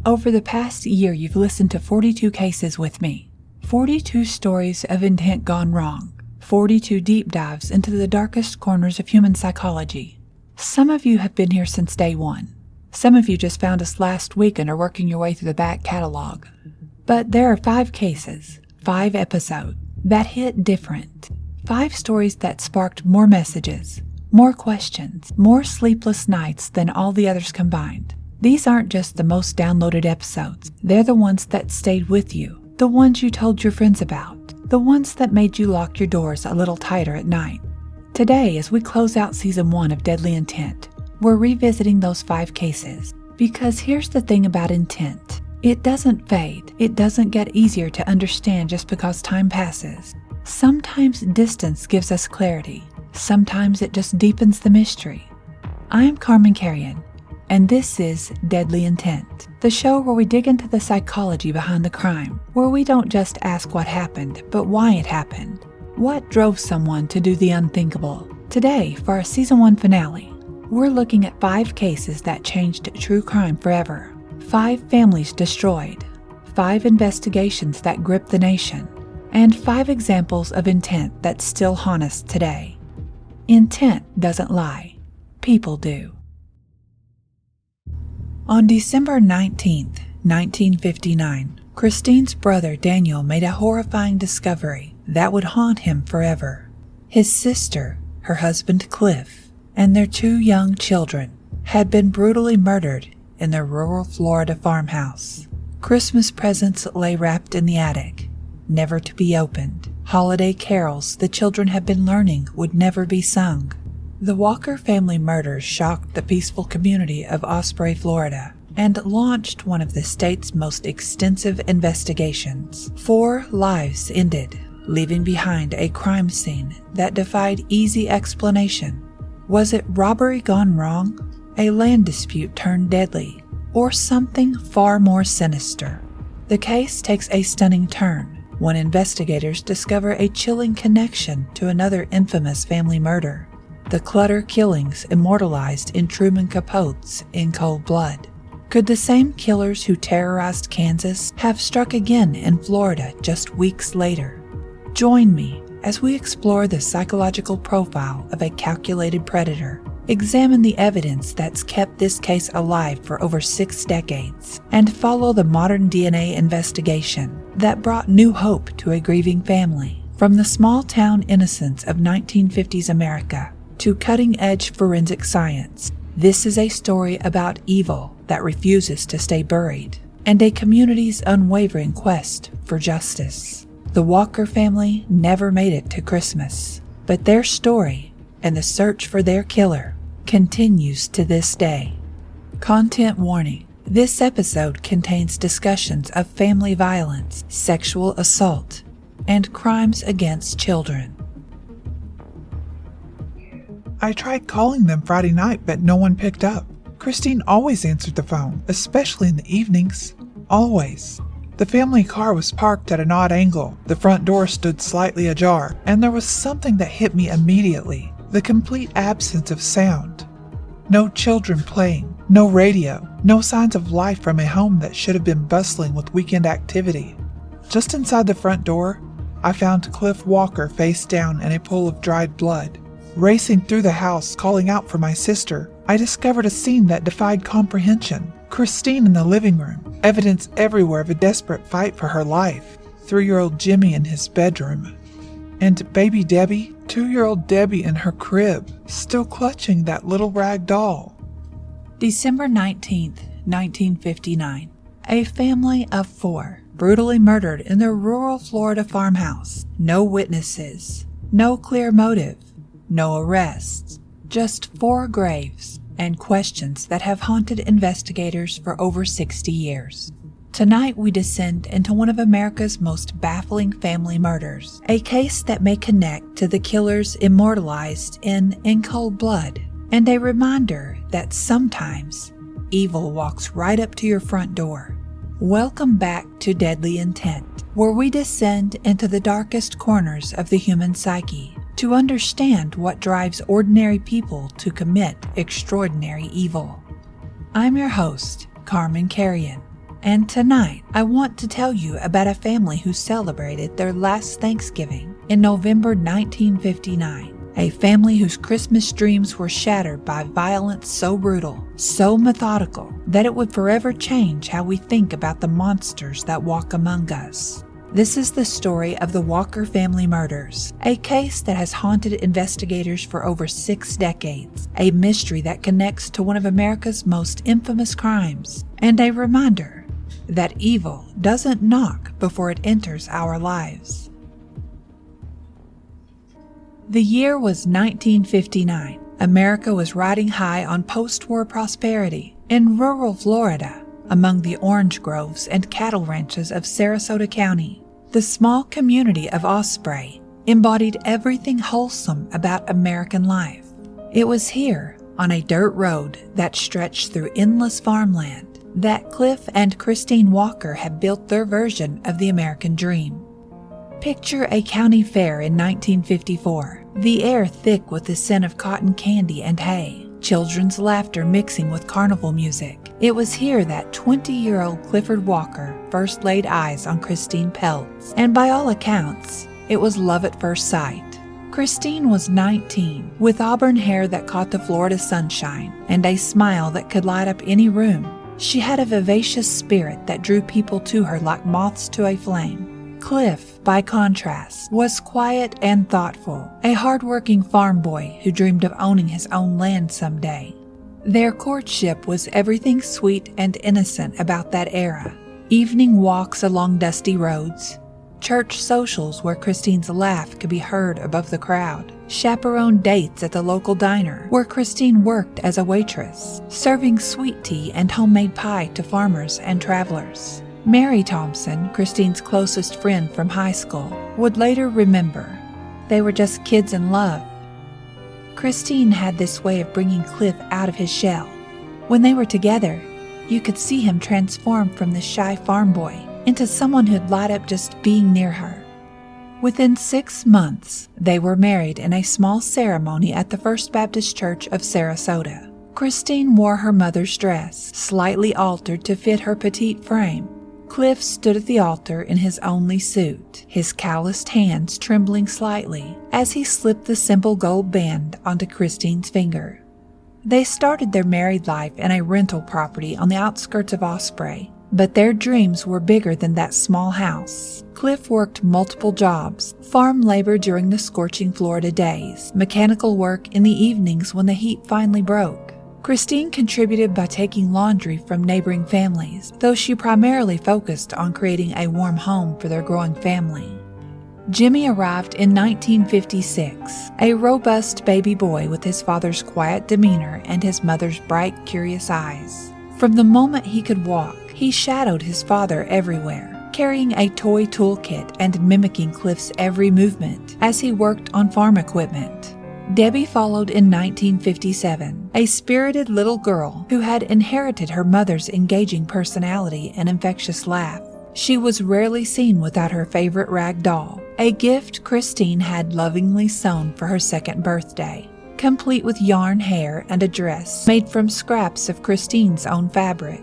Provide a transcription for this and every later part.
Over the past year, you've listened to 42 cases with me. 42 stories of intent gone wrong. 42 deep dives into the darkest corners of human psychology. Some of you have been here since day one. Some of you just found us last week and are working your way through the back catalog. But there are 5 cases, 5 episodes, that hit different. 5 stories that sparked more messages, more questions, more sleepless nights than all the others combined. These aren't just the most downloaded episodes. They're the ones that stayed with you, the ones you told your friends about, the ones that made you lock your doors a little tighter at night. Today, as we close out Season 1 of Deadly Intent, we're revisiting those 5 cases. Because here's the thing about intent. It doesn't fade. It doesn't get easier to understand just because time passes. Sometimes distance gives us clarity. Sometimes it just deepens the mystery. I'm Carmen Carrion, and this is Deadly Intent, the show where we dig into the psychology behind the crime, where we don't just ask what happened, but why it happened. What drove someone to do the unthinkable? Today, for our Season 1 finale, we're looking at 5 cases that changed true crime forever. 5 families destroyed. 5 investigations that gripped the nation. And 5 examples of intent that still haunt us today. Intent doesn't lie. People do. On December 19th, 1959, Christine's brother Daniel made a horrifying discovery that would haunt him forever. His sister, her husband Cliff, and their 2 young children had been brutally murdered in their rural Florida farmhouse. Christmas presents lay wrapped in the attic, never to be opened. Holiday carols the children had been learning would never be sung. The Walker family murders shocked the peaceful community of Osprey, Florida, and launched one of the state's most extensive investigations. 4 lives ended, leaving behind a crime scene that defied easy explanation. Was it robbery gone wrong? A land dispute turned deadly? Or something far more sinister? The case takes a stunning turn when investigators discover a chilling connection to another infamous family murder. The Clutter killings immortalized in Truman Capote's In Cold Blood. Could the same killers who terrorized Kansas have struck again in Florida just weeks later? Join me as we explore the psychological profile of a calculated predator, examine the evidence that's kept this case alive for over 6 decades, and follow the modern DNA investigation that brought new hope to a grieving family. From the small-town innocence of 1950s America to cutting-edge forensic science, this is a story about evil that refuses to stay buried, and a community's unwavering quest for justice. The Walker family never made it to Christmas, but their story and the search for their killer continues to this day. Content warning. This episode contains discussions of family violence, sexual assault, and crimes against children. I tried calling them Friday night, but no one picked up. Christine always answered the phone, especially in the evenings. Always. The family car was parked at an odd angle. The front door stood slightly ajar, and there was something that hit me immediately. The complete absence of sound. No children playing, no radio, no signs of life from a home that should have been bustling with weekend activity. Just inside the front door, I found Cliff Walker face down in a pool of dried blood. Racing through the house, calling out for my sister, I discovered a scene that defied comprehension. Christine in the living room, evidence everywhere of a desperate fight for her life. 3-year-old Jimmy in his bedroom. And baby Debbie, 2-year-old Debbie in her crib, still clutching that little rag doll. December 19th, 1959. A family of 4 brutally murdered in their rural Florida farmhouse. No witnesses, no clear motive, no arrests, just 4 graves and questions that have haunted investigators for over 60 years. Tonight we descend into one of America's most baffling family murders, a case that may connect to the killers immortalized in Cold Blood, and a reminder that sometimes evil walks right up to your front door. Welcome back to Deadly Intent, where we descend into the darkest corners of the human psyche to understand what drives ordinary people to commit extraordinary evil. I'm your host, Carmen Carrion, and tonight I want to tell you about a family who celebrated their last Thanksgiving in November 1959. A family whose Christmas dreams were shattered by violence so brutal, so methodical, that it would forever change how we think about the monsters that walk among us. This is the story of the Walker family murders, a case that has haunted investigators for over 6 decades, a mystery that connects to one of America's most infamous crimes, and a reminder that evil doesn't knock before it enters our lives. The year was 1959. America was riding high on post-war prosperity. In rural Florida, among the orange groves and cattle ranches of Sarasota County, the small community of Osprey embodied everything wholesome about American life. It was here, on a dirt road that stretched through endless farmland, that Cliff and Christine Walker had built their version of the American dream. Picture a county fair in 1954, the air thick with the scent of cotton candy and hay, children's laughter mixing with carnival music. It was here that 20-year-old Clifford Walker first laid eyes on Christine Peltz, and by all accounts, it was love at first sight. Christine was 19, with auburn hair that caught the Florida sunshine, and a smile that could light up any room. She had a vivacious spirit that drew people to her like moths to a flame. Cliff, by contrast, was quiet and thoughtful, a hard-working farm boy who dreamed of owning his own land someday. Their courtship was everything sweet and innocent about that era. Evening walks along dusty roads, church socials where Christine's laugh could be heard above the crowd, chaperone dates at the local diner where Christine worked as a waitress, serving sweet tea and homemade pie to farmers and travelers. Mary Thompson, Christine's closest friend from high school, would later remember, they were just kids in love. Christine had this way of bringing Cliff out of his shell. When they were together, you could see him transform from the shy farm boy into someone who'd light up just being near her. Within 6 months, they were married in a small ceremony at the First Baptist Church of Sarasota. Christine wore her mother's dress, slightly altered to fit her petite frame. Cliff stood at the altar in his only suit, his calloused hands trembling slightly as he slipped the simple gold band onto Christine's finger. They started their married life in a rental property on the outskirts of Osprey, but their dreams were bigger than that small house. Cliff worked multiple jobs, farm labor during the scorching Florida days, mechanical work in the evenings when the heat finally broke. Christine contributed by taking laundry from neighboring families, though she primarily focused on creating a warm home for their growing family. Jimmy arrived in 1956, a robust baby boy with his father's quiet demeanor and his mother's bright, curious eyes. From the moment he could walk, he shadowed his father everywhere, carrying a toy toolkit and mimicking Cliff's every movement as he worked on farm equipment. Debbie followed in 1957, a spirited little girl who had inherited her mother's engaging personality and infectious laugh. She was rarely seen without her favorite rag doll, a gift Christine had lovingly sewn for her 2nd birthday, complete with yarn hair and a dress made from scraps of Christine's own fabric.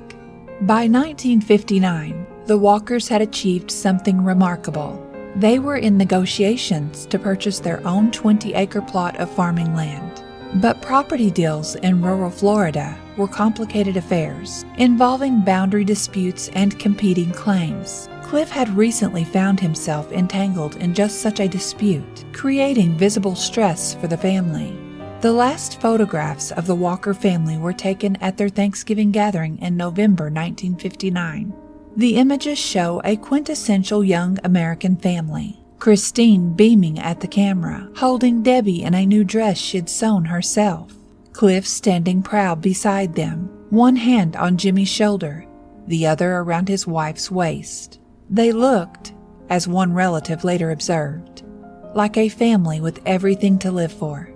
By 1959, the Walkers had achieved something remarkable. They were in negotiations to purchase their own 20-acre plot of farming land. But property deals in rural Florida were complicated affairs, involving boundary disputes and competing claims. Cliff had recently found himself entangled in just such a dispute, creating visible stress for the family. The last photographs of the Walker family were taken at their Thanksgiving gathering in November 1959. The images show a quintessential young American family. Christine beaming at the camera, holding Debbie in a new dress she'd sewn herself. Cliff standing proud beside them, one hand on Jimmy's shoulder, the other around his wife's waist. They looked, as one relative later observed, like a family with everything to live for.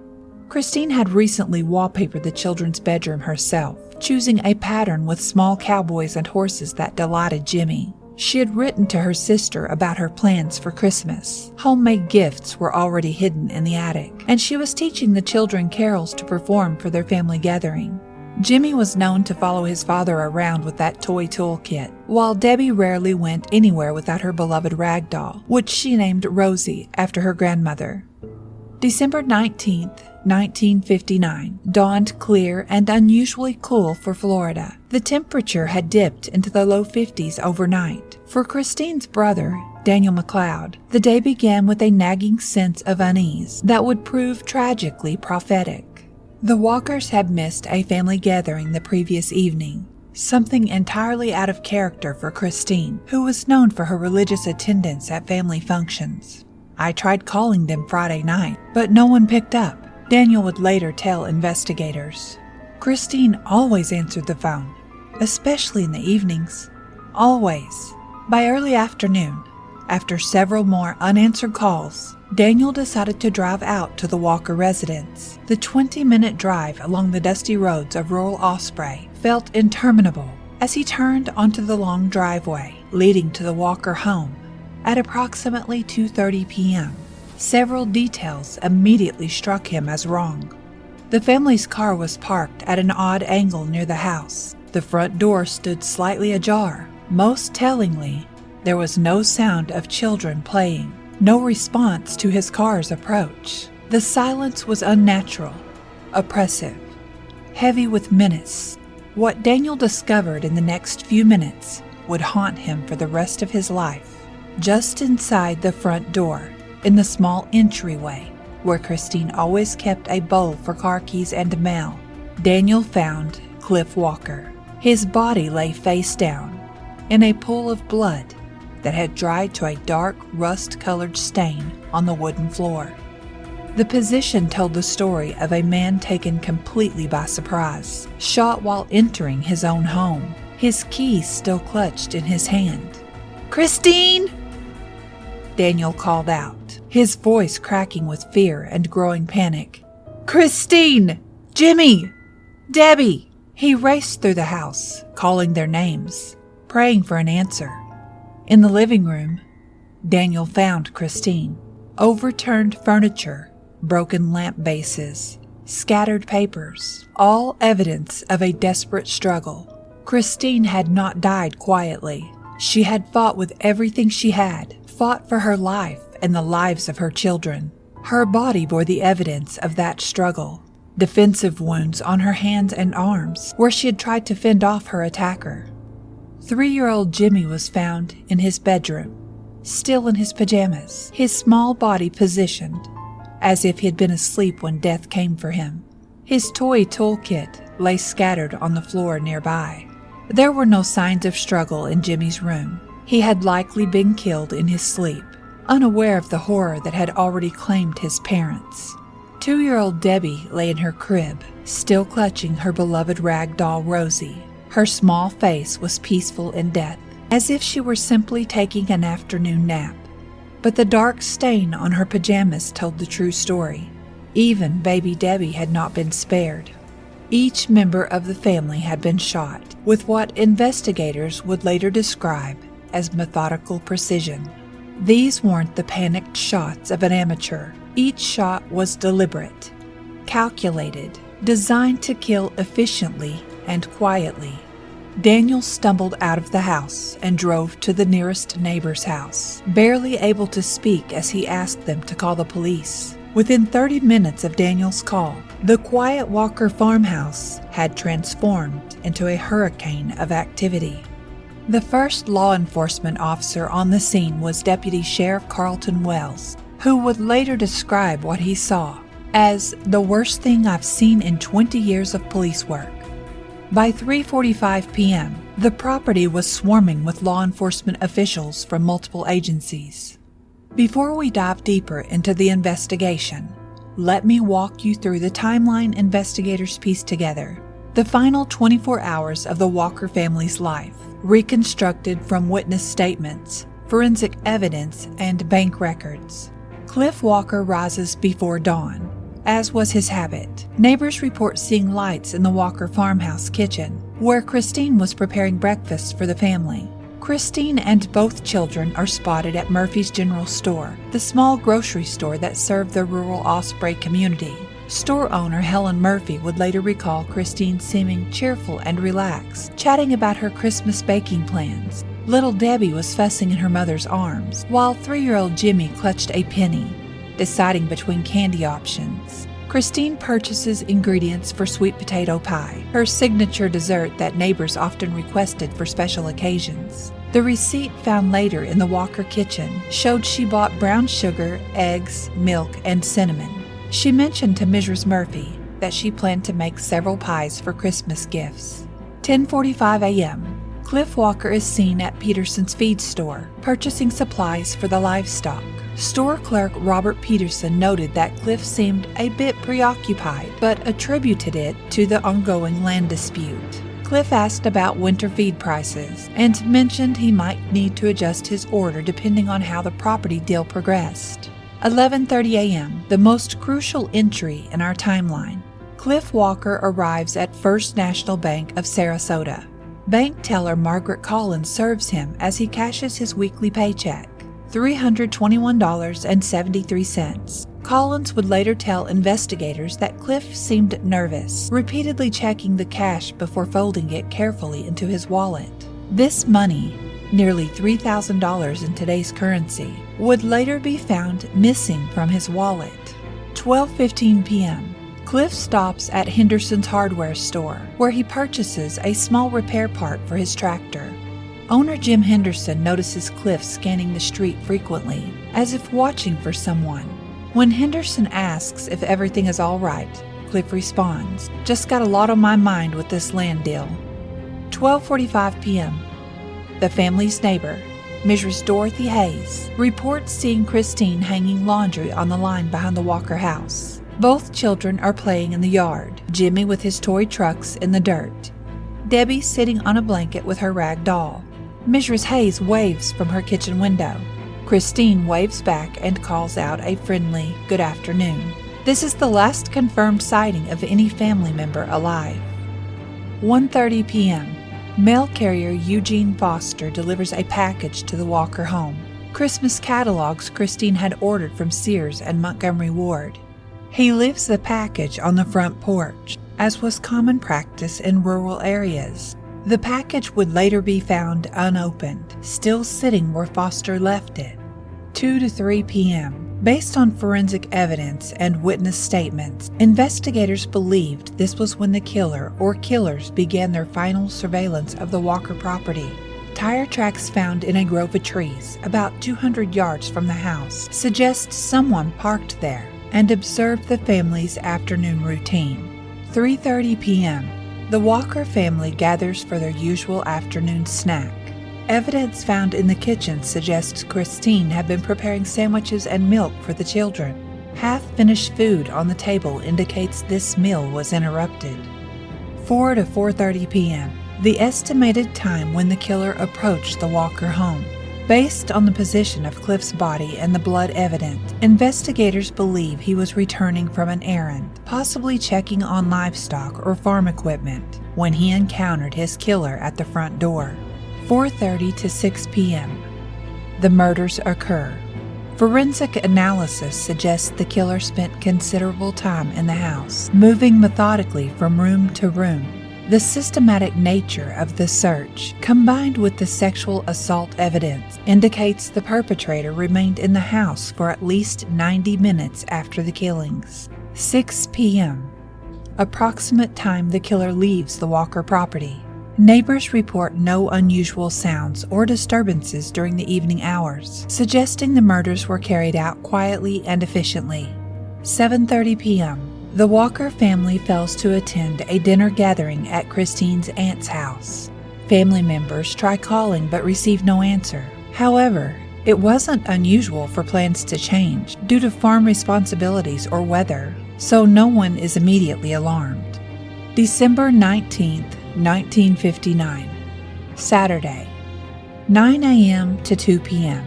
Christine had recently wallpapered the children's bedroom herself, choosing a pattern with small cowboys and horses that delighted Jimmy. She had written to her sister about her plans for Christmas. Homemade gifts were already hidden in the attic, and she was teaching the children carols to perform for their family gathering. Jimmy was known to follow his father around with that toy toolkit, while Debbie rarely went anywhere without her beloved rag doll, which she named Rosie after her grandmother. December 19th, 1959, dawned clear and unusually cool for Florida. The temperature had dipped into the low 50s overnight. For Christine's brother, Daniel McLeod, the day began with a nagging sense of unease that would prove tragically prophetic. The Walkers had missed a family gathering the previous evening, something entirely out of character for Christine, who was known for her religious attendance at family functions. I tried calling them Friday night, but no one picked up, Daniel would later tell investigators. Christine always answered the phone, especially in the evenings. Always. By early afternoon, after several more unanswered calls, Daniel decided to drive out to the Walker residence. The 20-minute drive along the dusty roads of rural Osprey felt interminable as he turned onto the long driveway leading to the Walker home. At approximately 2:30 p.m., several details immediately struck him as wrong. The family's car was parked at an odd angle near the house. The front door stood slightly ajar. Most tellingly, there was no sound of children playing, no response to his car's approach. The silence was unnatural, oppressive, heavy with menace. What Daniel discovered in the next few minutes would haunt him for the rest of his life. Just inside the front door, in the small entryway, where Christine always kept a bowl for car keys and mail, Daniel found Cliff Walker. His body lay face down in a pool of blood that had dried to a dark, rust-colored stain on the wooden floor. The position told the story of a man taken completely by surprise, shot while entering his own home, his keys still clutched in his hand. "Christine!" Daniel called out, his voice cracking with fear and growing panic. "Christine! Jimmy! Debbie!" He raced through the house, calling their names, praying for an answer. In the living room, Daniel found Christine. Overturned furniture, broken lamp bases, scattered papers, all evidence of a desperate struggle. Christine had not died quietly. She had fought with everything she had, fought for her life and the lives of her children. Her body bore the evidence of that struggle. Defensive wounds on her hands and arms, where she had tried to fend off her attacker. 3-year-old Jimmy was found in his bedroom, still in his pajamas, his small body positioned as if he had been asleep when death came for him. His toy toolkit lay scattered on the floor nearby. There were no signs of struggle in Jimmy's room. He had likely been killed in his sleep, unaware of the horror that had already claimed his parents. 2-year-old Debbie lay in her crib, still clutching her beloved rag doll Rosie. Her small face was peaceful in death, as if she were simply taking an afternoon nap. But the dark stain on her pajamas told the true story. Even baby Debbie had not been spared. Each member of the family had been shot, with what investigators would later describe as methodical precision. These weren't the panicked shots of an amateur. Each shot was deliberate, calculated, designed to kill efficiently and quietly. Daniel stumbled out of the house and drove to the nearest neighbor's house, barely able to speak as he asked them to call the police. Within 30 minutes of Daniel's call, the quiet Walker farmhouse had transformed into a hurricane of activity. The first law enforcement officer on the scene was Deputy Sheriff Carlton Wells, who would later describe what he saw as the worst thing I've seen in 20 years of police work. By 3:45 p.m., the property was swarming with law enforcement officials from multiple agencies. Before we dive deeper into the investigation, let me walk you through the timeline investigators pieced together. The final 24 hours of the Walker family's life, reconstructed from witness statements, forensic evidence, and bank records. Cliff Walker rises before dawn. As was his habit, neighbors report seeing lights in the Walker farmhouse kitchen, where Christine was preparing breakfast for the family. Christine and both children are spotted at Murphy's General Store, the small grocery store that served the rural Osprey community. Store owner Helen Murphy would later recall Christine seeming cheerful and relaxed, chatting about her Christmas baking plans. Little Debbie was fussing in her mother's arms, while 3-year-old Jimmy clutched a penny, deciding between candy options. Christine purchases ingredients for sweet potato pie, her signature dessert that neighbors often requested for special occasions. The receipt found later in the Walker kitchen showed she bought brown sugar, eggs, milk, and cinnamon. She mentioned to Mrs. Murphy that she planned to make several pies for Christmas gifts. 10:45 a.m. Cliff Walker is seen at Peterson's feed store, purchasing supplies for the livestock. Store clerk Robert Peterson noted that Cliff seemed a bit preoccupied, but attributed it to the ongoing land dispute. Cliff asked about winter feed prices and mentioned he might need to adjust his order depending on how the property deal progressed. 11:30 a.m., the most crucial entry in our timeline. Cliff Walker arrives at First National Bank of Sarasota. Bank teller Margaret Collins serves him as he cashes his weekly paycheck, $321.73. Collins would later tell investigators that Cliff seemed nervous, repeatedly checking the cash before folding it carefully into his wallet. This money, nearly $3,000 in today's currency, would later be found missing from his wallet. 12:15 p.m. Cliff stops at Henderson's hardware store, where he purchases a small repair part for his tractor. Owner Jim Henderson notices Cliff scanning the street frequently, as if watching for someone. When Henderson asks if everything is all right, Cliff responds, "Just got a lot on my mind with this land deal." 12:45 p.m. The family's neighbor, Mrs. Dorothy Hayes, reports seeing Christine hanging laundry on the line behind the Walker house. Both children are playing in the yard, Jimmy with his toy trucks in the dirt, Debbie sitting on a blanket with her rag doll. Mrs. Hayes waves from her kitchen window. Christine waves back and calls out a friendly "good afternoon." This is the last confirmed sighting of any family member alive. 1:30 p.m. Mail carrier Eugene Foster delivers a package to the Walker home. Christmas catalogs Christine had ordered from Sears and Montgomery Ward. He leaves the package on the front porch, as was common practice in rural areas. The package would later be found unopened, still sitting where Foster left it. 2 to 3 p.m. Based on forensic evidence and witness statements, investigators believed this was when the killer or killers began their final surveillance of the Walker property. Tire tracks found in a grove of trees about 200 yards from the house suggest someone parked there and observed the family's afternoon routine. 3:30 p.m. The Walker family gathers for their usual afternoon snack. Evidence found in the kitchen suggests Christine had been preparing sandwiches and milk for the children. Half-finished food on the table indicates this meal was interrupted. 4 to 4:30 p.m. The estimated time when the killer approached the Walker home. Based on the position of Cliff's body and the blood evident, investigators believe he was returning from an errand, possibly checking on livestock or farm equipment, when he encountered his killer at the front door. 4:30 to 6 p.m. The murders occur. Forensic analysis suggests the killer spent considerable time in the house, moving methodically from room to room. The systematic nature of the search, combined with the sexual assault evidence, indicates the perpetrator remained in the house for at least 90 minutes after the killings. 6 p.m. Approximate time the killer leaves the Walker property. Neighbors report no unusual sounds or disturbances during the evening hours, suggesting the murders were carried out quietly and efficiently. 7:30 p.m. The Walker family fails to attend a dinner gathering at Christine's aunt's house. Family members try calling but receive no answer. However, it wasn't unusual for plans to change due to farm responsibilities or weather, so no one is immediately alarmed. December 19th, 1959. Saturday, 9 a.m. to 2 p.m.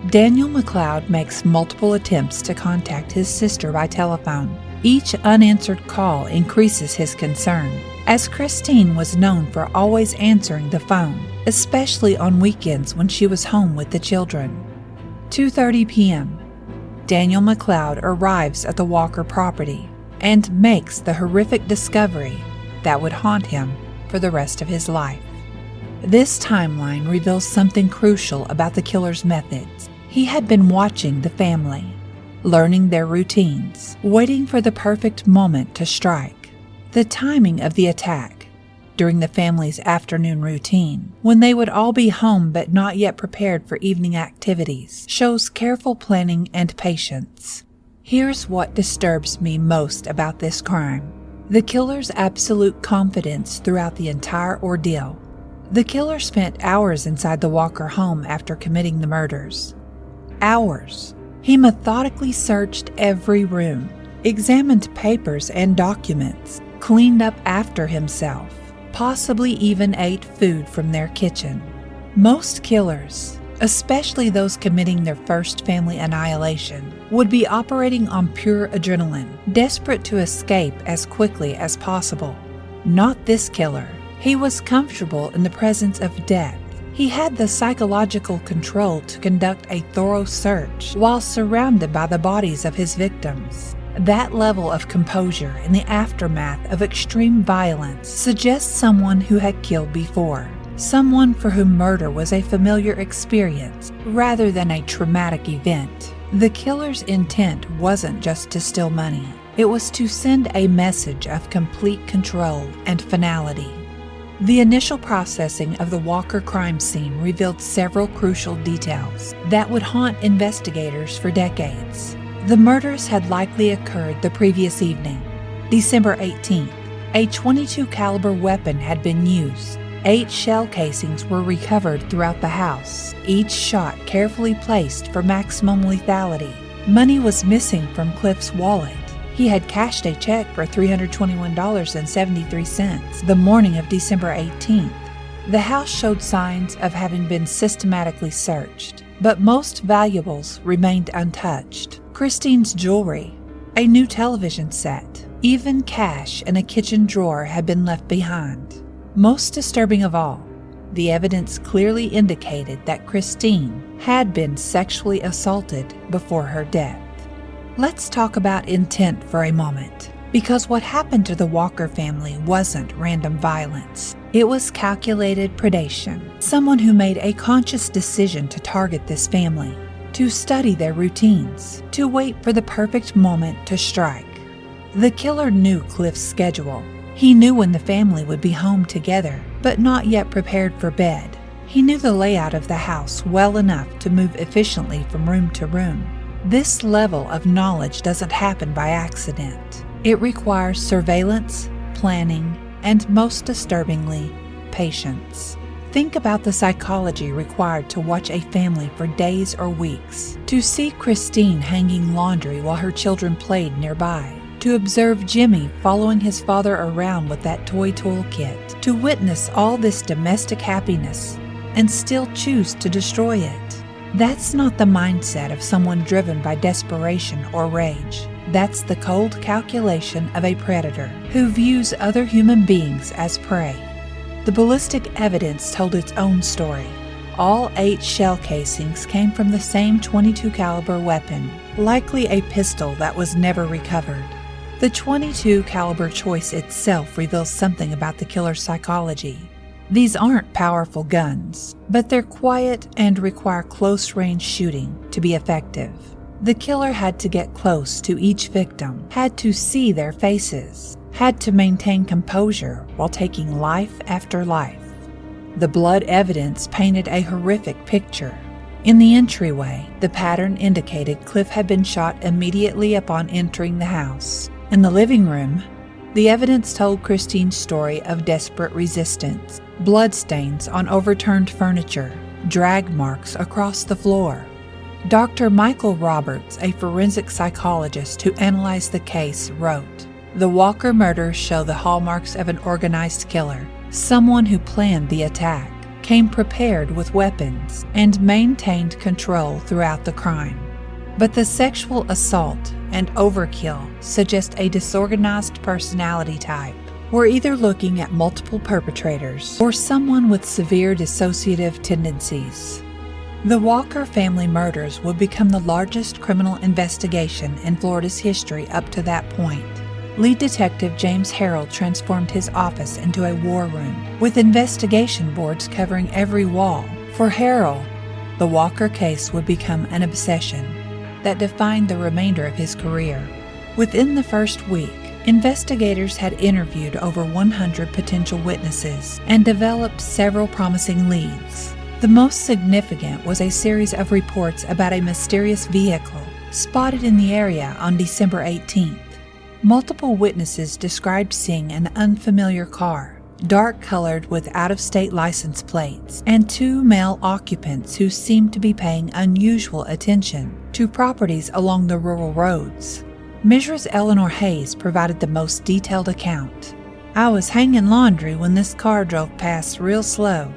Daniel McLeod makes multiple attempts to contact his sister by telephone. Each unanswered call increases his concern, as Christine was known for always answering the phone, especially on weekends when she was home with the children. 2:30 p.m. Daniel McLeod arrives at the Walker property. and makes the horrific discovery that would haunt him for the rest of his life. This timeline reveals something crucial about the killer's methods. He had been watching the family, learning their routines, waiting for the perfect moment to strike. The timing of the attack, during the family's afternoon routine, when they would all be home but not yet prepared for evening activities, shows careful planning and patience. Here's what disturbs me most about this crime: the killer's absolute confidence throughout the entire ordeal. The killer spent hours inside the Walker home after committing the murders. Hours. He methodically searched every room, examined papers and documents, cleaned up after himself, possibly even ate food from their kitchen. Most killers, especially those committing their first family annihilation, would be operating on pure adrenaline, desperate to escape as quickly as possible. Not this killer. He was comfortable in the presence of death. He had the psychological control to conduct a thorough search while surrounded by the bodies of his victims. That level of composure in the aftermath of extreme violence suggests someone who had killed before, someone for whom murder was a familiar experience rather than a traumatic event. The killer's intent wasn't just to steal money. It was to send a message of complete control and finality. The initial processing of the Walker crime scene revealed several crucial details that would haunt investigators for decades. The murders had likely occurred the previous evening, December 18th. A .22 caliber weapon had been used. 8 shell casings were recovered throughout the house, each shot carefully placed for maximum lethality. Money was missing from Cliff's wallet. He had cashed a check for $321.73 the morning of December 18th. The house showed signs of having been systematically searched, but most valuables remained untouched. Christine's jewelry, a new television set, even cash in a kitchen drawer had been left behind. Most disturbing of all, the evidence clearly indicated that Christine had been sexually assaulted before her death. Let's talk about intent for a moment, because what happened to the Walker family wasn't random violence. It was calculated predation. Someone who made a conscious decision to target this family, to study their routines, to wait for the perfect moment to strike. The killer knew Cliff's schedule. He knew when the family would be home together, but not yet prepared for bed. He knew the layout of the house well enough to move efficiently from room to room. This level of knowledge doesn't happen by accident. It requires surveillance, planning, and most disturbingly, patience. Think about the psychology required to watch a family for days or weeks, to see Christine hanging laundry while her children played nearby, to observe Jimmy following his father around with that toy toolkit, to witness all this domestic happiness and still choose to destroy it. That's not the mindset of someone driven by desperation or rage. That's the cold calculation of a predator who views other human beings as prey. The ballistic evidence told its own story. All 8 shell casings came from the same .22 caliber weapon, likely a pistol that was never recovered. The .22 caliber choice itself reveals something about the killer's psychology. These aren't powerful guns, but they're quiet and require close-range shooting to be effective. The killer had to get close to each victim, had to see their faces, had to maintain composure while taking life after life. The blood evidence painted a horrific picture. In the entryway, the pattern indicated Cliff had been shot immediately upon entering the house. In the living room, the evidence told Christine's story of desperate resistance. Bloodstains on overturned furniture, drag marks across the floor. Dr. Michael Roberts, a forensic psychologist who analyzed the case, wrote, "The Walker murders show the hallmarks of an organized killer, someone who planned the attack, came prepared with weapons, and maintained control throughout the crime. But the sexual assault and overkill suggest a disorganized personality type. We're either looking at multiple perpetrators or someone with severe dissociative tendencies." The Walker family murders would become the largest criminal investigation in Florida's history up to that point. Lead Detective James Harrell transformed his office into a war room, with investigation boards covering every wall. For Harrell, the Walker case would become an obsession that defined the remainder of his career. Within the first week, investigators had interviewed over 100 potential witnesses and developed several promising leads. The most significant was a series of reports about a mysterious vehicle spotted in the area on December 18th. Multiple witnesses described seeing an unfamiliar car, dark-colored with out-of-state license plates, and two male occupants who seemed to be paying unusual attention to properties along the rural roads. Mrs. Eleanor Hayes provided the most detailed account. "I was hanging laundry when this car drove past real slow.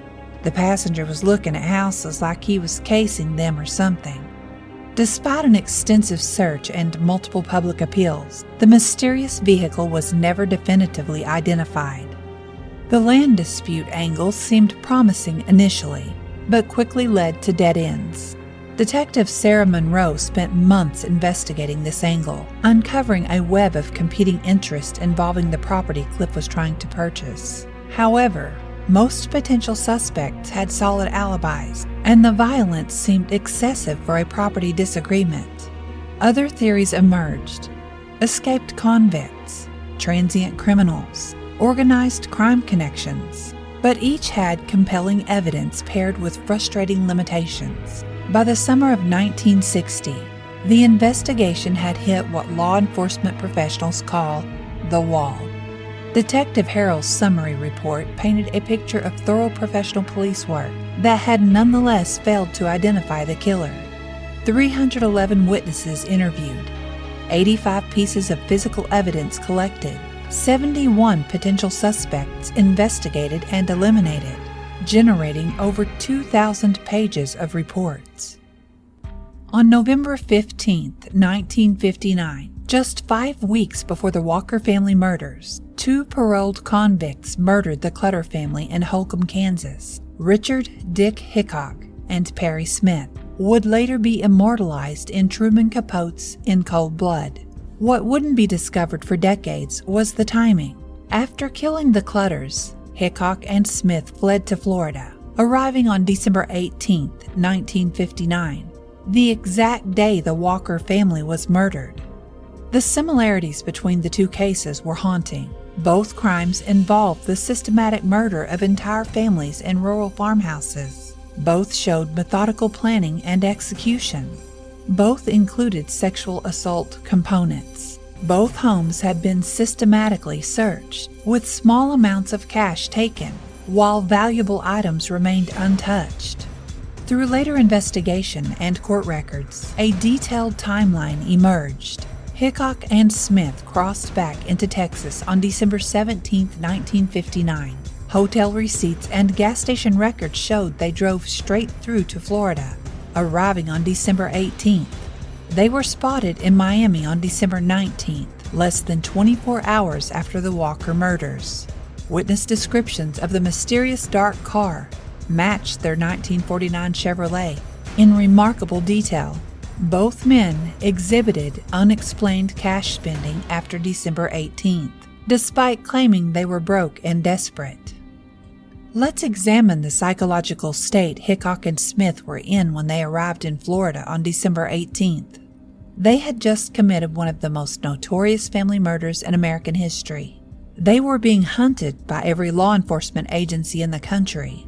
The passenger was looking at houses like he was casing them or something." Despite an extensive search and multiple public appeals, the mysterious vehicle was never definitively identified. The land dispute angle seemed promising initially, but quickly led to dead ends. Detective Sarah Monroe spent months investigating this angle, uncovering a web of competing interests involving the property Cliff was trying to purchase. However, most potential suspects had solid alibis, and the violence seemed excessive for a property disagreement. Other theories emerged: escaped convicts, transient criminals, organized crime connections, but each had compelling evidence paired with frustrating limitations. By the summer of 1960, the investigation had hit what law enforcement professionals call the wall. Detective Harrell's summary report painted a picture of thorough professional police work that had nonetheless failed to identify the killer. 311 witnesses interviewed, 85 pieces of physical evidence collected, 71 potential suspects investigated and eliminated, generating over 2,000 pages of reports. On November 15, 1959, just 5 weeks before the Walker family murders, 2 paroled convicts murdered the Clutter family in Holcomb, Kansas. Richard Dick Hickok and Perry Smith would later be immortalized in Truman Capote's In Cold Blood. What wouldn't be discovered for decades was the timing. After killing the Clutters, Hickok and Smith fled to Florida, arriving on December 18, 1959, the exact day the Walker family was murdered. The similarities between the two cases were haunting. Both crimes involved the systematic murder of entire families in rural farmhouses. Both showed methodical planning and execution. Both included sexual assault components. Both homes had been systematically searched, with small amounts of cash taken, while valuable items remained untouched. Through later investigation and court records, a detailed timeline emerged. Hickok and Smith crossed back into Texas on December 17, 1959. Hotel receipts and gas station records showed they drove straight through to Florida, arriving on December 18th. They were spotted in Miami on December 19th, less than 24 hours after the Walker murders. Witness descriptions of the mysterious dark car matched their 1949 Chevrolet in remarkable detail. Both men exhibited unexplained cash spending after December 18th, despite claiming they were broke and desperate. Let's examine the psychological state Hickok and Smith were in when they arrived in Florida on December 18th. They had just committed one of the most notorious family murders in American history. They were being hunted by every law enforcement agency in the country.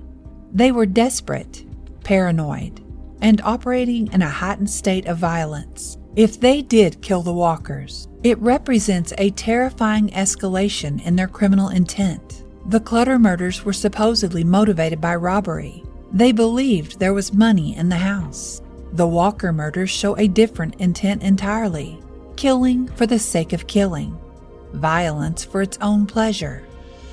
They were desperate, paranoid, and operating in a heightened state of violence. If they did kill the Walkers, it represents a terrifying escalation in their criminal intent. The Clutter murders were supposedly motivated by robbery. They believed there was money in the house. The Walker murders show a different intent entirely: killing for the sake of killing, violence for its own pleasure.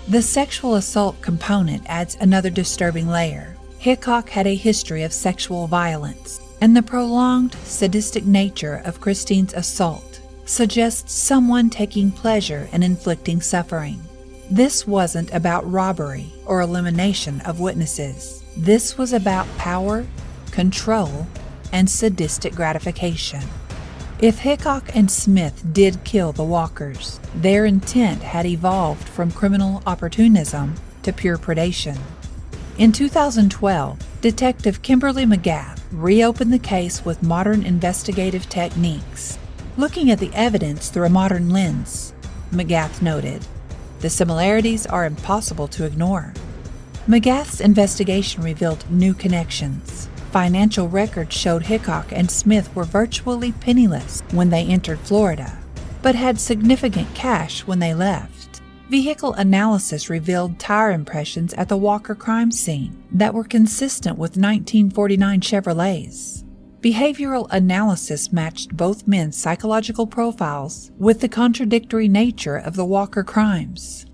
The sexual assault component adds another disturbing layer. Hickok had a history of sexual violence, and the prolonged, sadistic nature of Christine's assault suggests someone taking pleasure in inflicting suffering. This wasn't about robbery or elimination of witnesses. This was about power, control, and sadistic gratification. If Hickok and Smith did kill the Walkers, their intent had evolved from criminal opportunism to pure predation. In 2012, Detective Kimberly McGath reopened the case with modern investigative techniques, looking at the evidence through a modern lens. McGath noted, "The similarities are impossible to ignore." McGath's investigation revealed new connections. Financial records showed Hickok and Smith were virtually penniless when they entered Florida, but had significant cash when they left. Vehicle analysis revealed tire impressions at the Walker crime scene that were consistent with 1949 Chevrolets. Behavioral analysis matched both men's psychological profiles with the contradictory nature of the Walker crimes.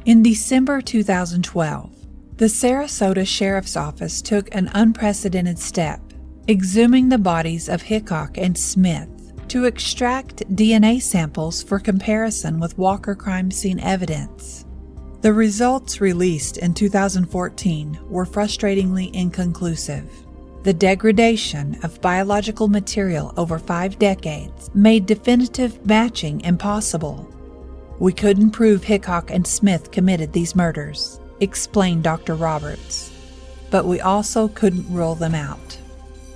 In December 2012, the Sarasota Sheriff's Office took an unprecedented step, exhuming the bodies of Hickok and Smith to extract DNA samples for comparison with Walker crime scene evidence. The results released in 2014 were frustratingly inconclusive. The degradation of biological material over 5 decades made definitive matching impossible. "We couldn't prove Hickok and Smith committed these murders," explained Dr. Roberts, "but we also couldn't rule them out."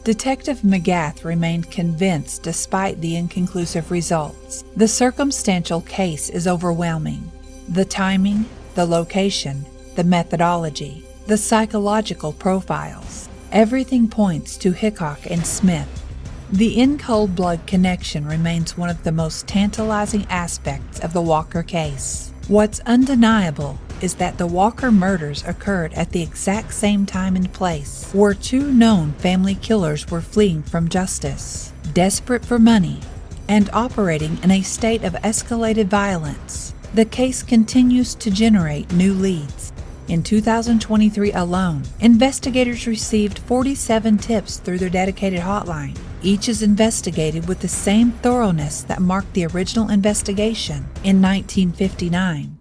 Detective McGath remained convinced despite the inconclusive results. The circumstantial case is overwhelming. The timing, the location, the methodology, the psychological profiles, everything points to Hickok and Smith. The in-cold-blood connection remains one of the most tantalizing aspects of the Walker case. What's undeniable is that the Walker murders occurred at the exact same time and place, where 2 known family killers were fleeing from justice, desperate for money, and operating in a state of escalated violence. The case continues to generate new leads. In 2023 alone, investigators received 47 tips through their dedicated hotline. Each is investigated with the same thoroughness that marked the original investigation in 1959.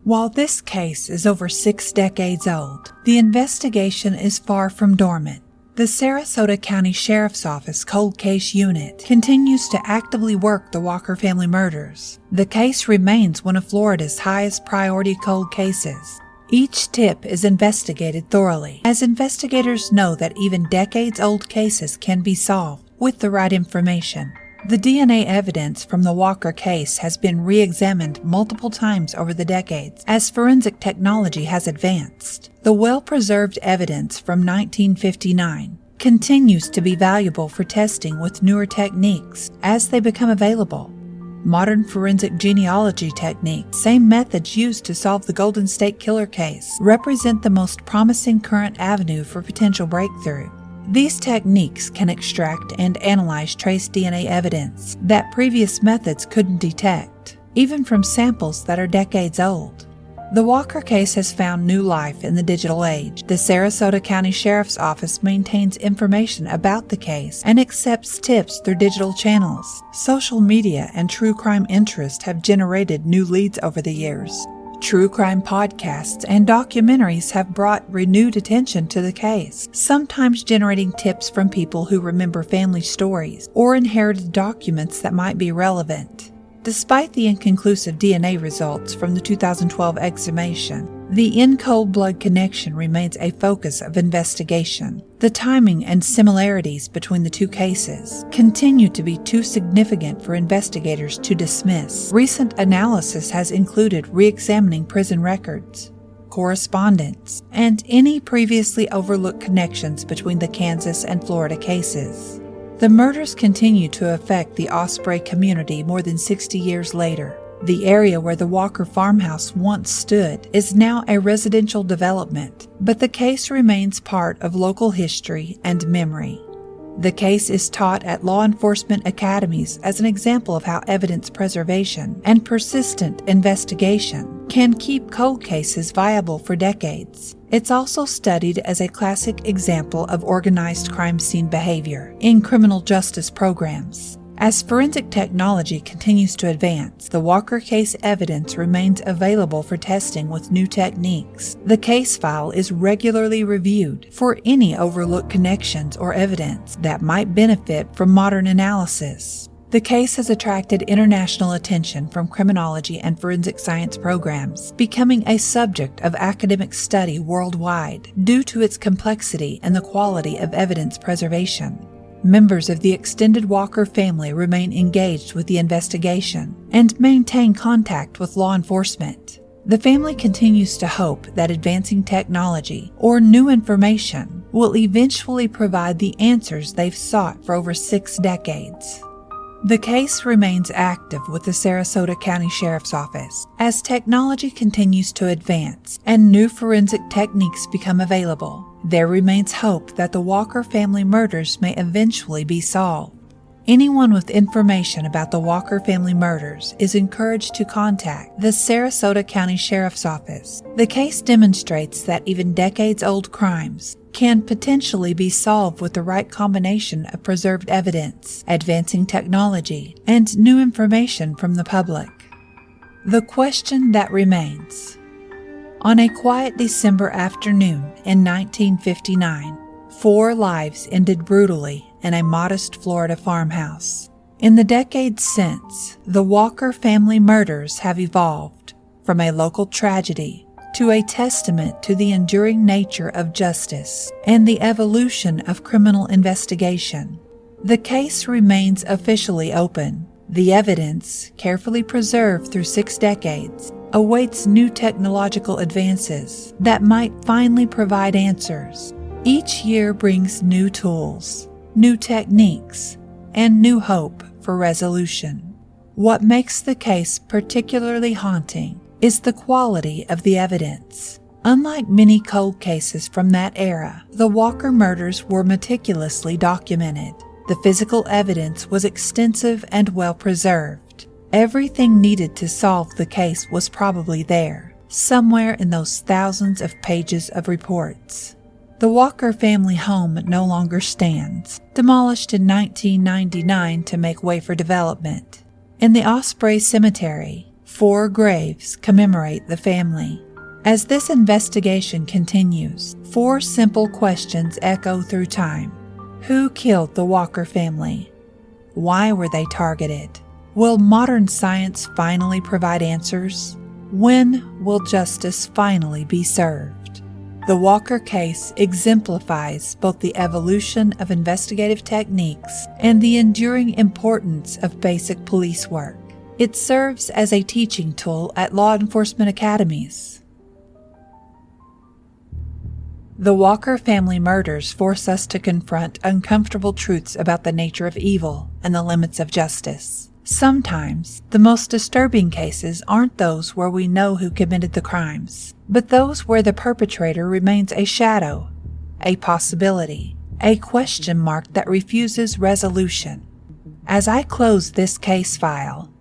While this case is over 6 decades old, the investigation is far from dormant. The Sarasota County Sheriff's Office Cold Case Unit continues to actively work the Walker family murders. The case remains one of Florida's highest priority cold cases. Each tip is investigated thoroughly, as investigators know that even decades-old cases can be solved with the right information. The DNA evidence from the Walker case has been re-examined multiple times over the decades as forensic technology has advanced. The well-preserved evidence from 1959 continues to be valuable for testing with newer techniques as they become available. Modern forensic genealogy techniques, same methods used to solve the Golden State Killer case, represent the most promising current avenue for potential breakthrough. These techniques can extract and analyze trace DNA evidence that previous methods couldn't detect, even from samples that are decades old. The Walker case has found new life in the digital age. The Sarasota County Sheriff's Office maintains information about the case and accepts tips through digital channels. Social media and true crime interest have generated new leads over the years. True crime podcasts and documentaries have brought renewed attention to the case, sometimes generating tips from people who remember family stories or inherited documents that might be relevant. Despite the inconclusive DNA results from the 2012 exhumation, the in-cold-blood connection remains a focus of investigation. The timing and similarities between the 2 cases continue to be too significant for investigators to dismiss. Recent analysis has included re-examining prison records, correspondence, and any previously overlooked connections between the Kansas and Florida cases. The murders continue to affect the Osprey community more than 60 years later. The area where the Walker farmhouse once stood is now a residential development, but the case remains part of local history and memory. The case is taught at law enforcement academies as an example of how evidence preservation and persistent investigation can keep cold cases viable for decades. It's also studied as a classic example of organized crime scene behavior in criminal justice programs. As forensic technology continues to advance, the Walker case evidence remains available for testing with new techniques. The case file is regularly reviewed for any overlooked connections or evidence that might benefit from modern analysis. The case has attracted international attention from criminology and forensic science programs, becoming a subject of academic study worldwide due to its complexity and the quality of evidence preservation. Members of the extended Walker family remain engaged with the investigation and maintain contact with law enforcement. The family continues to hope that advancing technology or new information will eventually provide the answers they've sought for over 6 decades. The case remains active with the Sarasota County Sheriff's Office as technology continues to advance and new forensic techniques become available. There remains hope that the Walker family murders may eventually be solved. Anyone with information about the Walker family murders is encouraged to contact the Sarasota County Sheriff's Office. The case demonstrates that even decades-old crimes can potentially be solved with the right combination of preserved evidence, advancing technology, and new information from the public. The question that remains. On a quiet December afternoon in 1959, 4 lives ended brutally in a modest Florida farmhouse. In the decades since, the Walker family murders have evolved from a local tragedy to a testament to the enduring nature of justice and the evolution of criminal investigation. The case remains officially open. The evidence, carefully preserved through 6 decades, awaits new technological advances that might finally provide answers. Each year brings new tools, new techniques, and new hope for resolution. What makes the case particularly haunting is the quality of the evidence. Unlike many cold cases from that era, the Walker murders were meticulously documented. The physical evidence was extensive and well preserved. Everything needed to solve the case was probably there, somewhere in those thousands of pages of reports. The Walker family home no longer stands, demolished in 1999 to make way for development. In the Osprey Cemetery, 4 graves commemorate the family. As this investigation continues, 4 simple questions echo through time. Who killed the Walker family? Why were they targeted? Will modern science finally provide answers? When will justice finally be served? The Walker case exemplifies both the evolution of investigative techniques and the enduring importance of basic police work. It serves as a teaching tool at law enforcement academies. The Walker family murders force us to confront uncomfortable truths about the nature of evil and the limits of justice. Sometimes, the most disturbing cases aren't those where we know who committed the crimes, but those where the perpetrator remains a shadow, a possibility, a question mark that refuses resolution. As I close this case file,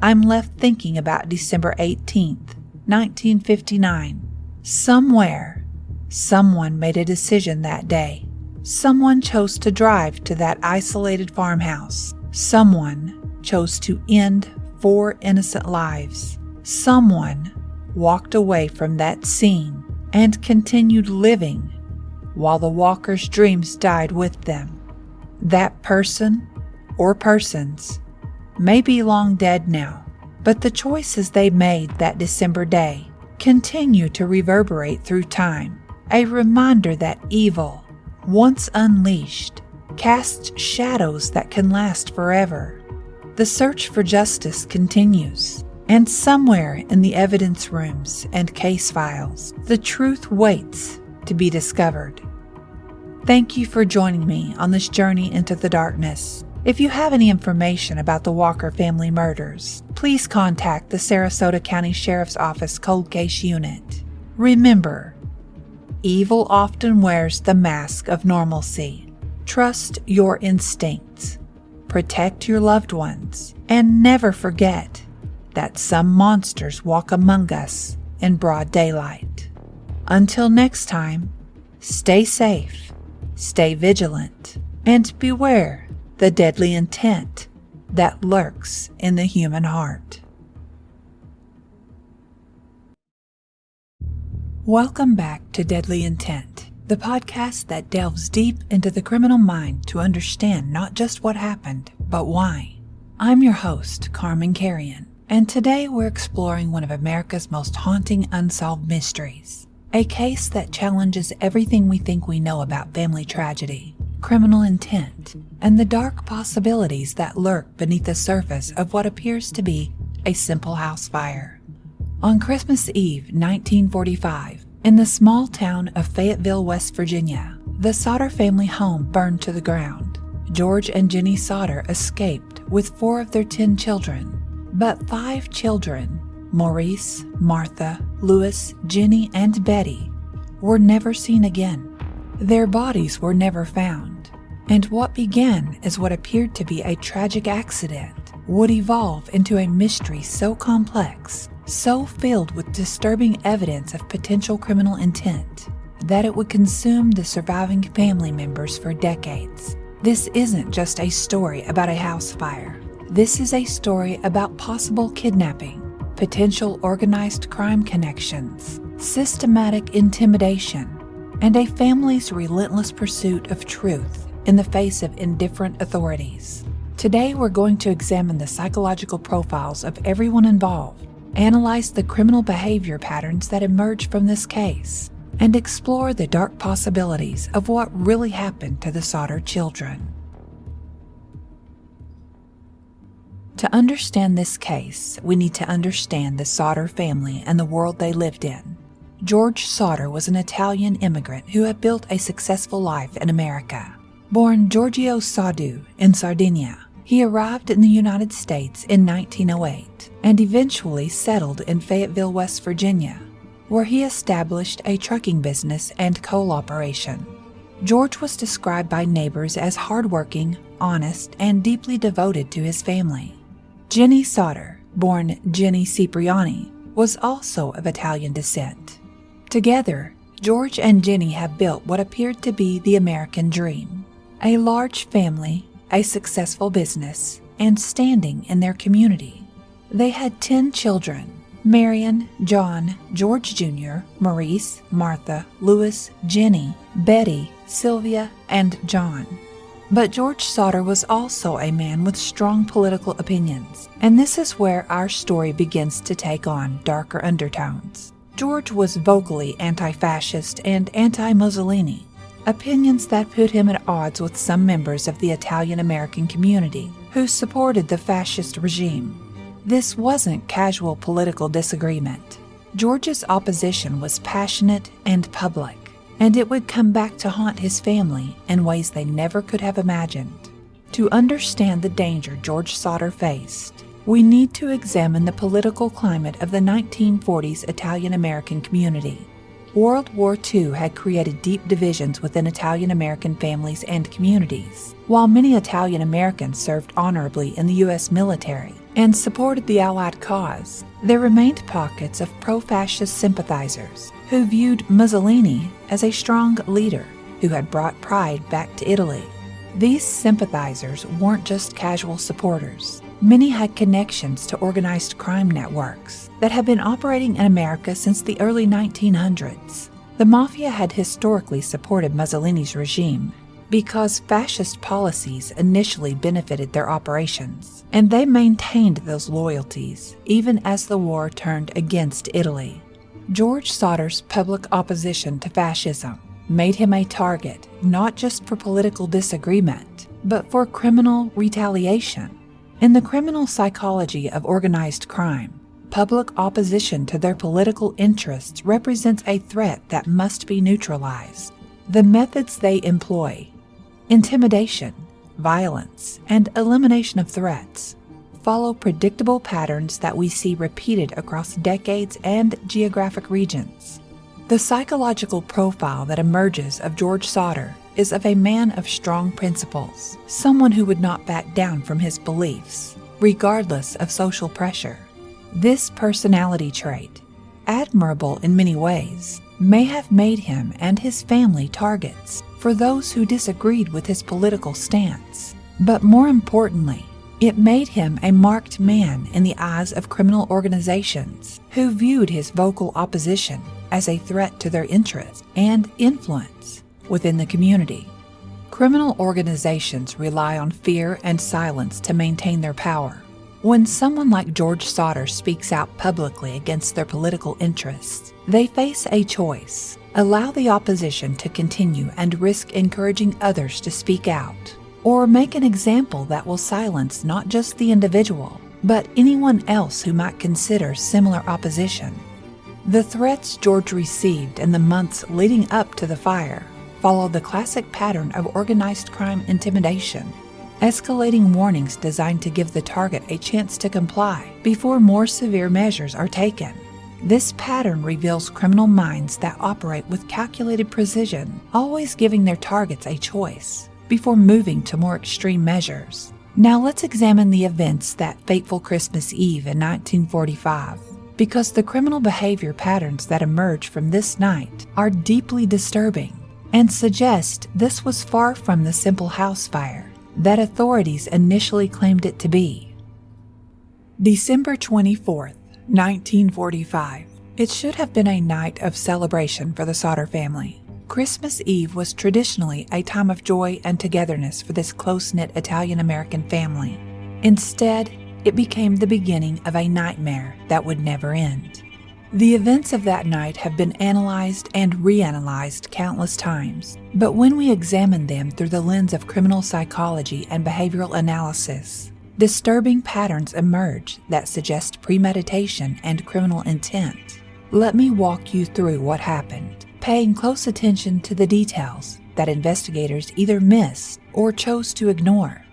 I'm left thinking about December 18th, 1959. Somewhere, someone made a decision that day. Someone chose to drive to that isolated farmhouse. Someone chose to end 4 innocent lives. Someone walked away from that scene and continued living while the Walkers' dreams died with them. That person or persons may be long dead now, but the choices they made that December day continue to reverberate through time, a reminder that evil, once unleashed, casts shadows that can last forever. The search for justice continues, and somewhere in the evidence rooms and case files, the truth waits to be discovered. Thank you for joining me on this journey into the darkness. If you have any information about the Walker family murders, please contact the Sarasota County Sheriff's Office Cold Case Unit. Remember, evil often wears the mask of normalcy. Trust your instincts, protect your loved ones, and never forget that some monsters walk among us in broad daylight. Until next time, stay safe, stay vigilant, and beware the deadly intent that lurks in the human heart. Welcome back to Deadly Intent, the podcast that delves deep into the criminal mind to understand not just what happened, but why. I'm your host, Carmen Carrion, and today we're exploring one of America's most haunting unsolved mysteries. A case that challenges everything we think we know about family tragedy, criminal intent, and the dark possibilities that lurk beneath the surface of what appears to be a simple house fire. On Christmas Eve, 1945, in the small town of Fayetteville, West Virginia, the Sodder family home burned to the ground. George and Jenny Sodder escaped with 4 of their 10 children, but 5 children, Maurice, Martha, Louis, Jenny, and Betty, were never seen again. Their bodies were never found, and what began as what appeared to be a tragic accident would evolve into a mystery so complex, so filled with disturbing evidence of potential criminal intent, that it would consume the surviving family members for decades. This isn't just a story about a house fire. This is a story about possible kidnapping, potential organized crime connections, systematic intimidation, and a family's relentless pursuit of truth in the face of indifferent authorities. Today we're going to examine the psychological profiles of everyone involved, analyze the criminal behavior patterns that emerge from this case, and explore the dark possibilities of what really happened to the Sodder children. To understand this case, we need to understand the Sodder family and the world they lived in. George Sodder was an Italian immigrant who had built a successful life in America. Born Giorgio Soddu in Sardinia, he arrived in the United States in 1908 and eventually settled in Fayetteville, West Virginia, where he established a trucking business and coal operation. George was described by neighbors as hardworking, honest, and deeply devoted to his family. Jenny Sodder, born Jenny Cipriani, was also of Italian descent. Together, George and Jenny have built what appeared to be the American dream: a large family, a successful business, and standing in their community. They had 10 children: Marion, John, George Jr., Maurice, Martha, Louis, Jenny, Betty, Sylvia, and John. But George Sodder was also a man with strong political opinions, and this is where our story begins to take on darker undertones. George was vocally anti-fascist and anti-Mussolini, opinions that put him at odds with some members of the Italian-American community who supported the fascist regime. This wasn't casual political disagreement. George's opposition was passionate and public, and it would come back to haunt his family in ways they never could have imagined. To understand the danger George Sodder faced, we need to examine the political climate of the 1940s Italian-American community. World War II had created deep divisions within Italian-American families and communities. While many Italian-Americans served honorably in the U.S. military and supported the Allied cause, there remained pockets of pro-fascist sympathizers who viewed Mussolini as a strong leader who had brought pride back to Italy. These sympathizers weren't just casual supporters. Many had connections to organized crime networks that had been operating in America since the early 1900s. The Mafia had historically supported Mussolini's regime because fascist policies initially benefited their operations, and they maintained those loyalties even as the war turned against Italy. George Sodder's public opposition to fascism made him a target not just for political disagreement, but for criminal retaliation. In the criminal psychology of organized crime, public opposition to their political interests represents a threat that must be neutralized. The methods they employ: intimidation, violence, and elimination of threats, follow predictable patterns that we see repeated across decades and geographic regions. The psychological profile that emerges of George Sodder is of a man of strong principles, someone who would not back down from his beliefs, regardless of social pressure. This personality trait, admirable in many ways, may have made him and his family targets for those who disagreed with his political stance. But more importantly, it made him a marked man in the eyes of criminal organizations who viewed his vocal opposition as a threat to their interests and influence within the community. Criminal organizations rely on fear and silence to maintain their power. When someone like George Sodder speaks out publicly against their political interests, they face a choice: allow the opposition to continue and risk encouraging others to speak out, or make an example that will silence not just the individual, but anyone else who might consider similar opposition. The threats George received in the months leading up to the fire followed the classic pattern of organized crime intimidation, escalating warnings designed to give the target a chance to comply before more severe measures are taken. This pattern reveals criminal minds that operate with calculated precision, always giving their targets a choice before moving to more extreme measures. Now let's examine the events that fateful Christmas Eve in 1945, because the criminal behavior patterns that emerge from this night are deeply disturbing and suggest this was far from the simple house fire that authorities initially claimed it to be. December 24th, 1945. It should have been a night of celebration for the Sodder family. Christmas Eve was traditionally a time of joy and togetherness for this close-knit Italian-American family. Instead, it became the beginning of a nightmare that would never end. The events of that night have been analyzed and reanalyzed countless times, but when we examine them through the lens of criminal psychology and behavioral analysis, disturbing patterns emerge that suggest premeditation and criminal intent. Let me walk you through what happened, paying close attention to the details that investigators either missed or chose to ignore.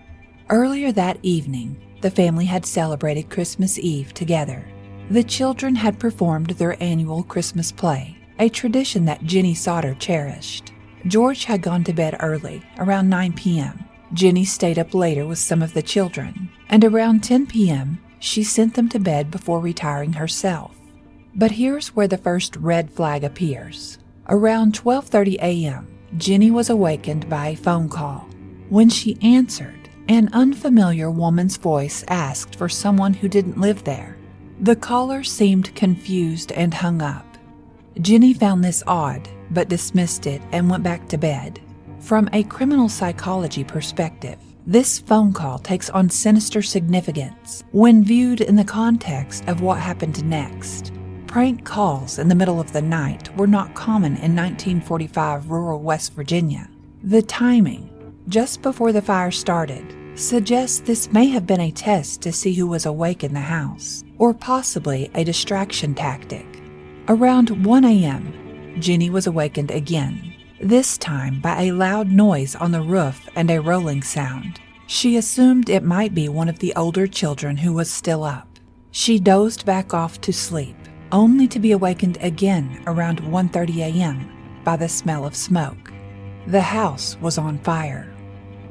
Earlier that evening, the family had celebrated Christmas Eve together. The children had performed their annual Christmas play, a tradition that Jenny Sodder cherished. George had gone to bed early, around 9 p.m. Jenny stayed up later with some of the children, and around 10 p.m., she sent them to bed before retiring herself. But here's where the first red flag appears. Around 12:30 a.m., Jenny was awakened by a phone call. When she answered, an unfamiliar woman's voice asked for someone who didn't live there. The caller seemed confused and hung up. Jenny found this odd, but dismissed it and went back to bed. From a criminal psychology perspective, this phone call takes on sinister significance when viewed in the context of what happened next. Prank calls in the middle of the night were not common in 1945 rural West Virginia. The timing, just before the fire started, suggests this may have been a test to see who was awake in the house, or possibly a distraction tactic. Around 1 a.m., Jenny was awakened again, this time by a loud noise on the roof and a rolling sound. She assumed it might be one of the older children who was still up. She dozed back off to sleep, only to be awakened again around 1:30 a.m. by the smell of smoke. The house was on fire.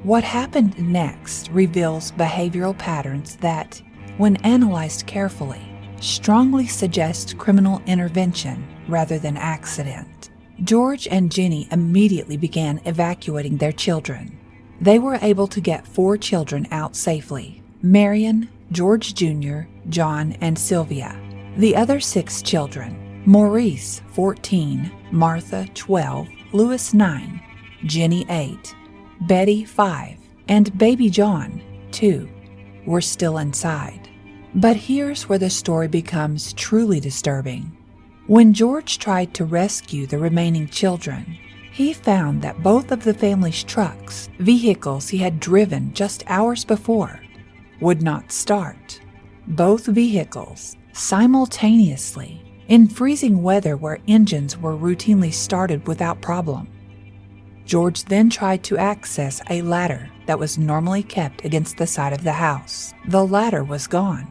What happened next reveals behavioral patterns that, when analyzed carefully, strongly suggest criminal intervention rather than accident. George and Jenny immediately began evacuating their children. They were able to get 4 children out safely: Marion, George Jr., John, and Sylvia. The other 6 children, Maurice, 14, Martha, 12, Louis, 9, Jenny, 8, Betty, 5, and baby John, 2, were still inside. But here's where the story becomes truly disturbing. When George tried to rescue the remaining children, he found that both of the family's trucks, vehicles he had driven just hours before, would not start. Both vehicles, simultaneously, in freezing weather where engines were routinely started without problem. George then tried to access a ladder that was normally kept against the side of the house. The ladder was gone.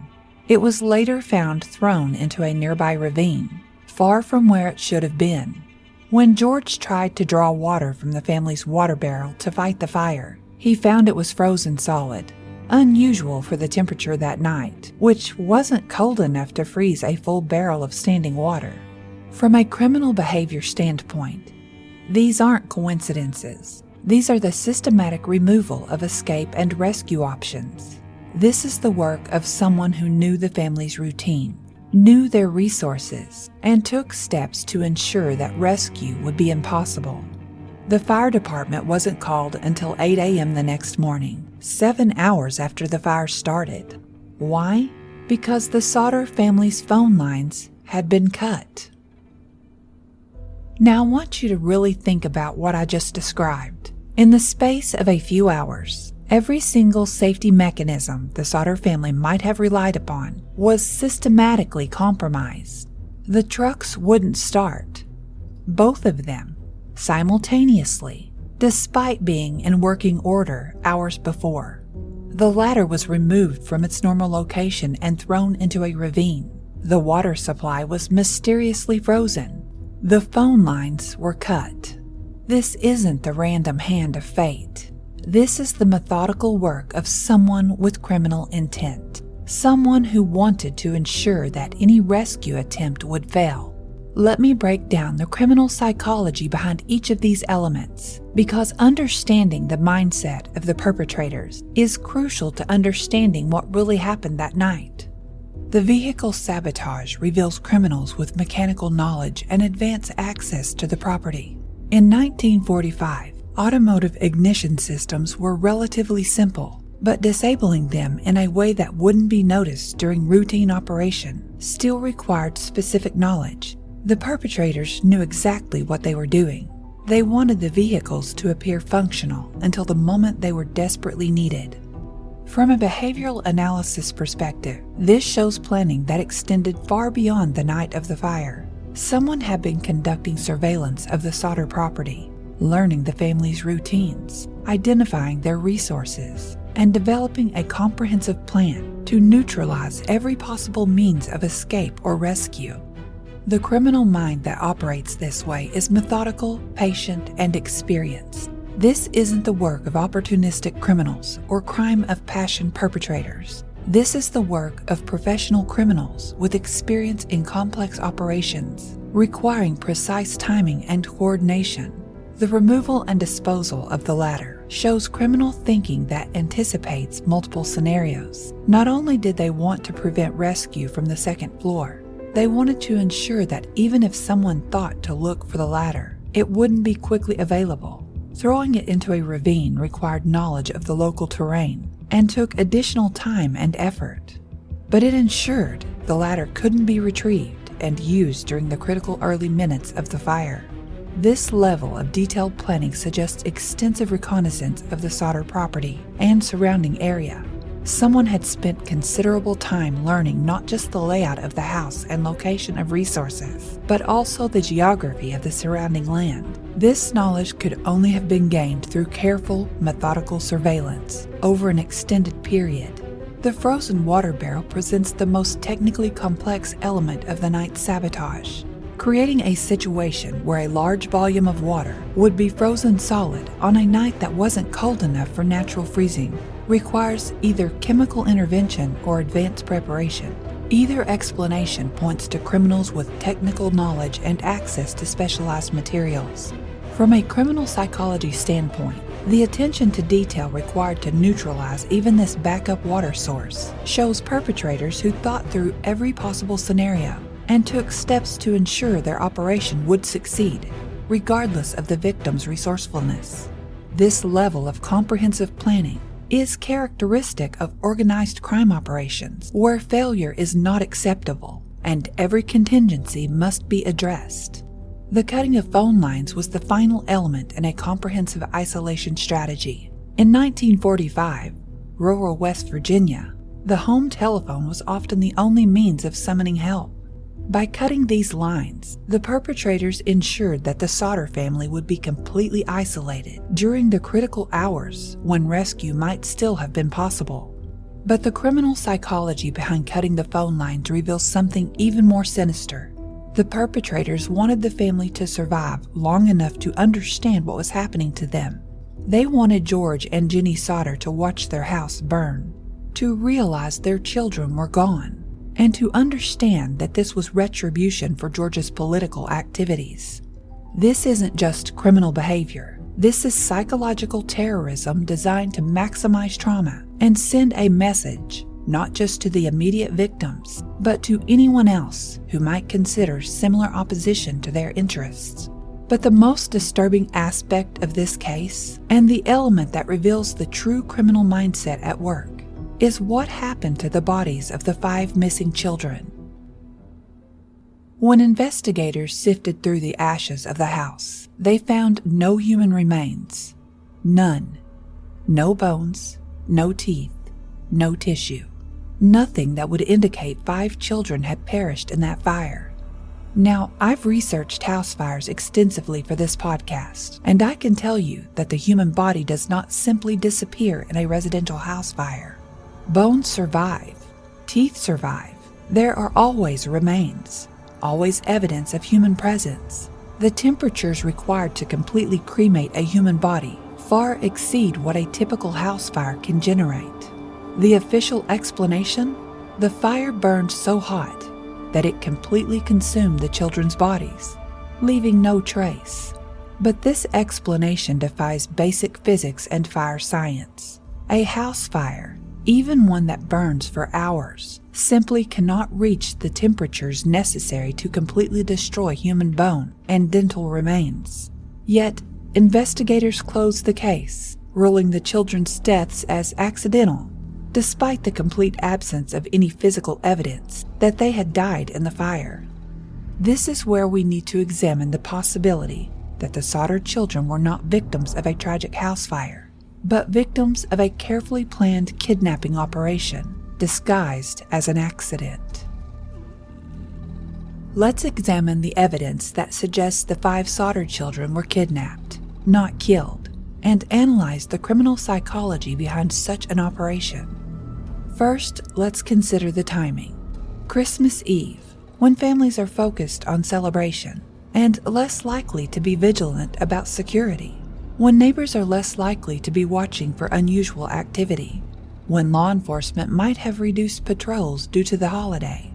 It was later found thrown into a nearby ravine, far from where it should have been. When George tried to draw water from the family's water barrel to fight the fire, he found it was frozen solid, unusual for the temperature that night, which wasn't cold enough to freeze a full barrel of standing water. From a criminal behavior standpoint, these aren't coincidences. These are the systematic removal of escape and rescue options. This is the work of someone who knew the family's routine, knew their resources, and took steps to ensure that rescue would be impossible. The fire department wasn't called until 8 a.m. the next morning, 7 hours after the fire started. Why? Because the Sodder family's phone lines had been cut. Now I want you to really think about what I just described. In the space of a few hours, every single safety mechanism the Sodder family might have relied upon was systematically compromised. The trucks wouldn't start. Both of them, simultaneously, despite being in working order hours before. The ladder was removed from its normal location and thrown into a ravine. The water supply was mysteriously frozen. The phone lines were cut. This isn't the random hand of fate. This is the methodical work of someone with criminal intent. Someone who wanted to ensure that any rescue attempt would fail. Let me break down the criminal psychology behind each of these elements, because understanding the mindset of the perpetrators is crucial to understanding what really happened that night. The vehicle sabotage reveals criminals with mechanical knowledge and advanced access to the property. In 1945, automotive ignition systems were relatively simple, but disabling them in a way that wouldn't be noticed during routine operation still required specific knowledge. The perpetrators knew exactly what they were doing. They wanted the vehicles to appear functional until the moment they were desperately needed. From a behavioral analysis perspective, this shows planning that extended far beyond the night of the fire. Someone had been conducting surveillance of the Sodder property, learning the family's routines, identifying their resources, and developing a comprehensive plan to neutralize every possible means of escape or rescue. The criminal mind that operates this way is methodical, patient, and experienced. This isn't the work of opportunistic criminals or crime of passion perpetrators. This is the work of professional criminals with experience in complex operations, requiring precise timing and coordination. The removal and disposal of the ladder shows criminal thinking that anticipates multiple scenarios. Not only did they want to prevent rescue from the second floor, they wanted to ensure that even if someone thought to look for the ladder, it wouldn't be quickly available. Throwing it into a ravine required knowledge of the local terrain and took additional time and effort. But it ensured the ladder couldn't be retrieved and used during the critical early minutes of the fire. This level of detailed planning suggests extensive reconnaissance of the Sodder property and surrounding area. Someone had spent considerable time learning not just the layout of the house and location of resources, but also the geography of the surrounding land. This knowledge could only have been gained through careful, methodical surveillance over an extended period. The frozen water barrel presents the most technically complex element of the night's sabotage, creating a situation where a large volume of water would be frozen solid on a night that wasn't cold enough for natural freezing requires either chemical intervention or advanced preparation. Either explanation points to criminals with technical knowledge and access to specialized materials. From a criminal psychology standpoint, the attention to detail required to neutralize even this backup water source shows perpetrators who thought through every possible scenario and took steps to ensure their operation would succeed, regardless of the victim's resourcefulness. This level of comprehensive planning is characteristic of organized crime operations, where failure is not acceptable and every contingency must be addressed. The cutting of phone lines was the final element in a comprehensive isolation strategy. In 1945, rural West Virginia, the home telephone was often the only means of summoning help. By cutting these lines, the perpetrators ensured that the Sodder family would be completely isolated during the critical hours when rescue might still have been possible. But the criminal psychology behind cutting the phone lines reveals something even more sinister. The perpetrators wanted the family to survive long enough to understand what was happening to them. They wanted George and Jenny Sodder to watch their house burn, to realize their children were gone, and to understand that this was retribution for George's political activities. This isn't just criminal behavior. This is psychological terrorism designed to maximize trauma and send a message, not just to the immediate victims, but to anyone else who might consider similar opposition to their interests. But the most disturbing aspect of this case, and the element that reveals the true criminal mindset at work, is what happened to the bodies of the 5 missing children. When investigators sifted through the ashes of the house, they found no human remains. None. No bones, no teeth, no tissue. Nothing that would indicate 5 children had perished in that fire. Now, I've researched house fires extensively for this podcast, and I can tell you that the human body does not simply disappear in a residential house fire. Bones survive. Teeth survive. There are always remains, always evidence of human presence. The temperatures required to completely cremate a human body far exceed what a typical house fire can generate. The official explanation? The fire burned so hot that it completely consumed the children's bodies, leaving no trace. But this explanation defies basic physics and fire science. A house fire, even one that burns for hours, simply cannot reach the temperatures necessary to completely destroy human bone and dental remains. Yet, investigators closed the case, ruling the children's deaths as accidental, despite the complete absence of any physical evidence that they had died in the fire. This is where we need to examine the possibility that the Sodder children were not victims of a tragic house fire, but victims of a carefully planned kidnapping operation disguised as an accident. Let's examine the evidence that suggests the 5 Sodder children were kidnapped, not killed, and analyze the criminal psychology behind such an operation. First, let's consider the timing. Christmas Eve, when families are focused on celebration and less likely to be vigilant about security, when neighbors are less likely to be watching for unusual activity, when law enforcement might have reduced patrols due to the holiday.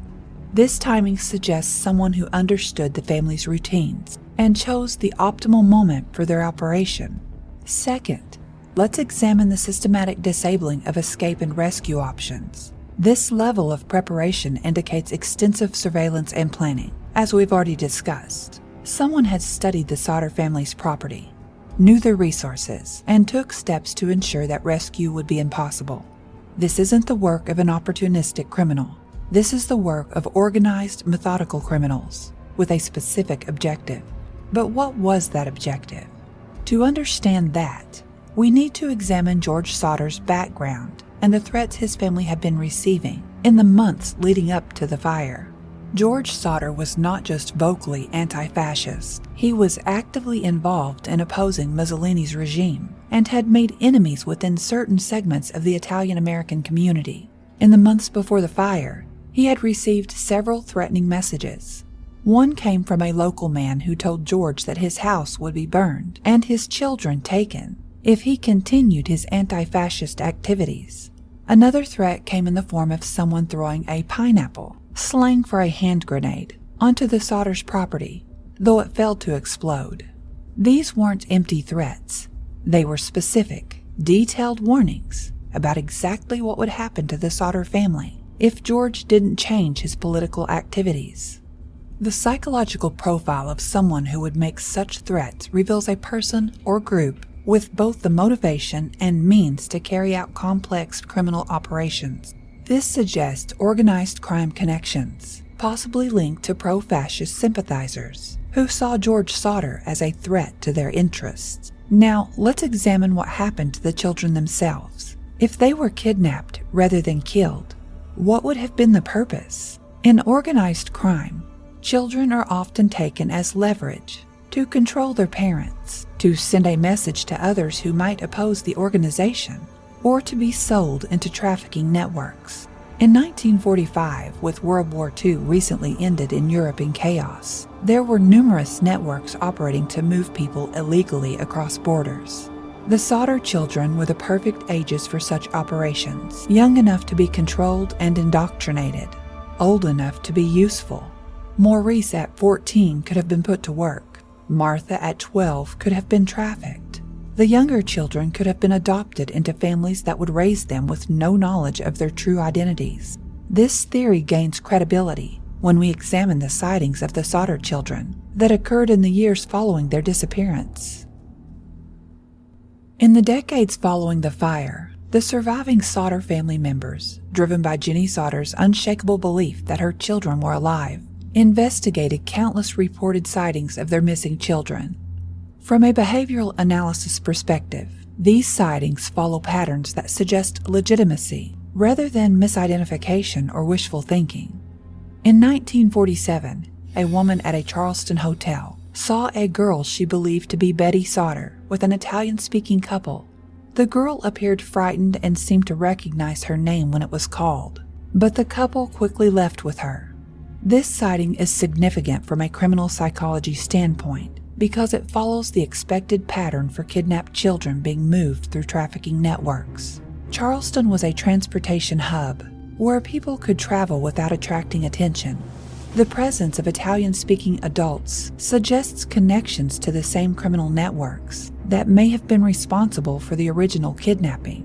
This timing suggests someone who understood the family's routines and chose the optimal moment for their operation. Second, let's examine the systematic disabling of escape and rescue options. This level of preparation indicates extensive surveillance and planning, as we've already discussed. Someone had studied the Sodder family's property, knew their resources, and took steps to ensure that rescue would be impossible. This isn't the work of an opportunistic criminal. This is the work of organized, methodical criminals with a specific objective. But what was that objective? To understand that, we need to examine George Sodder's background and the threats his family had been receiving in the months leading up to the fire. George Sodder was not just vocally anti-fascist. He was actively involved in opposing Mussolini's regime and had made enemies within certain segments of the Italian-American community. In the months before the fire, he had received several threatening messages. One came from a local man who told George that his house would be burned and his children taken if he continued his anti-fascist activities. Another threat came in the form of someone throwing a pineapple, slang for a hand grenade, onto the Sodders' property, though it failed to explode. These weren't empty threats. They were specific, detailed warnings about exactly what would happen to the Sodder family if George didn't change his political activities. The psychological profile of someone who would make such threats reveals a person or group with both the motivation and means to carry out complex criminal operations. This suggests organized crime connections, possibly linked to pro-fascist sympathizers who saw George Sodder as a threat to their interests. Now, let's examine what happened to the children themselves. If they were kidnapped rather than killed, what would have been the purpose? In organized crime, children are often taken as leverage to control their parents, to send a message to others who might oppose the organization, or to be sold into trafficking networks. In 1945, with World War II recently ended in Europe in chaos, there were numerous networks operating to move people illegally across borders. The Sodder children were the perfect ages for such operations, young enough to be controlled and indoctrinated, old enough to be useful. Maurice at 14 could have been put to work. Martha at 12 could have been trafficked. The younger children could have been adopted into families that would raise them with no knowledge of their true identities. This theory gains credibility when we examine the sightings of the Sodder children that occurred in the years following their disappearance. In the decades following the fire, the surviving Sodder family members, driven by Jenny Sodder's unshakable belief that her children were alive, investigated countless reported sightings of their missing children. From a behavioral analysis perspective, these sightings follow patterns that suggest legitimacy rather than misidentification or wishful thinking. In 1947, a woman at a Charleston hotel saw a girl she believed to be Betty Sodder with an Italian-speaking couple. The girl appeared frightened and seemed to recognize her name when it was called, but the couple quickly left with her. This sighting is significant from a criminal psychology standpoint because it follows the expected pattern for kidnapped children being moved through trafficking networks. Charleston was a transportation hub where people could travel without attracting attention. The presence of Italian-speaking adults suggests connections to the same criminal networks that may have been responsible for the original kidnapping.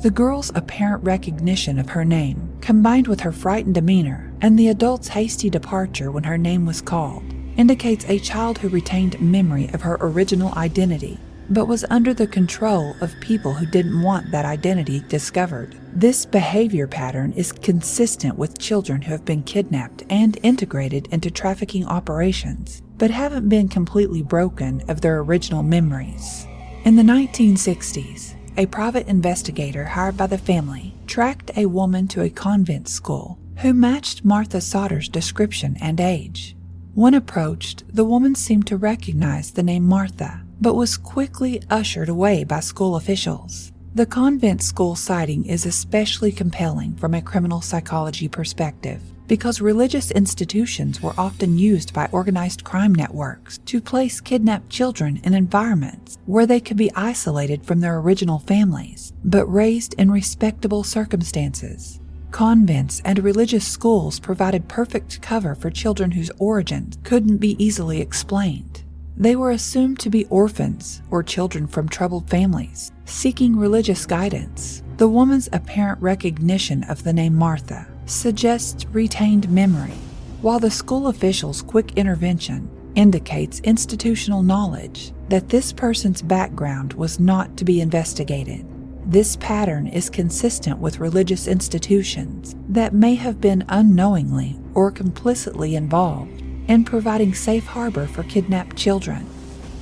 The girl's apparent recognition of her name, combined with her frightened demeanor and the adult's hasty departure when her name was called, indicates a child who retained memory of her original identity, but was under the control of people who didn't want that identity discovered. This behavior pattern is consistent with children who have been kidnapped and integrated into trafficking operations, but haven't been completely broken of their original memories. In the 1960s, a private investigator hired by the family tracked a woman to a convent school who matched Martha Sodder's description and age. When approached, the woman seemed to recognize the name Martha, but was quickly ushered away by school officials. The convent school sighting is especially compelling from a criminal psychology perspective because religious institutions were often used by organized crime networks to place kidnapped children in environments where they could be isolated from their original families, but raised in respectable circumstances. Convents and religious schools provided perfect cover for children whose origins couldn't be easily explained. They were assumed to be orphans or children from troubled families, seeking religious guidance. The woman's apparent recognition of the name Martha suggests retained memory, while the school officials' quick intervention indicates institutional knowledge that this person's background was not to be investigated. This pattern is consistent with religious institutions that may have been unknowingly or complicitly involved in providing safe harbor for kidnapped children.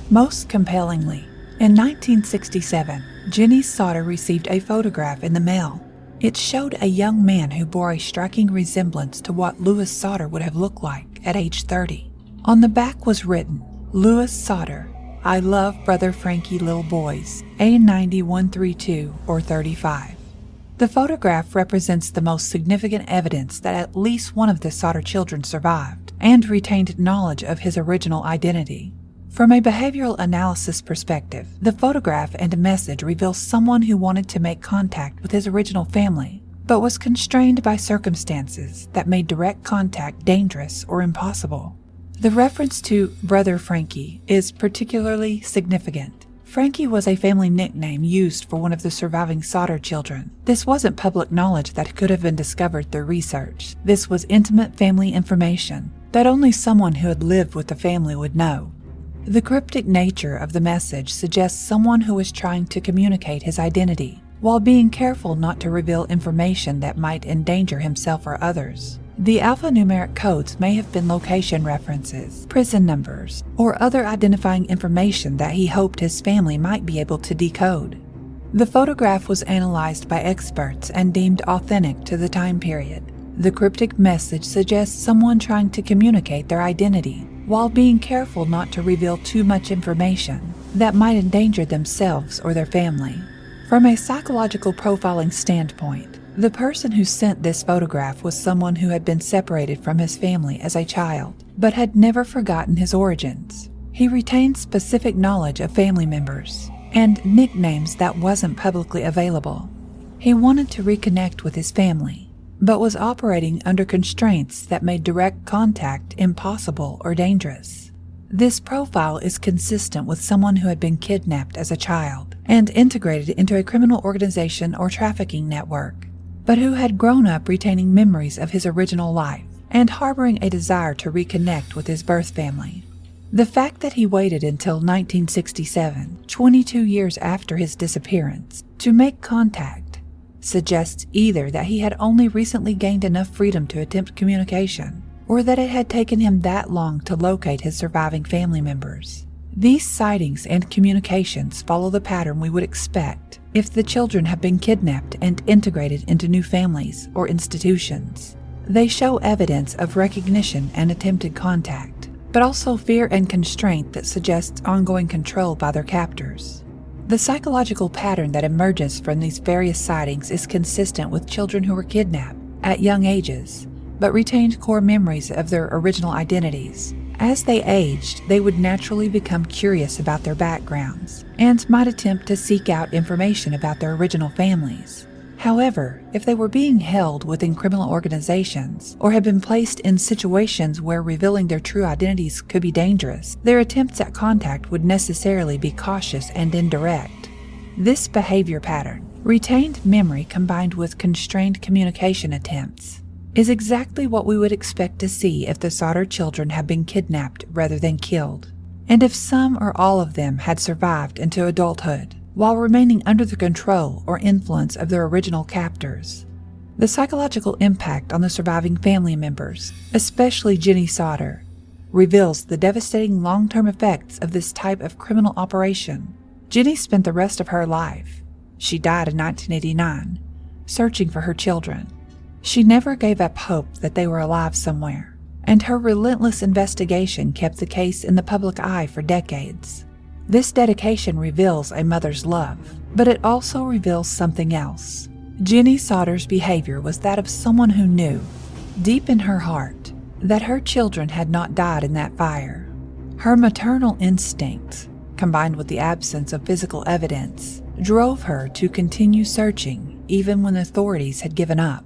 Most compellingly, in 1967, Jenny Sodder received a photograph in the mail. It showed a young man who bore a striking resemblance to what Louis Sodder would have looked like at age 30. On the back was written, "Louis Sodder, I love Brother Frankie little boys, A9132 or 35. The photograph represents the most significant evidence that at least one of the Sodder children survived and retained knowledge of his original identity. From a behavioral analysis perspective, the photograph and message reveal someone who wanted to make contact with his original family, but was constrained by circumstances that made direct contact dangerous or impossible. The reference to Brother Frankie is particularly significant. Frankie was a family nickname used for one of the surviving Sodder children. This wasn't public knowledge that could have been discovered through research. This was intimate family information that only someone who had lived with the family would know. The cryptic nature of the message suggests someone who was trying to communicate his identity, while being careful not to reveal information that might endanger himself or others. The alphanumeric codes may have been location references, prison numbers, or other identifying information that he hoped his family might be able to decode. The photograph was analyzed by experts and deemed authentic to the time period. The cryptic message suggests someone trying to communicate their identity, while being careful not to reveal too much information that might endanger themselves or their family. From a psychological profiling standpoint, the person who sent this photograph was someone who had been separated from his family as a child, but had never forgotten his origins. He retained specific knowledge of family members and nicknames that wasn't publicly available. He wanted to reconnect with his family, but was operating under constraints that made direct contact impossible or dangerous. This profile is consistent with someone who had been kidnapped as a child and integrated into a criminal organization or trafficking network, but who had grown up retaining memories of his original life. and harboring a desire to reconnect with his birth family. The fact that he waited until 1967, 22 years after his disappearance, to make contact suggests either that he had only recently gained enough freedom to attempt communication, or that it had taken him that long to locate his surviving family members. These sightings and communications follow the pattern we would expect if the children have been kidnapped and integrated into new families or institutions. They show evidence of recognition and attempted contact, but also fear and constraint that suggests ongoing control by their captors. The psychological pattern that emerges from these various sightings is consistent with children who were kidnapped at young ages, but retained core memories of their original identities. As they aged, they would naturally become curious about their backgrounds and might attempt to seek out information about their original families. However, if they were being held within criminal organizations or had been placed in situations where revealing their true identities could be dangerous, their attempts at contact would necessarily be cautious and indirect. This behavior pattern, retained memory combined with constrained communication attempts, is exactly what we would expect to see if the Sodder children had been kidnapped rather than killed, and if some or all of them had survived into adulthood while remaining under the control or influence of their original captors. The psychological impact on the surviving family members, especially Jenny Sodder, reveals the devastating long-term effects of this type of criminal operation. Jenny spent the rest of her life, she died in 1989, searching for her children. She never gave up hope that they were alive somewhere, and her relentless investigation kept the case in the public eye for decades. This dedication reveals a mother's love, but it also reveals something else. Jenny Sodder's behavior was that of someone who knew, deep in her heart, that her children had not died in that fire. Her maternal instincts, combined with the absence of physical evidence, drove her to continue searching even when authorities had given up.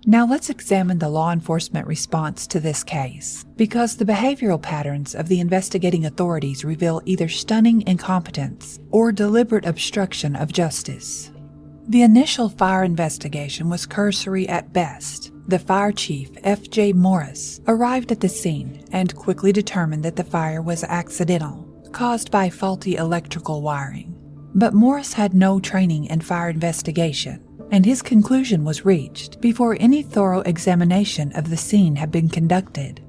Now let's examine the law enforcement response to this case, because the behavioral patterns of the investigating authorities reveal either stunning incompetence or deliberate obstruction of justice. The initial fire investigation was cursory at best. The fire chief, F.J. Morris, arrived at the scene and quickly determined that the fire was accidental, caused by faulty electrical wiring. But Morris had no training in fire investigation, and his conclusion was reached before any thorough examination of the scene had been conducted.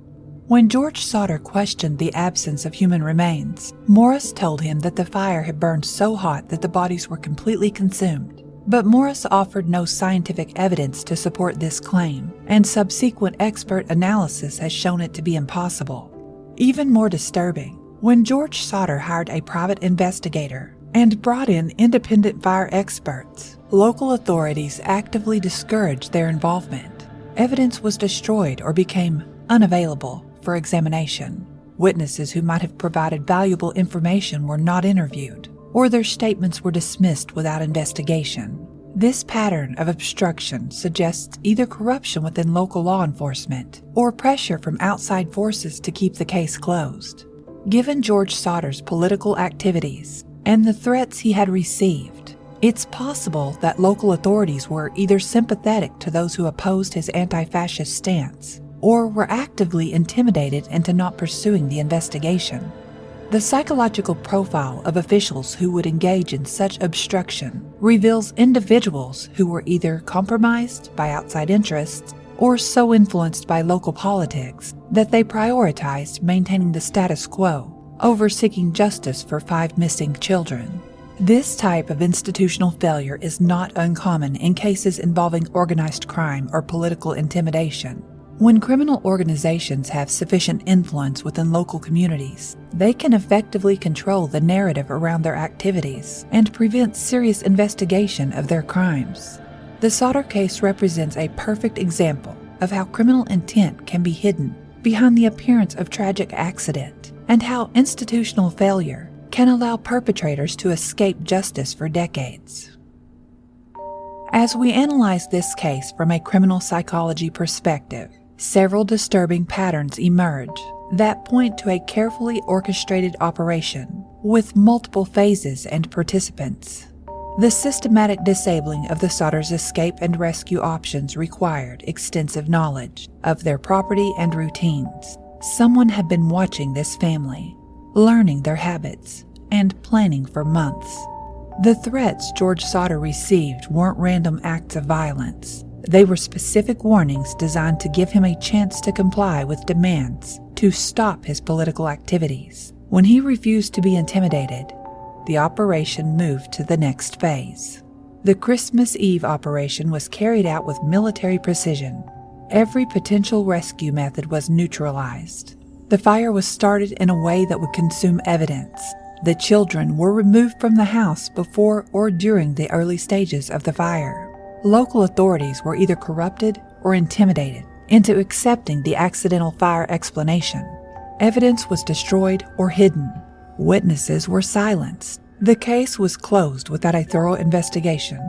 When George Sodder questioned the absence of human remains, Morris told him that the fire had burned so hot that the bodies were completely consumed. But Morris offered no scientific evidence to support this claim, and subsequent expert analysis has shown it to be impossible. Even more disturbing, when George Sodder hired a private investigator and brought in independent fire experts, local authorities actively discouraged their involvement. Evidence was destroyed or became unavailable for examination. Witnesses who might have provided valuable information were not interviewed, or their statements were dismissed without investigation. This pattern of obstruction suggests either corruption within local law enforcement or pressure from outside forces to keep the case closed. Given George Sodder's political activities and the threats he had received, it's possible that local authorities were either sympathetic to those who opposed his anti-fascist stance or were actively intimidated into not pursuing the investigation. The psychological profile of officials who would engage in such obstruction reveals individuals who were either compromised by outside interests or so influenced by local politics that they prioritized maintaining the status quo over seeking justice for 5 missing children. This type of institutional failure is not uncommon in cases involving organized crime or political intimidation. When criminal organizations have sufficient influence within local communities, they can effectively control the narrative around their activities and prevent serious investigation of their crimes. The Sodder case represents a perfect example of how criminal intent can be hidden behind the appearance of tragic accident, and how institutional failure can allow perpetrators to escape justice for decades. As we analyze this case from a criminal psychology perspective, several disturbing patterns emerge that point to a carefully orchestrated operation with multiple phases and participants. The systematic disabling of the Sodders' escape and rescue options required extensive knowledge of their property and routines. Someone had been watching this family, learning their habits, and planning for months. The threats George Sodder received weren't random acts of violence. They were specific warnings designed to give him a chance to comply with demands to stop his political activities. When he refused to be intimidated, the operation moved to the next phase. The Christmas Eve operation was carried out with military precision. Every potential rescue method was neutralized. The fire was started in a way that would consume evidence. The children were removed from the house before or during the early stages of the fire. Local authorities were either corrupted or intimidated into accepting the accidental fire explanation. Evidence was destroyed or hidden. Witnesses were silenced. The case was closed without a thorough investigation.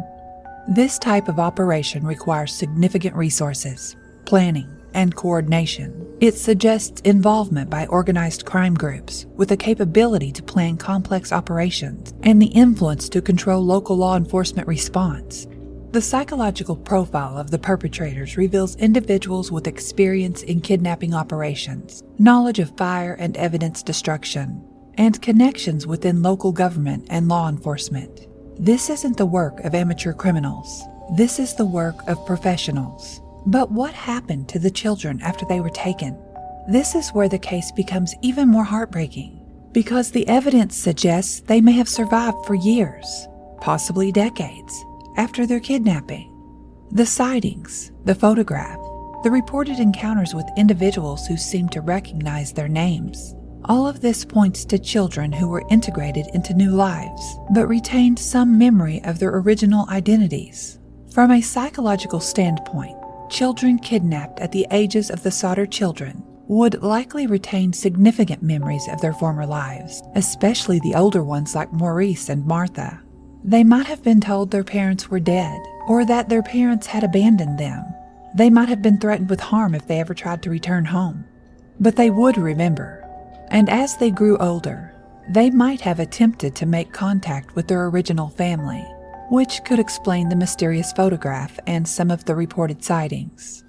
This type of operation requires significant resources, planning, and coordination. It suggests involvement by organized crime groups with the capability to plan complex operations and the influence to control local law enforcement response. The psychological profile of the perpetrators reveals individuals with experience in kidnapping operations, knowledge of fire and evidence destruction, and connections within local government and law enforcement. This isn't the work of amateur criminals. This is the work of professionals. But what happened to the children after they were taken? This is where the case becomes even more heartbreaking, because the evidence suggests they may have survived for years, possibly decades, after their kidnapping. The sightings, the photograph, the reported encounters with individuals who seemed to recognize their names. All of this points to children who were integrated into new lives, but retained some memory of their original identities. From a psychological standpoint, children kidnapped at the ages of the Sodder children would likely retain significant memories of their former lives, especially the older ones like Maurice and Martha. They might have been told their parents were dead, or that their parents had abandoned them. They might have been threatened with harm if they ever tried to return home. But they would remember, and as they grew older, they might have attempted to make contact with their original family, which could explain the mysterious photograph and some of the reported sightings.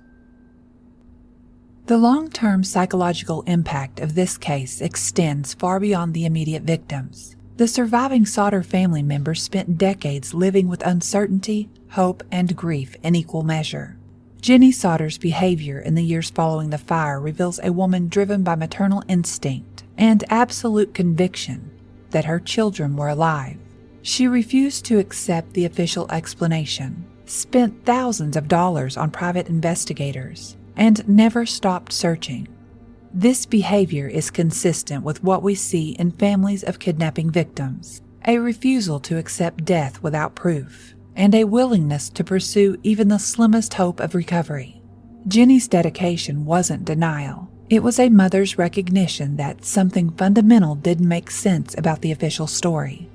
The long-term psychological impact of this case extends far beyond the immediate victims. The surviving Sodder family members spent decades living with uncertainty, hope, and grief in equal measure. Jenny Sodder's behavior in the years following the fire reveals a woman driven by maternal instinct and absolute conviction that her children were alive. She refused to accept the official explanation, spent thousands of dollars on private investigators, and never stopped searching. This behavior is consistent with what we see in families of kidnapping victims, a refusal to accept death without proof, and a willingness to pursue even the slimmest hope of recovery. Jenny's dedication wasn't denial. It was a mother's recognition that something fundamental didn't make sense about the official story.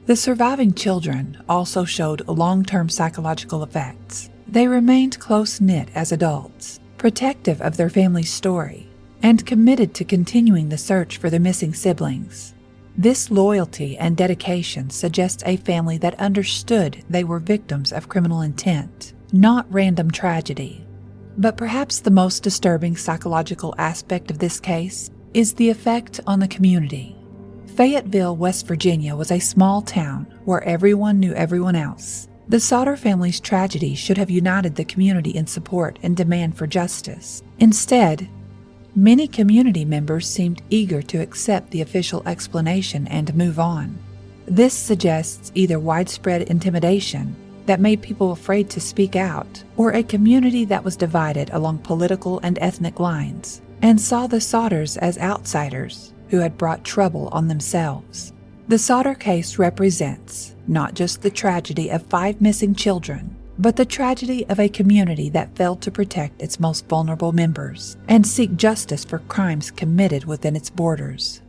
The surviving children also showed long-term psychological effects. They remained close-knit as adults, protective of their family's story, and committed to continuing the search for their missing siblings. This loyalty and dedication suggests a family that understood they were victims of criminal intent, not random tragedy. But perhaps the most disturbing psychological aspect of this case is the effect on the community. Fayetteville, West Virginia was a small town where everyone knew everyone else. The Sodder family's tragedy should have united the community in support and demand for justice. Instead, many community members seemed eager to accept the official explanation and move on. This suggests either widespread intimidation that made people afraid to speak out, or a community that was divided along political and ethnic lines and saw the Sodders as outsiders who had brought trouble on themselves. The Sodder case represents not just the tragedy of 5 missing children, but the tragedy of a community that failed to protect its most vulnerable members and seek justice for crimes committed within its borders.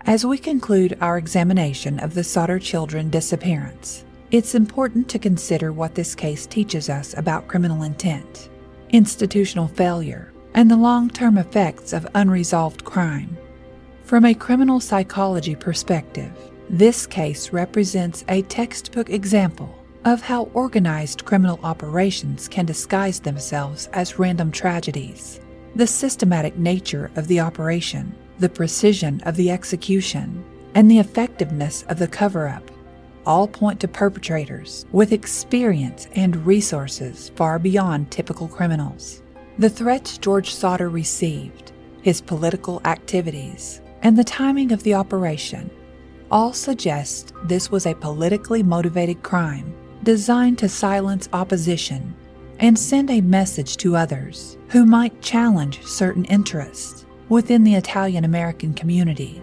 As we conclude our examination of the Sodder children disappearance, it's important to consider what this case teaches us about criminal intent, institutional failure, and the long-term effects of unresolved crime. From a criminal psychology perspective, This case represents a textbook example of how organized criminal operations can disguise themselves as random tragedies. The systematic nature of the operation, the precision of the execution, and the effectiveness of the cover-up all point to perpetrators with experience and resources far beyond typical criminals. The threats George Sodder received, his political activities, and the timing of the operation all suggest this was a politically motivated crime designed to silence opposition and send a message to others who might challenge certain interests within the Italian-American community.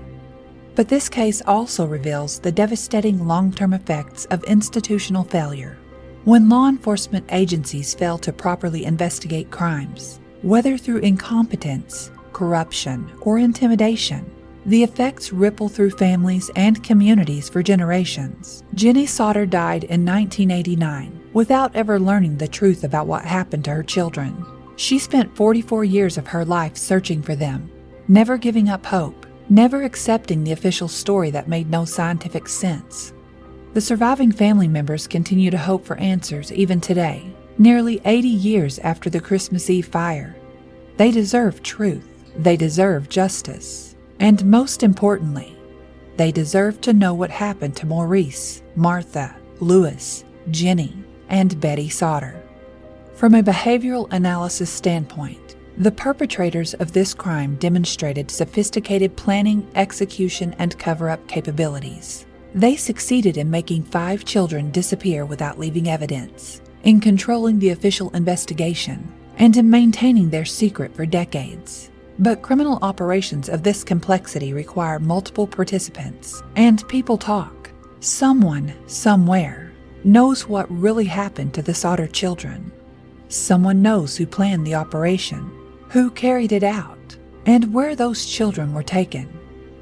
But this case also reveals the devastating long-term effects of institutional failure. When law enforcement agencies fail to properly investigate crimes, whether through incompetence, corruption, or intimidation, the effects ripple through families and communities for generations. Jenny Sodder died in 1989 without ever learning the truth about what happened to her children. She spent 44 years of her life searching for them, never giving up hope, never accepting the official story that made no scientific sense. The surviving family members continue to hope for answers even today, nearly 80 years after the Christmas Eve fire. They deserve truth. They deserve justice. And most importantly, they deserve to know what happened to Maurice, Martha, Louis, Jenny, and Betty Sodder. From a behavioral analysis standpoint, the perpetrators of this crime demonstrated sophisticated planning, execution, and cover-up capabilities. They succeeded in making 5 children disappear without leaving evidence, in controlling the official investigation, and in maintaining their secret for decades. But criminal operations of this complexity require multiple participants, and people talk. Someone, somewhere, knows what really happened to the Sodder children. Someone knows who planned the operation, who carried it out, and where those children were taken.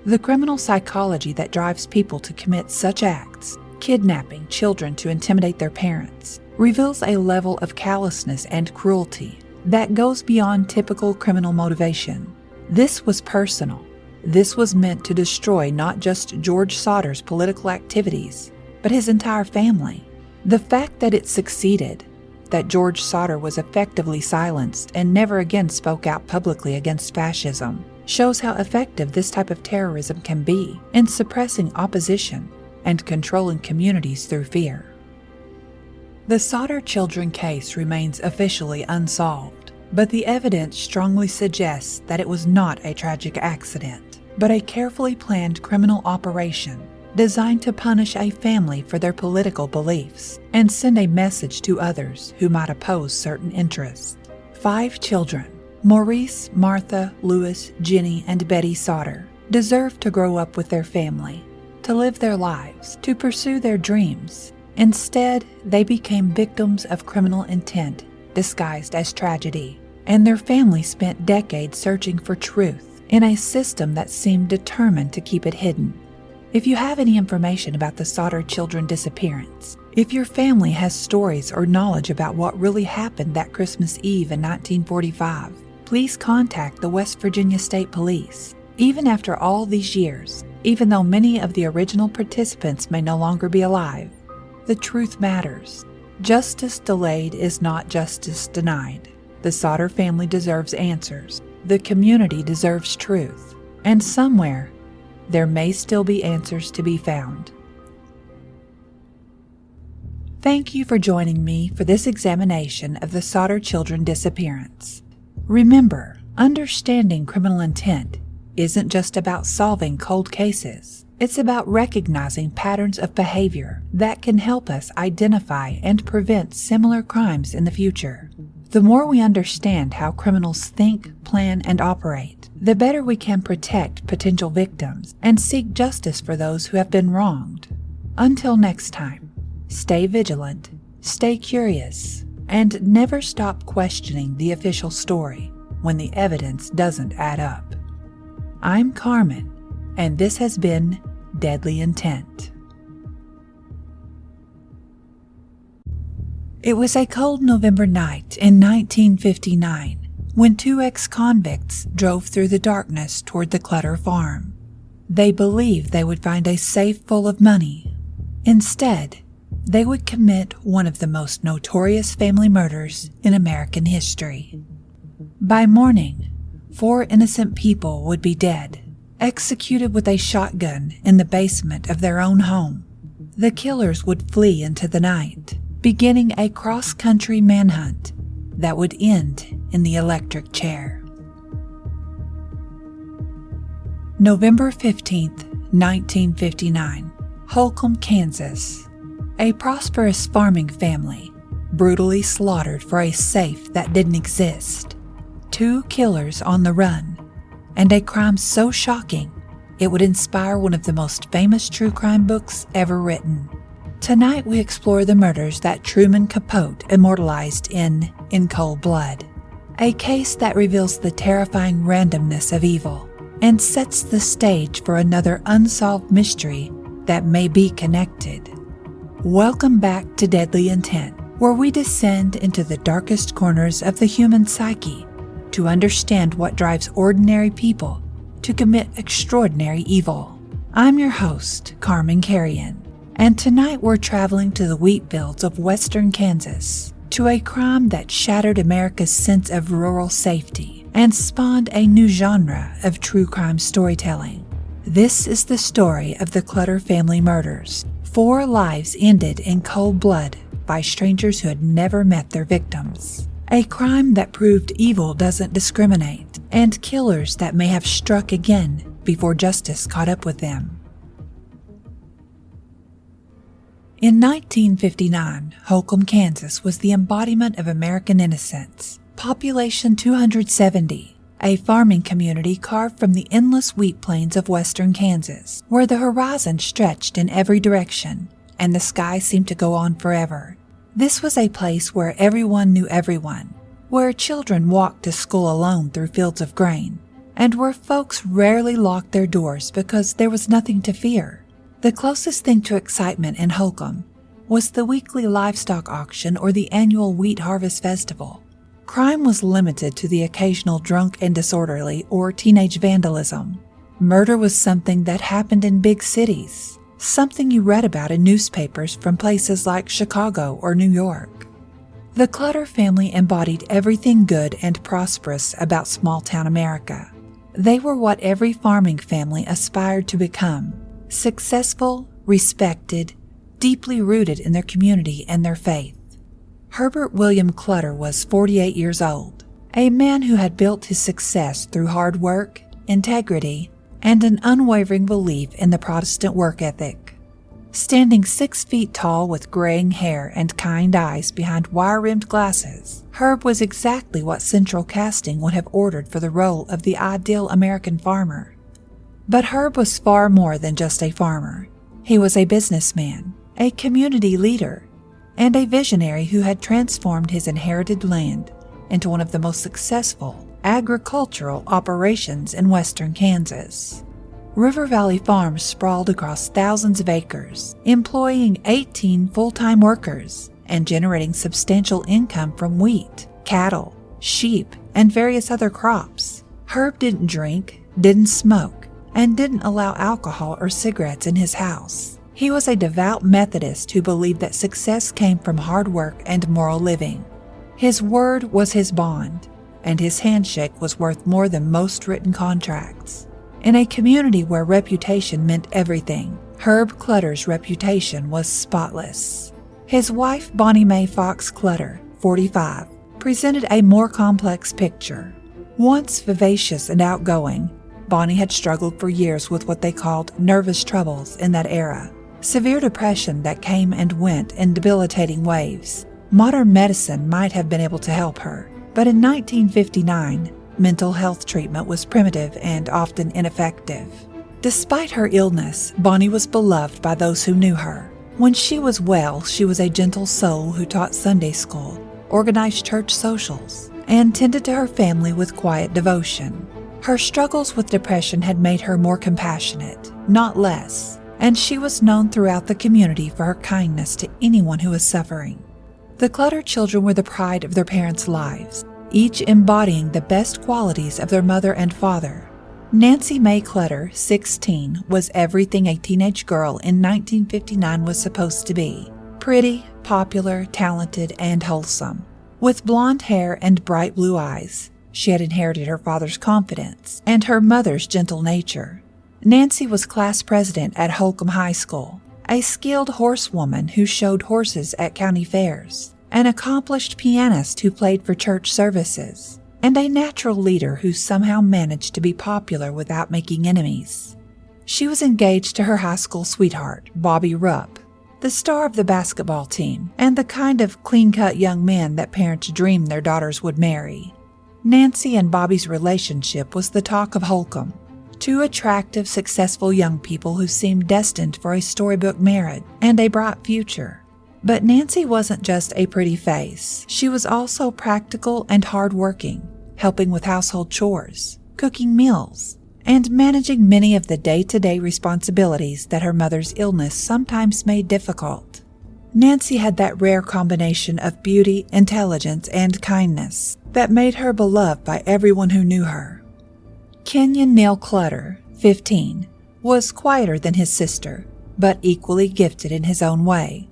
The criminal psychology that drives people to commit such acts, kidnapping children to intimidate their parents, reveals a level of callousness and cruelty that goes beyond typical criminal motivation. This was personal. This was meant to destroy not just George Sodder's political activities, but his entire family. The fact that it succeeded, that George Sodder was effectively silenced and never again spoke out publicly against fascism, shows how effective this type of terrorism can be in suppressing opposition and controlling communities through fear. The Sodder Children case remains officially unsolved, but the evidence strongly suggests that it was not a tragic accident, but a carefully planned criminal operation designed to punish a family for their political beliefs and send a message to others who might oppose certain interests. 5 children, Maurice, Martha, Louis, Jenny, and Betty Sodder, deserved to grow up with their family, to live their lives, to pursue their dreams. Instead, they became victims of criminal intent disguised as tragedy, and their family spent decades searching for truth in a system that seemed determined to keep it hidden. If you have any information about the Sodder children disappearance, if your family has stories or knowledge about what really happened that Christmas Eve in 1945, please contact the West Virginia State Police. Even after all these years, even though many of the original participants may no longer be alive, the truth matters. Justice delayed is not justice denied. The Sodder family deserves answers. The community deserves truth. And somewhere, there may still be answers to be found. Thank you for joining me for this examination of the Sodder children disappearance. Remember, understanding criminal intent isn't just about solving cold cases. It's about recognizing patterns of behavior that can help us identify and prevent similar crimes in the future. The more we understand how criminals think, plan, and operate, the better we can protect potential victims and seek justice for those who have been wronged. Until next time, stay vigilant, stay curious, and never stop questioning the official story when the evidence doesn't add up. I'm Carmen, and this has been Deadly Intent. It was a cold November night in 1959 when 2 ex-convicts drove through the darkness toward the Clutter farm. They believed they would find a safe full of money. Instead, they would commit one of the most notorious family murders in American history. By morning, 4 innocent people would be dead, executed with a shotgun in the basement of their own home. The killers would flee into the night, beginning a cross-country manhunt that would end in the electric chair. November 15th, 1959, Holcomb, Kansas. A prosperous farming family, brutally slaughtered for a safe that didn't exist. 2 killers on the run, and a crime so shocking it would inspire one of the most famous true crime books ever written. Tonight we explore the murders that Truman Capote immortalized in Cold Blood, a case that reveals the terrifying randomness of evil and sets the stage for another unsolved mystery that may be connected. Welcome back to Deadly Intent, where we descend into the darkest corners of the human psyche to understand what drives ordinary people to commit extraordinary evil. I'm your host, Carmen Carrion, and tonight we're traveling to the wheat fields of western Kansas, to a crime that shattered America's sense of rural safety and spawned a new genre of true crime storytelling. This is the story of the Clutter Family murders. 4 lives ended in cold blood by strangers who had never met their victims. A crime that proved evil doesn't discriminate, and killers that may have struck again before justice caught up with them. In 1959, Holcomb, Kansas was the embodiment of American innocence. Population 270, a farming community carved from the endless wheat plains of western Kansas, where the horizon stretched in every direction and the sky seemed to go on forever. This was a place where everyone knew everyone, where children walked to school alone through fields of grain, and where folks rarely locked their doors because there was nothing to fear. The closest thing to excitement in Holcomb was the weekly livestock auction or the annual wheat harvest festival. Crime was limited to the occasional drunk and disorderly or teenage vandalism. Murder was something that happened in big cities, something you read about in newspapers from places like Chicago or New York. The Clutter family embodied everything good and prosperous about small-town America. They were what every farming family aspired to become: successful, respected, deeply rooted in their community and their faith. Herbert William Clutter was 48 years old, a man who had built his success through hard work, integrity, and an unwavering belief in the Protestant work ethic. Standing 6 feet tall with graying hair and kind eyes behind wire-rimmed glasses, Herb was exactly what central casting would have ordered for the role of the ideal American farmer. But Herb was far more than just a farmer. He was a businessman, a community leader, and a visionary who had transformed his inherited land into one of the most successful agricultural operations in western Kansas. River Valley Farms sprawled across thousands of acres, employing 18 full-time workers and generating substantial income from wheat, cattle, sheep, and various other crops. Herb didn't drink, didn't smoke, and didn't allow alcohol or cigarettes in his house. He was a devout Methodist who believed that success came from hard work and moral living. His word was his bond, and his handshake was worth more than most written contracts. In a community where reputation meant everything, Herb Clutter's reputation was spotless. His wife, Bonnie Mae Fox Clutter, 45, presented a more complex picture. Once vivacious and outgoing, Bonnie had struggled for years with what they called nervous troubles in that era. Severe depression that came and went in debilitating waves. Modern medicine might have been able to help her, but in 1959, mental health treatment was primitive and often ineffective. Despite her illness, Bonnie was beloved by those who knew her. When she was well, she was a gentle soul who taught Sunday school, organized church socials, and tended to her family with quiet devotion. Her struggles with depression had made her more compassionate, not less, and she was known throughout the community for her kindness to anyone who was suffering. The Clutter children were the pride of their parents' lives, each embodying the best qualities of their mother and father. Nancy Mae Clutter, 16, was everything a teenage girl in 1959 was supposed to be. Pretty, popular, talented, and wholesome. With blonde hair and bright blue eyes, she had inherited her father's confidence and her mother's gentle nature. Nancy was class president at Holcomb High School, a skilled horsewoman who showed horses at county fairs, an accomplished pianist who played for church services, and a natural leader who somehow managed to be popular without making enemies. She was engaged to her high school sweetheart, Bobby Rupp, the star of the basketball team, and the kind of clean-cut young man that parents dreamed their daughters would marry. Nancy and Bobby's relationship was the talk of Holcomb. Two attractive, successful young people who seemed destined for a storybook marriage and a bright future. But Nancy wasn't just a pretty face. She was also practical and hardworking, helping with household chores, cooking meals, and managing many of the day-to-day responsibilities that her mother's illness sometimes made difficult. Nancy had that rare combination of beauty, intelligence, and kindness that made her beloved by everyone who knew her. Kenyon Neal Clutter, 15, was quieter than his sister, but equally gifted in his own way.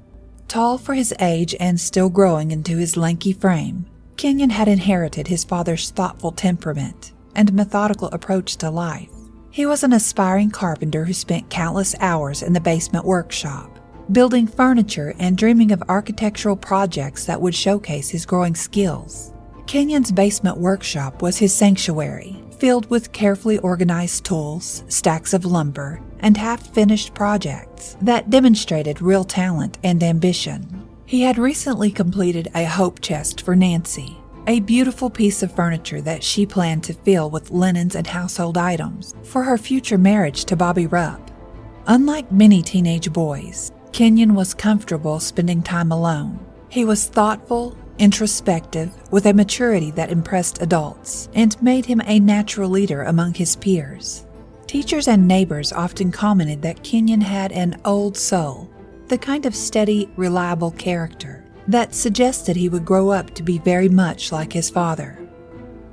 Tall for his age and still growing into his lanky frame, Kenyon had inherited his father's thoughtful temperament and methodical approach to life. He was an aspiring carpenter who spent countless hours in the basement workshop, building furniture and dreaming of architectural projects that would showcase his growing skills. Kenyon's basement workshop was his sanctuary, filled with carefully organized tools, stacks of lumber, and half-finished projects that demonstrated real talent and ambition. He had recently completed a hope chest for Nancy, a beautiful piece of furniture that she planned to fill with linens and household items for her future marriage to Bobby Rupp. Unlike many teenage boys, Kenyon was comfortable spending time alone. He was thoughtful, introspective, with a maturity that impressed adults and made him a natural leader among his peers. Teachers and neighbors often commented that Kenyon had an old soul, the kind of steady, reliable character that suggested he would grow up to be very much like his father.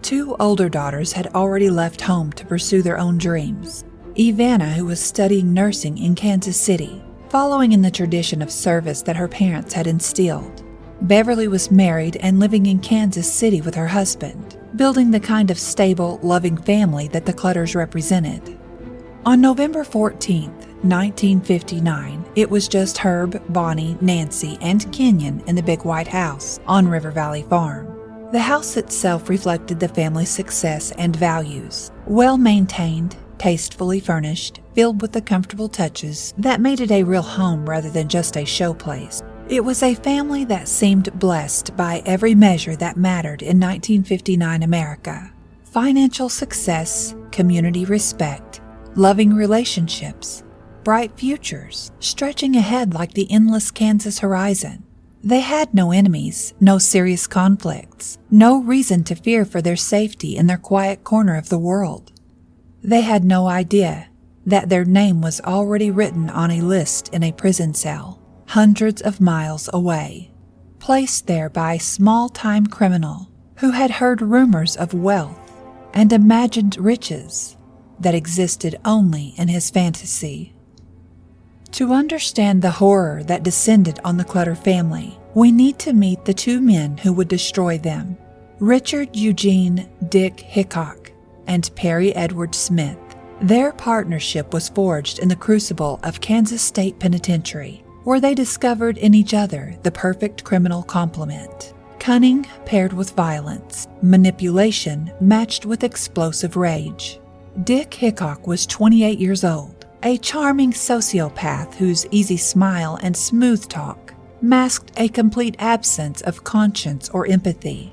Two older daughters had already left home to pursue their own dreams. Ivana, who was studying nursing in Kansas City, following in the tradition of service that her parents had instilled. Beverly was married and living in Kansas City with her husband, building the kind of stable, loving family that the Clutters represented. On November 14th, 1959, it was just Herb, Bonnie, Nancy, and Kenyon in the big white house on River Valley Farm. The house itself reflected the family's success and values, well-maintained, tastefully furnished, filled with the comfortable touches that made it a real home rather than just a showplace. It was a family that seemed blessed by every measure that mattered in 1959 America. Financial success, community respect, loving relationships, bright futures, stretching ahead like the endless Kansas horizon. They had no enemies, no serious conflicts, no reason to fear for their safety in their quiet corner of the world. They had no idea that their name was already written on a list in a prison cell, hundreds of miles away, placed there by a small-time criminal who had heard rumors of wealth and imagined riches that existed only in his fantasy. To understand the horror that descended on the Clutter family, we need to meet the two men who would destroy them, Richard Eugene Dick Hickok and Perry Edward Smith. Their partnership was forged in the crucible of Kansas State Penitentiary, where they discovered in each other the perfect criminal complement. Cunning paired with violence, manipulation matched with explosive rage. Dick Hickok was 28 years old, a charming sociopath whose easy smile and smooth talk masked a complete absence of conscience or empathy.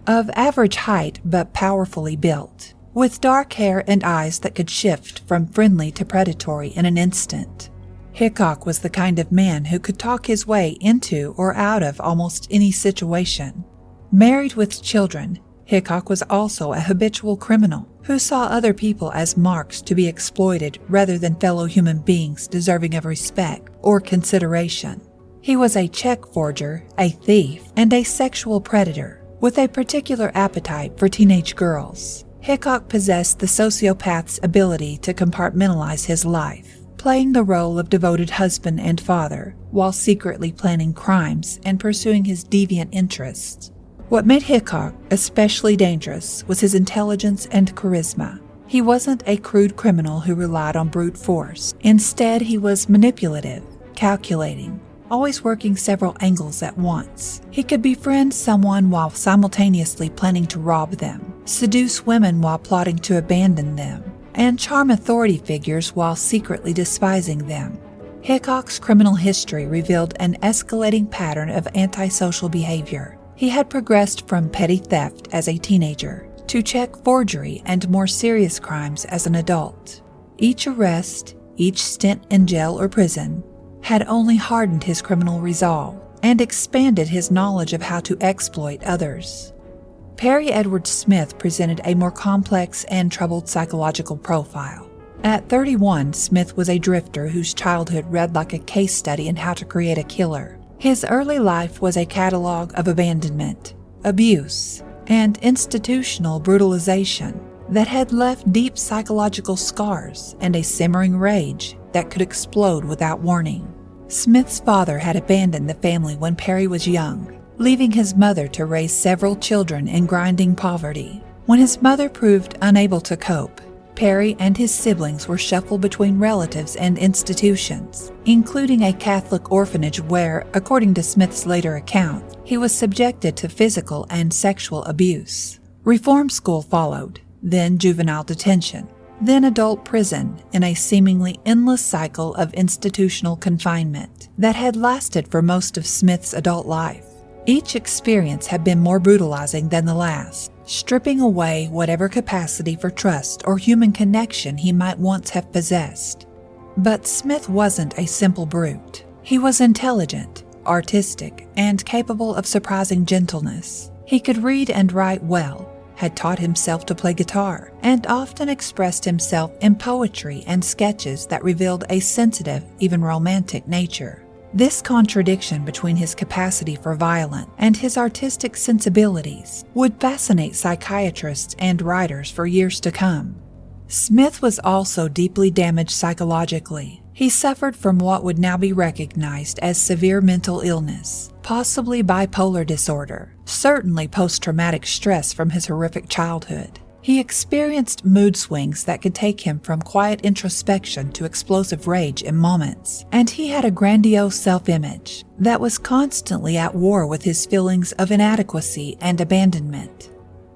Of average height but powerfully built, with dark hair and eyes that could shift from friendly to predatory in an instant. Hickok was the kind of man who could talk his way into or out of almost any situation. Married with children, Hickok was also a habitual criminal who saw other people as marks to be exploited rather than fellow human beings deserving of respect or consideration. He was a check forger, a thief, and a sexual predator with a particular appetite for teenage girls. Hickok possessed the sociopath's ability to compartmentalize his life, playing the role of devoted husband and father while secretly planning crimes and pursuing his deviant interests. What made Hickok especially dangerous was his intelligence and charisma. He wasn't a crude criminal who relied on brute force. Instead, he was manipulative, calculating, always working several angles at once. He could befriend someone while simultaneously planning to rob them, seduce women while plotting to abandon them, and charm authority figures while secretly despising them. Hickok's criminal history revealed an escalating pattern of antisocial behavior. He had progressed from petty theft as a teenager to check forgery and more serious crimes as an adult. Each arrest, each stint in jail or prison, had only hardened his criminal resolve and expanded his knowledge of how to exploit others. Perry Edward Smith presented a more complex and troubled psychological profile. At 31, Smith was a drifter whose childhood read like a case study in how to create a killer. His early life was a catalog of abandonment, abuse, and institutional brutalization that had left deep psychological scars and a simmering rage that could explode without warning. Smith's father had abandoned the family when Perry was young, leaving his mother to raise several children in grinding poverty. When his mother proved unable to cope, Perry and his siblings were shuffled between relatives and institutions, including a Catholic orphanage where, according to Smith's later account, he was subjected to physical and sexual abuse. Reform school followed, then juvenile detention, then adult prison in a seemingly endless cycle of institutional confinement that had lasted for most of Smith's adult life. Each experience had been more brutalizing than the last, stripping away whatever capacity for trust or human connection he might once have possessed. But Smith wasn't a simple brute. He was intelligent, artistic, and capable of surprising gentleness. He could read and write well, had taught himself to play guitar, and often expressed himself in poetry and sketches that revealed a sensitive, even romantic nature. This contradiction between his capacity for violence and his artistic sensibilities would fascinate psychiatrists and writers for years to come. Smith was also deeply damaged psychologically. He suffered from what would now be recognized as severe mental illness, possibly bipolar disorder, certainly post-traumatic stress from his horrific childhood. He experienced mood swings that could take him from quiet introspection to explosive rage in moments, and he had a grandiose self-image that was constantly at war with his feelings of inadequacy and abandonment.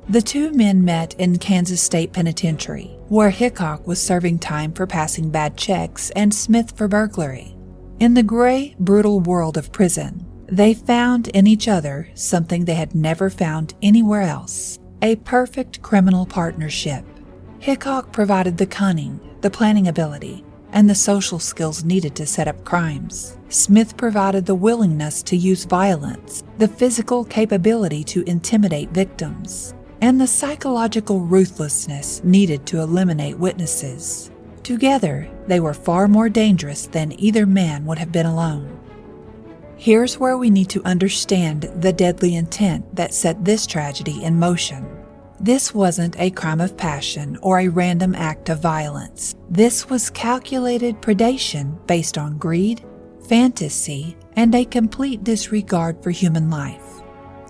The two men met in Kansas State Penitentiary, where Hickok was serving time for passing bad checks and Smith for burglary. In the gray, brutal world of prison, they found in each other something they had never found anywhere else: a perfect criminal partnership. Hickok provided the cunning, the planning ability, and the social skills needed to set up crimes. Smith provided the willingness to use violence, the physical capability to intimidate victims, and the psychological ruthlessness needed to eliminate witnesses. Together, they were far more dangerous than either man would have been alone. Here's where we need to understand the deadly intent that set this tragedy in motion. This wasn't a crime of passion or a random act of violence. This was calculated predation based on greed, fantasy, and a complete disregard for human life.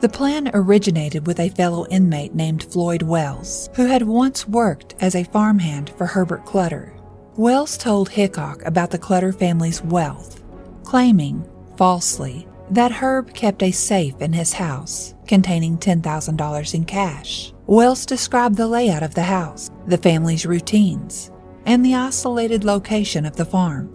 The plan originated with a fellow inmate named Floyd Wells, who had once worked as a farmhand for Herbert Clutter. Wells told Hickok about the Clutter family's wealth, claiming, falsely, that Herb kept a safe in his house containing $10,000 in cash. Wells described the layout of the house, the family's routines, and the isolated location of the farm.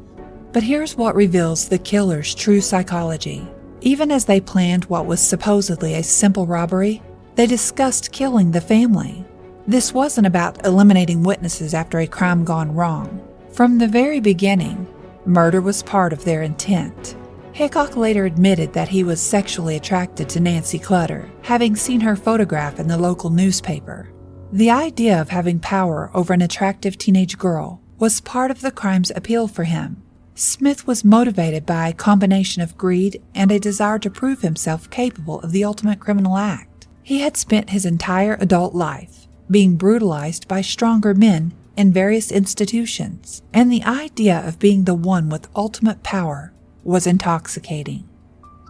But here's what reveals the killer's true psychology. Even as they planned what was supposedly a simple robbery, they discussed killing the family. This wasn't about eliminating witnesses after a crime gone wrong. From the very beginning, murder was part of their intent. Hickok later admitted that he was sexually attracted to Nancy Clutter, having seen her photograph in the local newspaper. The idea of having power over an attractive teenage girl was part of the crime's appeal for him. Smith was motivated by a combination of greed and a desire to prove himself capable of the ultimate criminal act. He had spent his entire adult life, being brutalized by stronger men in various institutions, and the idea of being the one with ultimate power was intoxicating.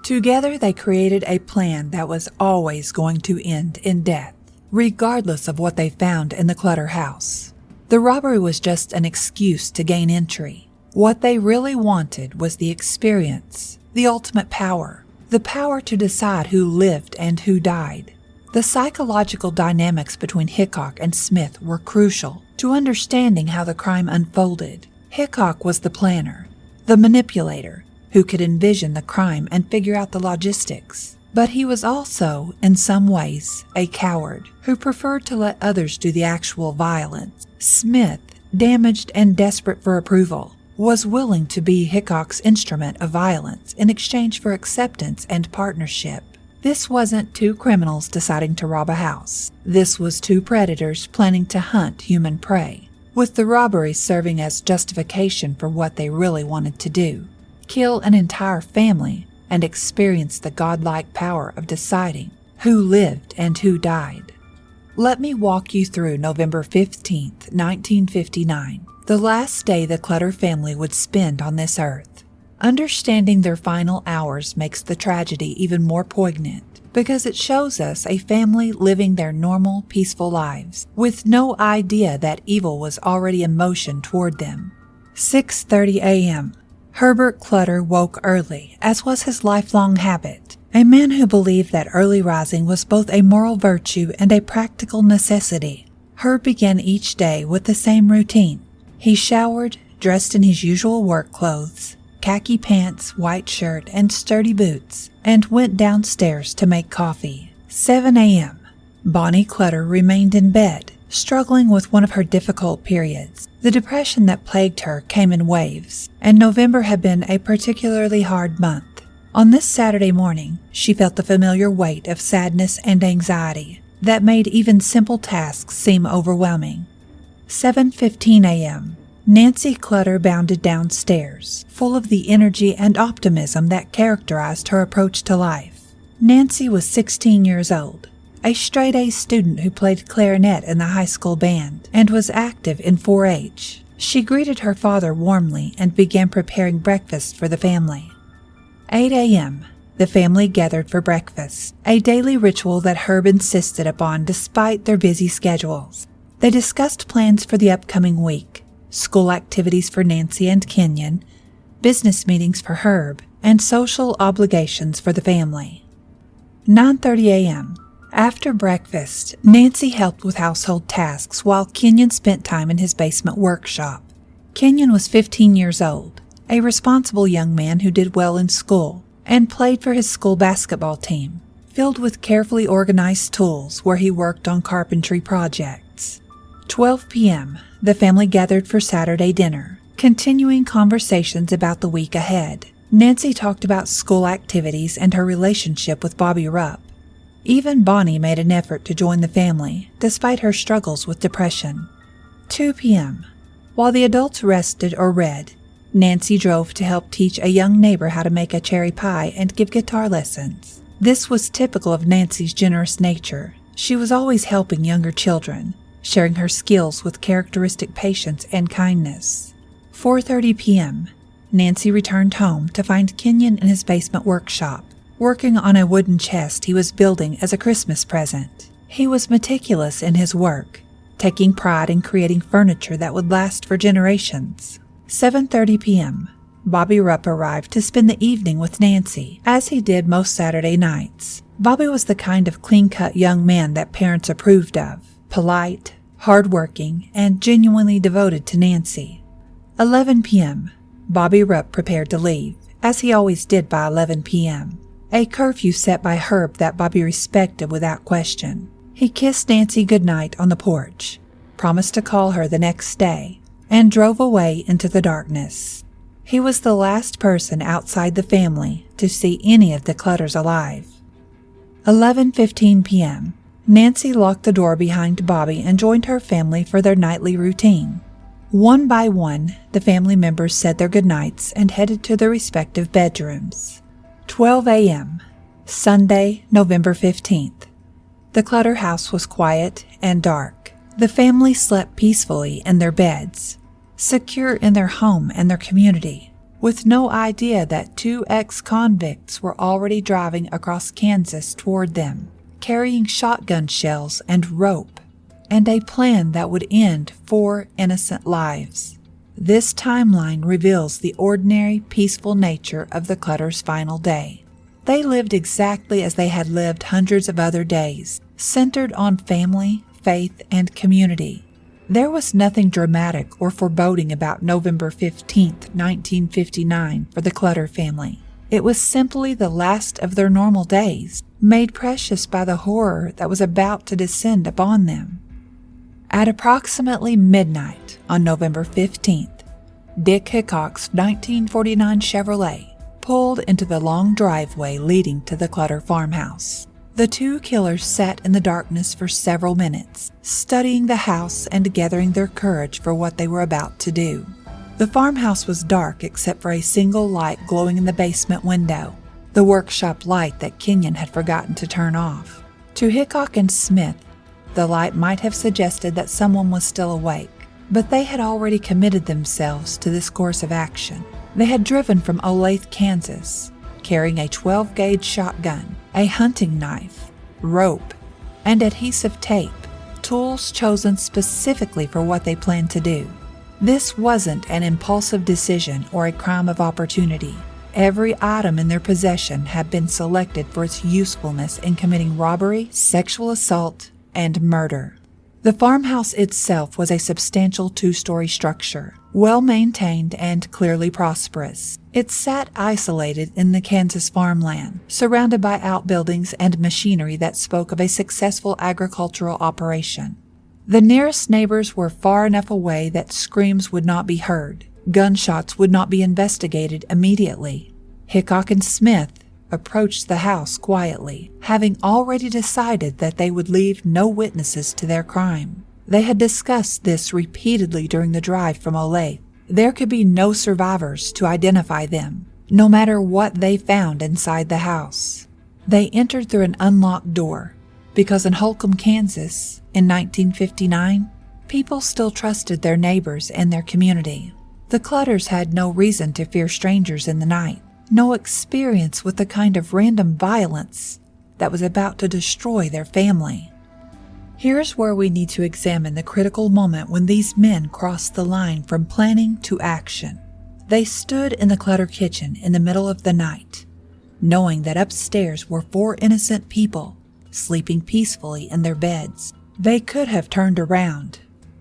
Together they created a plan that was always going to end in death, regardless of what they found in the Clutter house. The robbery was just an excuse to gain entry. What they really wanted was the experience, the ultimate power, the power to decide who lived and who died. The psychological dynamics between Hickok and Smith were crucial to understanding how the crime unfolded. Hickok was the planner, the manipulator, who could envision the crime and figure out the logistics. But he was also, in some ways, a coward who preferred to let others do the actual violence. Smith, damaged and desperate for approval, was willing to be Hickok's instrument of violence in exchange for acceptance and partnership. This wasn't two criminals deciding to rob a house. This was two predators planning to hunt human prey, with the robbery serving as justification for what they really wanted to do: kill an entire family and experience the godlike power of deciding who lived and who died. Let me walk you through November 15th, 1959, the last day the Clutter family would spend on this earth. Understanding their final hours makes the tragedy even more poignant because it shows us a family living their normal, peaceful lives with no idea that evil was already in motion toward them. 6:30 a.m. Herbert Clutter woke early, as was his lifelong habit. A man who believed that early rising was both a moral virtue and a practical necessity. Herb began each day with the same routine. He showered, dressed in his usual work clothes, khaki pants, white shirt, and sturdy boots, and went downstairs to make coffee. 7 a.m. Bonnie Clutter remained in bed, struggling with one of her difficult periods. The depression that plagued her came in waves, and November had been a particularly hard month. On this Saturday morning, she felt the familiar weight of sadness and anxiety that made even simple tasks seem overwhelming. 7:15 a.m. Nancy Clutter bounded downstairs, full of the energy and optimism that characterized her approach to life. Nancy was 16 years old, a straight-A student who played clarinet in the high school band and was active in 4-H. She greeted her father warmly and began preparing breakfast for the family. 8 a.m. The family gathered for breakfast, a daily ritual that Herb insisted upon despite their busy schedules. They discussed plans for the upcoming week, school activities for Nancy and Kenyon, business meetings for Herb, and social obligations for the family. 9:30 a.m. After breakfast, Nancy helped with household tasks while Kenyon spent time in his basement workshop. Kenyon was 15 years old, a responsible young man who did well in school and played for his school basketball team, filled with carefully organized tools where he worked on carpentry projects. 12 p.m. The family gathered for Saturday dinner, continuing conversations about the week ahead. Nancy talked about school activities and her relationship with Bobby Rupp. Even Bonnie made an effort to join the family, despite her struggles with depression. 2 p.m. While the adults rested or read, Nancy drove to help teach a young neighbor how to make a cherry pie and give guitar lessons. This was typical of Nancy's generous nature. She was always helping younger children, sharing her skills with characteristic patience and kindness. 4:30 p.m. Nancy returned home to find Kenyon in his basement workshop, working on a wooden chest he was building as a Christmas present. He was meticulous in his work, taking pride in creating furniture that would last for generations. 7:30 p.m. Bobby Rupp arrived to spend the evening with Nancy, as he did most Saturday nights. Bobby was the kind of clean-cut young man that parents approved of, polite, hard-working, and genuinely devoted to Nancy. 11 p.m. Bobby Rupp prepared to leave, as he always did by 11 p.m., a curfew set by Herb that Bobby respected without question. He kissed Nancy goodnight on the porch, promised to call her the next day, and drove away into the darkness. He was the last person outside the family to see any of the Clutters alive. 11:15 p.m. Nancy locked the door behind Bobby and joined her family for their nightly routine. One by one, the family members said their goodnights and headed to their respective bedrooms. 12 a.m. Sunday, November 15th. The Clutter house was quiet and dark. The family slept peacefully in their beds, secure in their home and their community, with no idea that 2 ex-convicts were already driving across Kansas toward them, carrying shotgun shells and rope, and a plan that would end 4 innocent lives. This timeline reveals the ordinary, peaceful nature of the Clutters' final day. They lived exactly as they had lived hundreds of other days, centered on family, faith, and community. There was nothing dramatic or foreboding about November 15, 1959 for the Clutter family. It was simply the last of their normal days, made precious by the horror that was about to descend upon them. At approximately midnight on November 15th, Dick Hickok's 1949 Chevrolet pulled into the long driveway leading to the Clutter farmhouse. The 2 killers sat in the darkness for several minutes, studying the house and gathering their courage for what they were about to do. The farmhouse was dark except for a single light glowing in the basement window, the workshop light that Kenyon had forgotten to turn off. To Hickok and Smith, the light might have suggested that someone was still awake, but they had already committed themselves to this course of action. They had driven from Olathe, Kansas, carrying a 12-gauge shotgun, a hunting knife, rope, and adhesive tape, tools chosen specifically for what they planned to do. This wasn't an impulsive decision or a crime of opportunity. Every item in their possession had been selected for its usefulness in committing robbery, sexual assault, and murder. The farmhouse itself was a substantial 2-story structure, well-maintained and clearly prosperous. It sat isolated in the Kansas farmland, surrounded by outbuildings and machinery that spoke of a successful agricultural operation. The nearest neighbors were far enough away that screams would not be heard. Gunshots would not be investigated immediately. Hickok and Smith approached the house quietly, having already decided that they would leave no witnesses to their crime. They had discussed this repeatedly during the drive from Olathe. There could be no survivors to identify them, no matter what they found inside the house. They entered through an unlocked door, because in Holcomb, Kansas, in 1959, people still trusted their neighbors and their community. The Clutters had no reason to fear strangers in the night, no experience with the kind of random violence that was about to destroy their family. Here's where we need to examine the critical moment when these men crossed the line from planning to action. They stood in the Clutter kitchen in the middle of the night, knowing that upstairs were 4 innocent people sleeping peacefully in their beds. They could have turned around.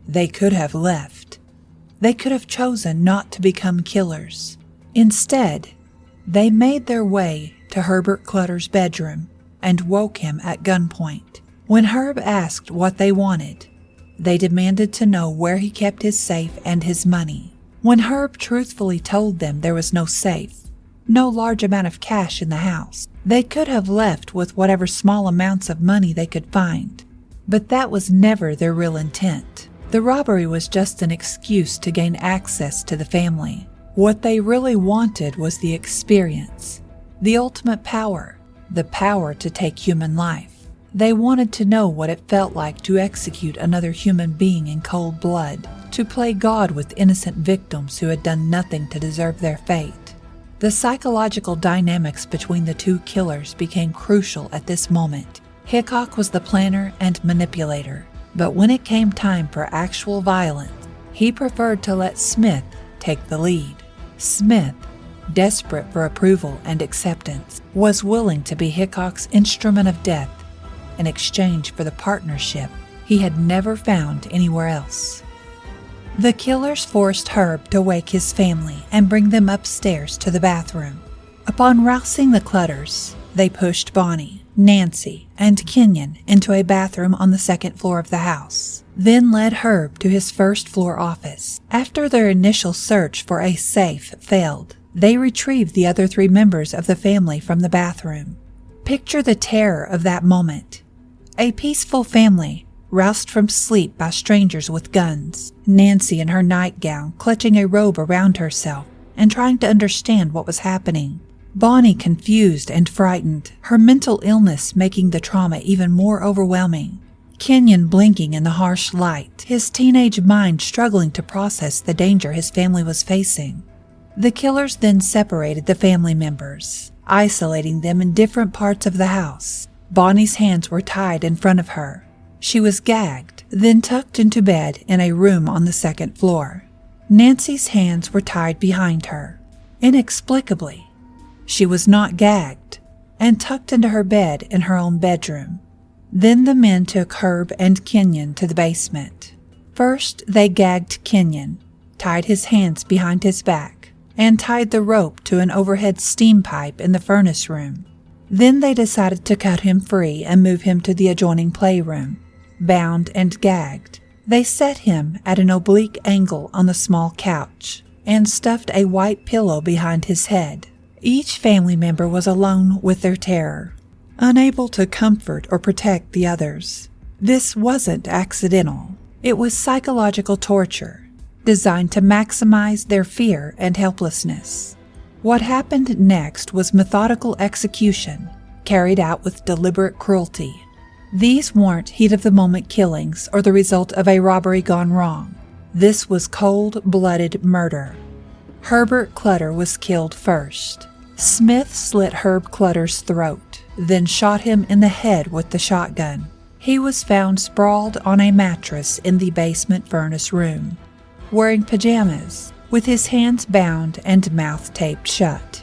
They could have left. They could have chosen not to become killers. Instead, they made their way to Herbert Clutter's bedroom and woke him at gunpoint. When Herb asked what they wanted, they demanded to know where he kept his safe and his money. When Herb truthfully told them there was no safe, no large amount of cash in the house, they could have left with whatever small amounts of money they could find. But that was never their real intent. The robbery was just an excuse to gain access to the family. What they really wanted was the experience, the ultimate power, the power to take human life. They wanted to know what it felt like to execute another human being in cold blood, to play God with innocent victims who had done nothing to deserve their fate. The psychological dynamics between the 2 killers became crucial at this moment. Hickok was the planner and manipulator, but when it came time for actual violence, he preferred to let Smith take the lead. Smith, desperate for approval and acceptance, was willing to be Hickok's instrument of death in exchange for the partnership he had never found anywhere else. The killers forced Herb to wake his family and bring them upstairs to the bathroom. Upon rousing the Clutters, they pushed Bonnie, Nancy, and Kenyon into a bathroom on the 2nd floor of the house, then led Herb to his 1st floor office. After their initial search for a safe failed, they retrieved the other 3 members of the family from the bathroom. Picture the terror of that moment. A peaceful family, roused from sleep by strangers with guns. Nancy in her nightgown, clutching a robe around herself and trying to understand what was happening. Bonnie confused and frightened, her mental illness making the trauma even more overwhelming. Kenyon blinking in the harsh light, his teenage mind struggling to process the danger his family was facing. The killers then separated the family members, isolating them in different parts of the house. Bonnie's hands were tied in front of her. She was gagged, then tucked into bed in a room on the second floor. Nancy's hands were tied behind her. Inexplicably, she was not gagged and tucked into her bed in her own bedroom. Then the men took Herb and Kenyon to the basement. First, they gagged Kenyon, tied his hands behind his back, and tied the rope to an overhead steam pipe in the furnace room. Then they decided to cut him free and move him to the adjoining playroom. Bound and gagged, they set him at an oblique angle on the small couch and stuffed a white pillow behind his head. Each family member was alone with their terror, unable to comfort or protect the others. This wasn't accidental. It was psychological torture, designed to maximize their fear and helplessness. What happened next was methodical execution, carried out with deliberate cruelty. These weren't heat-of-the-moment killings or the result of a robbery gone wrong. This was cold-blooded murder. Herbert Clutter was killed first. Smith slit Herb Clutter's throat, then shot him in the head with the shotgun. He was found sprawled on a mattress in the basement furnace room, wearing pajamas, with his hands bound and mouth taped shut.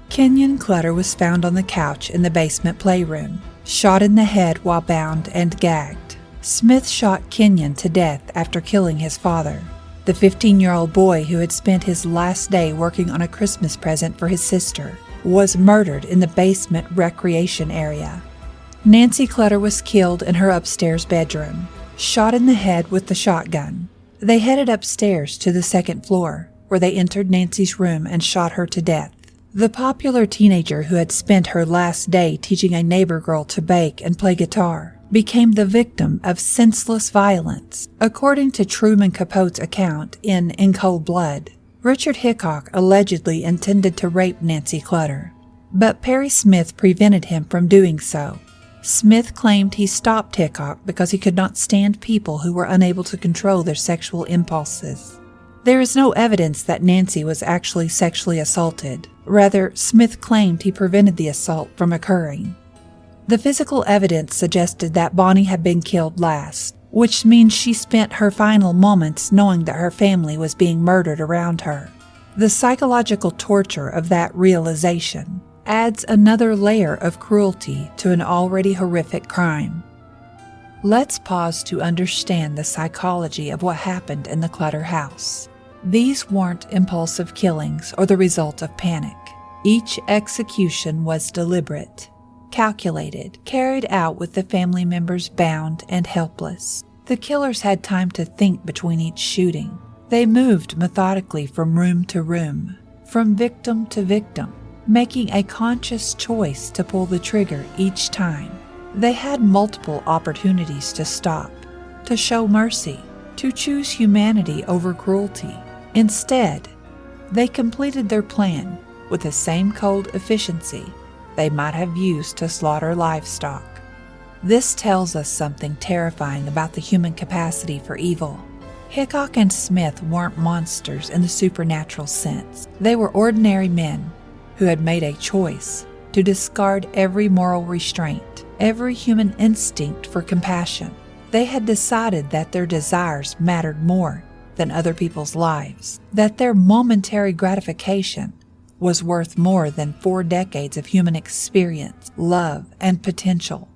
Kenyon Clutter was found on the couch in the basement playroom, shot in the head while bound and gagged. Smith shot Kenyon to death after killing his father, the 15-year-old boy who had spent his last day working on a Christmas present for his sister, was murdered in the basement recreation area. Nancy Clutter was killed in her upstairs bedroom, shot in the head with the shotgun. They headed upstairs to the second floor, where they entered Nancy's room and shot her to death. The popular teenager who had spent her last day teaching a neighbor girl to bake and play guitar became the victim of senseless violence. According to Truman Capote's account in Cold Blood, Richard Hickok allegedly intended to rape Nancy Clutter, but Perry Smith prevented him from doing so. Smith claimed he stopped Hickok because he could not stand people who were unable to control their sexual impulses. There is no evidence that Nancy was actually sexually assaulted. Rather, Smith claimed he prevented the assault from occurring. The physical evidence suggested that Bonnie had been killed last, which means she spent her final moments knowing that her family was being murdered around her. The psychological torture of that realization adds another layer of cruelty to an already horrific crime. Let's pause to understand the psychology of what happened in the Clutter house. These weren't impulsive killings or the result of panic. Each execution was deliberate, calculated, carried out with the family members bound and helpless. The killers had time to think between each shooting. They moved methodically from room to room, from victim to victim, making a conscious choice to pull the trigger each time. They had multiple opportunities to stop, to show mercy, to choose humanity over cruelty. Instead, they completed their plan with the same cold efficiency they might have used to slaughter livestock. This tells us something terrifying about the human capacity for evil. Hickok and Smith weren't monsters in the supernatural sense. They were ordinary men who had made a choice to discard every moral restraint, every human instinct for compassion. They had decided that their desires mattered more than other people's lives, that their momentary gratification was worth more than 4 decades of human experience, love, and potential.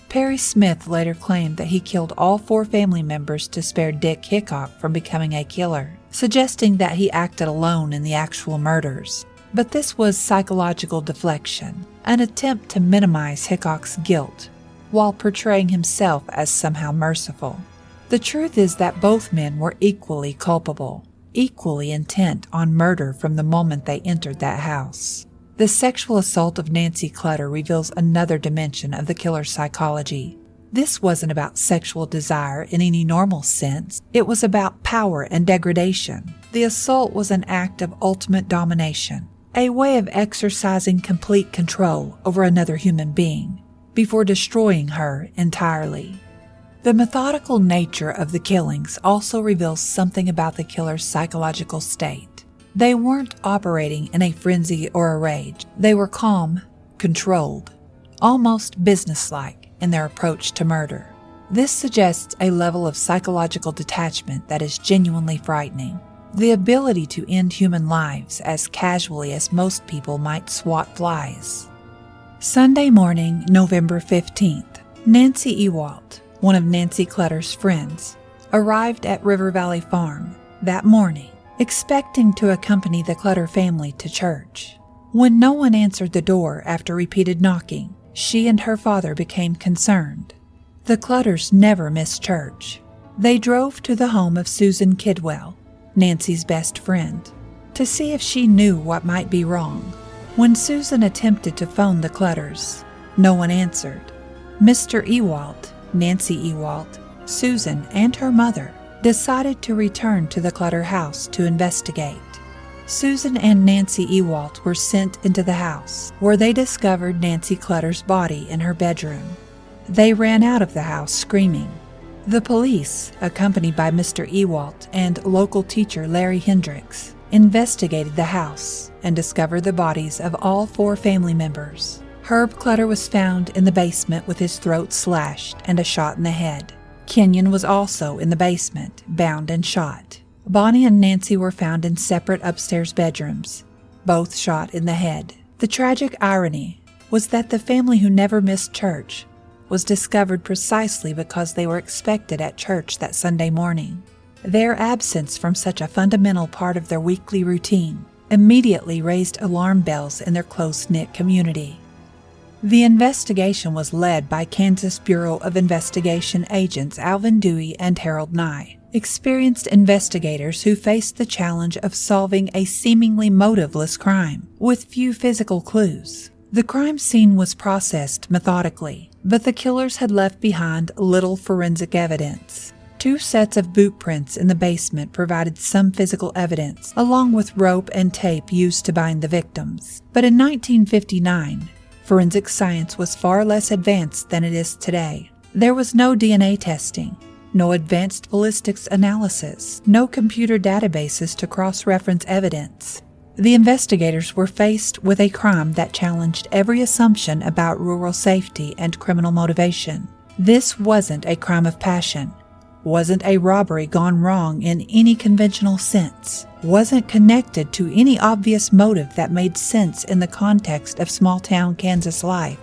Perry Smith later claimed that he killed all 4 family members to spare Dick Hickok from becoming a killer, suggesting that he acted alone in the actual murders. But this was psychological deflection, an attempt to minimize Hickok's guilt, while portraying himself as somehow merciful. The truth is that both men were equally culpable, equally intent on murder from the moment they entered that house. The sexual assault of Nancy Clutter reveals another dimension of the killer's psychology. This wasn't about sexual desire in any normal sense. It was about power and degradation. The assault was an act of ultimate domination, a way of exercising complete control over another human being before destroying her entirely. The methodical nature of the killings also reveals something about the killer's psychological state. They weren't operating in a frenzy or a rage. They were calm, controlled, almost businesslike in their approach to murder. This suggests a level of psychological detachment that is genuinely frightening. The ability to end human lives as casually as most people might swat flies. Sunday morning, November 15th, Nancy Ewalt, one of Nancy Clutter's friends, arrived at River Valley Farm that morning, expecting to accompany the Clutter family to church. When no one answered the door after repeated knocking, she and her father became concerned. The Clutters never missed church. They drove to the home of Susan Kidwell, Nancy's best friend, to see if she knew what might be wrong. When Susan attempted to phone the Clutters, no one answered. Mr. Ewalt, Nancy Ewalt, Susan, and her mother decided to return to the Clutter house to investigate. Susan and Nancy Ewalt were sent into the house, where they discovered Nancy Clutter's body in her bedroom. They ran out of the house screaming. The police, accompanied by Mr. Ewalt and local teacher Larry Hendricks, investigated the house and discovered the bodies of all 4 family members. Herb Clutter was found in the basement with his throat slashed and a shot in the head. Kenyon was also in the basement, bound and shot. Bonnie and Nancy were found in separate upstairs bedrooms, both shot in the head. The tragic irony was that the family who never missed church was discovered precisely because they were expected at church that Sunday morning. Their absence from such a fundamental part of their weekly routine immediately raised alarm bells in their close-knit community. The investigation was led by Kansas Bureau of Investigation agents Alvin Dewey and Harold Nye, experienced investigators who faced the challenge of solving a seemingly motiveless crime with few physical clues. The crime scene was processed methodically, but the killers had left behind little forensic evidence. 2 sets of boot prints in the basement provided some physical evidence, along with rope and tape used to bind the victims. But in 1959, forensic science was far less advanced than it is today. There was no DNA testing, no advanced ballistics analysis, no computer databases to cross-reference evidence. The investigators were faced with a crime that challenged every assumption about rural safety and criminal motivation. This wasn't a crime of passion, wasn't a robbery gone wrong in any conventional sense, wasn't connected to any obvious motive that made sense in the context of small-town Kansas life.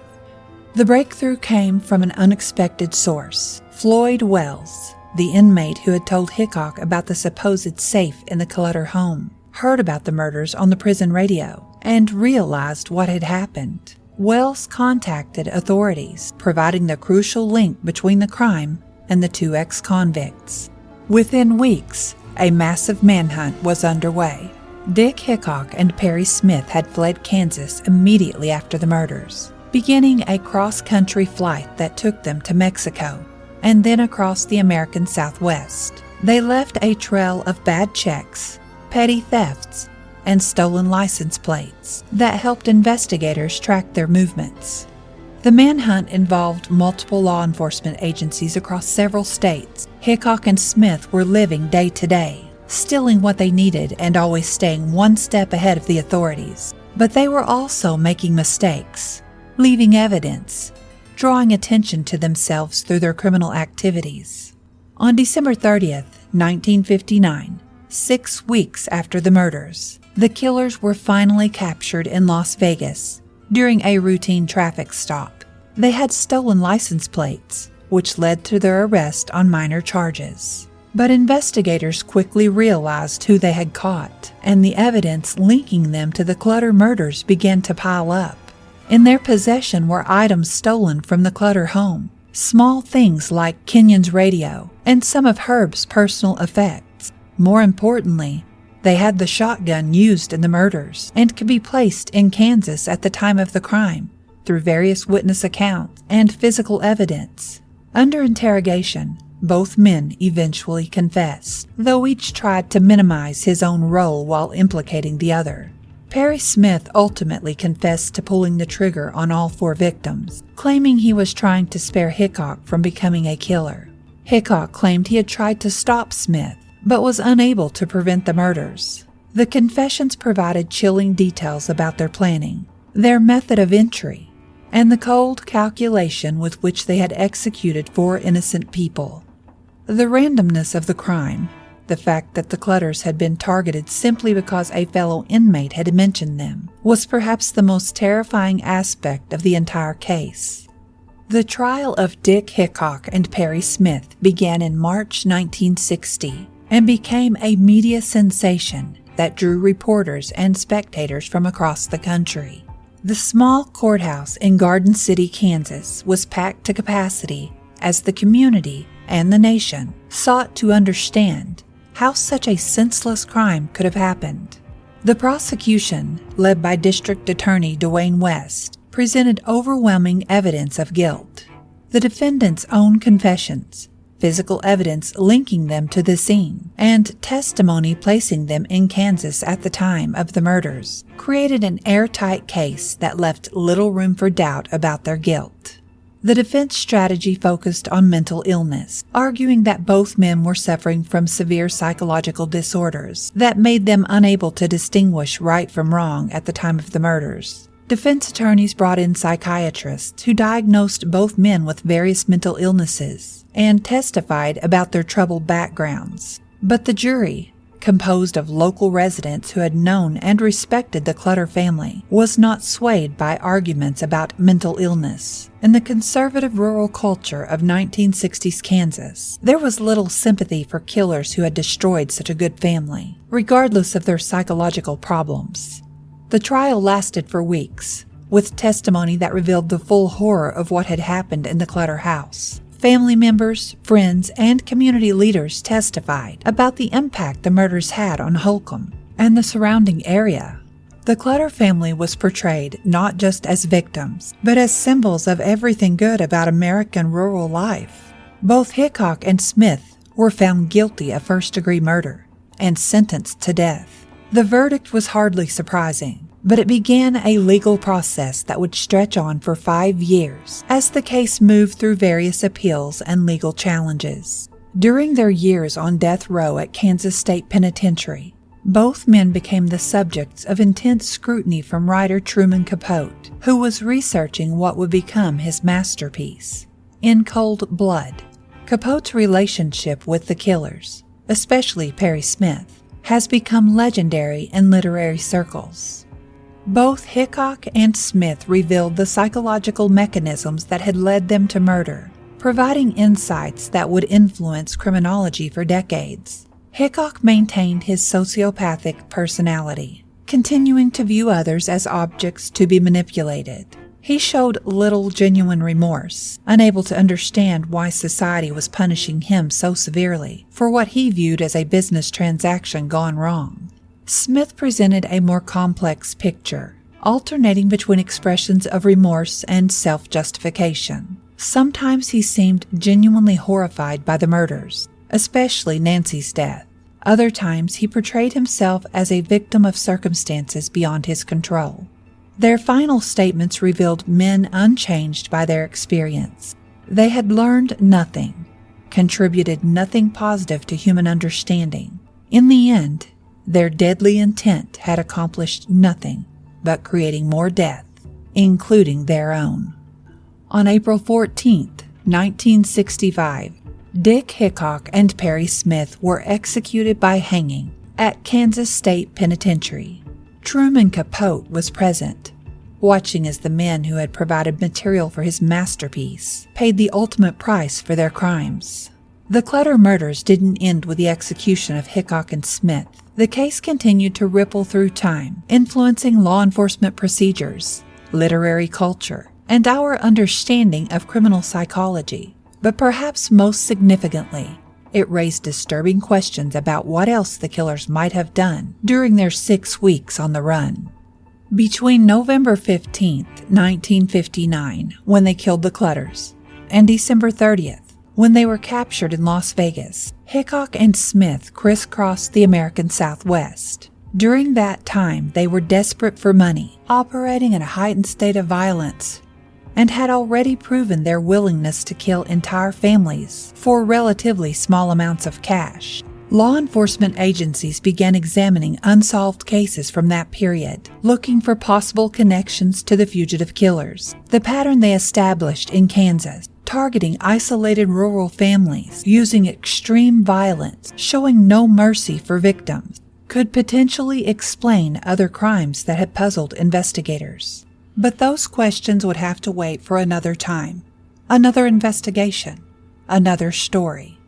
The breakthrough came from an unexpected source. Floyd Wells, the inmate who had told Hickok about the supposed safe in the Clutter home, heard about the murders on the prison radio and realized what had happened. Wells contacted authorities, providing the crucial link between the crime and the 2 ex-convicts. Within weeks, a massive manhunt was underway. Dick Hickok and Perry Smith had fled Kansas immediately after the murders, beginning a cross-country flight that took them to Mexico and then across the American Southwest. They left a trail of bad checks, petty thefts, and stolen license plates that helped investigators track their movements. The manhunt involved multiple law enforcement agencies across several states. Hickok and Smith were living day to day, stealing what they needed and always staying one step ahead of the authorities. But they were also making mistakes, leaving evidence, drawing attention to themselves through their criminal activities. On December 30th, 1959, 6 weeks after the murders, the killers were finally captured in Las Vegas during a routine traffic stop. They had stolen license plates, which led to their arrest on minor charges. But investigators quickly realized who they had caught, and the evidence linking them to the Clutter murders began to pile up. In their possession were items stolen from the Clutter home, small things like Kenyon's radio and some of Herb's personal effects. More importantly, they had the shotgun used in the murders and could be placed in Kansas at the time of the crime through various witness accounts and physical evidence. Under interrogation, both men eventually confessed, though each tried to minimize his own role while implicating the other. Perry Smith ultimately confessed to pulling the trigger on all 4 victims, claiming he was trying to spare Hickok from becoming a killer. Hickok claimed he had tried to stop Smith, but was unable to prevent the murders. The confessions provided chilling details about their planning, their method of entry, and the cold calculation with which they had executed 4 innocent people. The randomness of the crime, the fact that the Clutters had been targeted simply because a fellow inmate had mentioned them, was perhaps the most terrifying aspect of the entire case. The trial of Dick Hickok and Perry Smith began in March 1960 and became a media sensation that drew reporters and spectators from across the country. The small courthouse in Garden City, Kansas, was packed to capacity as the community and the nation sought to understand how such a senseless crime could have happened. The prosecution, led by District Attorney Dwayne West, presented overwhelming evidence of guilt. The defendants' own confessions, physical evidence linking them to the scene, and testimony placing them in Kansas at the time of the murders created an airtight case that left little room for doubt about their guilt. The defense strategy focused on mental illness, arguing that both men were suffering from severe psychological disorders that made them unable to distinguish right from wrong at the time of the murders. Defense attorneys brought in psychiatrists who diagnosed both men with various mental illnesses and testified about their troubled backgrounds. But the jury, composed of local residents who had known and respected the Clutter family, was not swayed by arguments about mental illness. In the conservative rural culture of 1960s Kansas, there was little sympathy for killers who had destroyed such a good family, regardless of their psychological problems. The trial lasted for weeks, with testimony that revealed the full horror of what had happened in the Clutter house. Family members, friends, and community leaders testified about the impact the murders had on Holcomb and the surrounding area. The Clutter family was portrayed not just as victims, but as symbols of everything good about American rural life. Both Hickok and Smith were found guilty of first-degree murder and sentenced to death. The verdict was hardly surprising, but it began a legal process that would stretch on for 5 years as the case moved through various appeals and legal challenges. During their years on death row at Kansas State Penitentiary, both men became the subjects of intense scrutiny from writer Truman Capote, who was researching what would become his masterpiece. In Cold Blood, Capote's relationship with the killers, especially Perry Smith, has become legendary in literary circles. Both Hickok and Smith revealed the psychological mechanisms that had led them to murder, providing insights that would influence criminology for decades. Hickok maintained his sociopathic personality, continuing to view others as objects to be manipulated. He showed little genuine remorse, unable to understand why society was punishing him so severely for what he viewed as a business transaction gone wrong. Smith presented a more complex picture, alternating between expressions of remorse and self-justification. Sometimes he seemed genuinely horrified by the murders, especially Nancy's death. Other times he portrayed himself as a victim of circumstances beyond his control. Their final statements revealed men unchanged by their experience. They had learned nothing, contributed nothing positive to human understanding. In the end, their deadly intent had accomplished nothing but creating more death, including their own. On April 14, 1965, Dick Hickok and Perry Smith were executed by hanging at Kansas State Penitentiary. Truman Capote was present, watching as the men who had provided material for his masterpiece paid the ultimate price for their crimes. The Clutter murders didn't end with the execution of Hickok and Smith. The case continued to ripple through time, influencing law enforcement procedures, literary culture, and our understanding of criminal psychology. But perhaps most significantly, it raised disturbing questions about what else the killers might have done during their 6 weeks on the run. Between November 15, 1959, when they killed the Clutters, and December 30th, when they were captured in Las Vegas, Hickok and Smith crisscrossed the American Southwest. During that time, they were desperate for money, operating in a heightened state of violence, and had already proven their willingness to kill entire families for relatively small amounts of cash. Law enforcement agencies began examining unsolved cases from that period, looking for possible connections to the fugitive killers. The pattern they established in Kansas, targeting isolated rural families, using extreme violence, showing no mercy for victims, could potentially explain other crimes that had puzzled investigators. But those questions would have to wait for another time, another investigation, another story.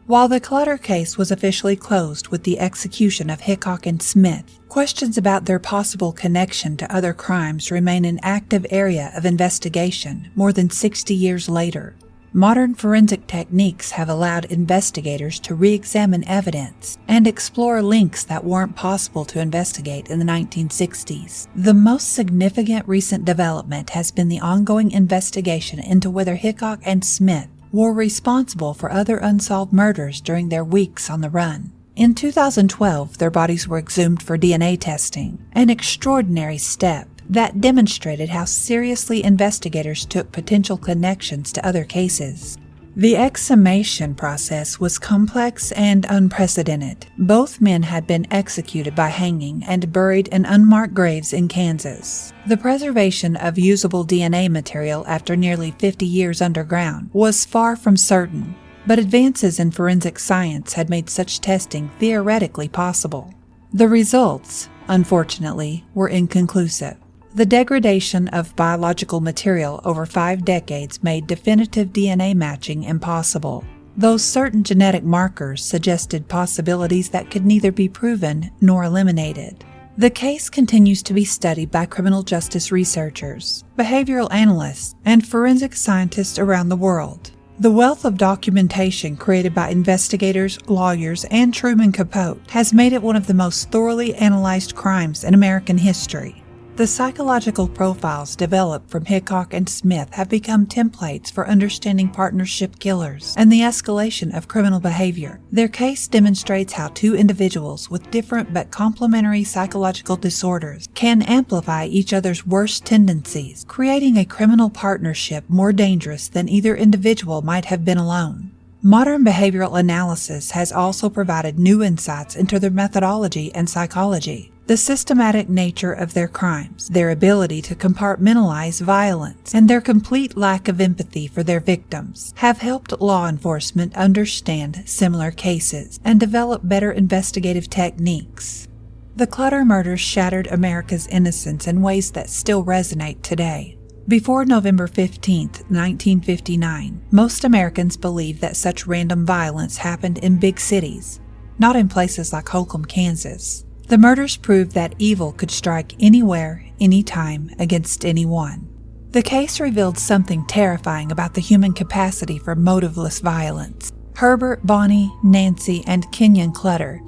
While the Clutter case was officially closed with the execution of Hickok and Smith, questions about their possible connection to other crimes remain an active area of investigation more than 60 years later. Modern forensic techniques have allowed investigators to re-examine evidence and explore links that weren't possible to investigate in the 1960s. The most significant recent development has been the ongoing investigation into whether Hickok and Smith were responsible for other unsolved murders during their weeks on the run. In 2012, their bodies were exhumed for DNA testing, an extraordinary step that demonstrated how seriously investigators took potential connections to other cases. The exhumation process was complex and unprecedented. Both men had been executed by hanging and buried in unmarked graves in Kansas. The preservation of usable DNA material after nearly 50 years underground was far from certain, but advances in forensic science had made such testing theoretically possible. The results, unfortunately, were inconclusive. The degradation of biological material over 5 decades made definitive DNA matching impossible, though certain genetic markers suggested possibilities that could neither be proven nor eliminated. The case continues to be studied by criminal justice researchers, behavioral analysts, and forensic scientists around the world. The wealth of documentation created by investigators, lawyers, and Truman Capote has made it one of the most thoroughly analyzed crimes in American history. The psychological profiles developed from Hickok and Smith have become templates for understanding partnership killers and the escalation of criminal behavior. Their case demonstrates how two individuals with different but complementary psychological disorders can amplify each other's worst tendencies, creating a criminal partnership more dangerous than either individual might have been alone. Modern behavioral analysis has also provided new insights into their methodology and psychology. The systematic nature of their crimes, their ability to compartmentalize violence, and their complete lack of empathy for their victims have helped law enforcement understand similar cases and develop better investigative techniques. The Clutter murders shattered America's innocence in ways that still resonate today. Before November 15, 1959, most Americans believed that such random violence happened in big cities, not in places like Holcomb, Kansas. The murders proved that evil could strike anywhere, anytime, against anyone. The case revealed something terrifying about the human capacity for motiveless violence. Herbert, Bonnie, Nancy, and Kenyon Clutter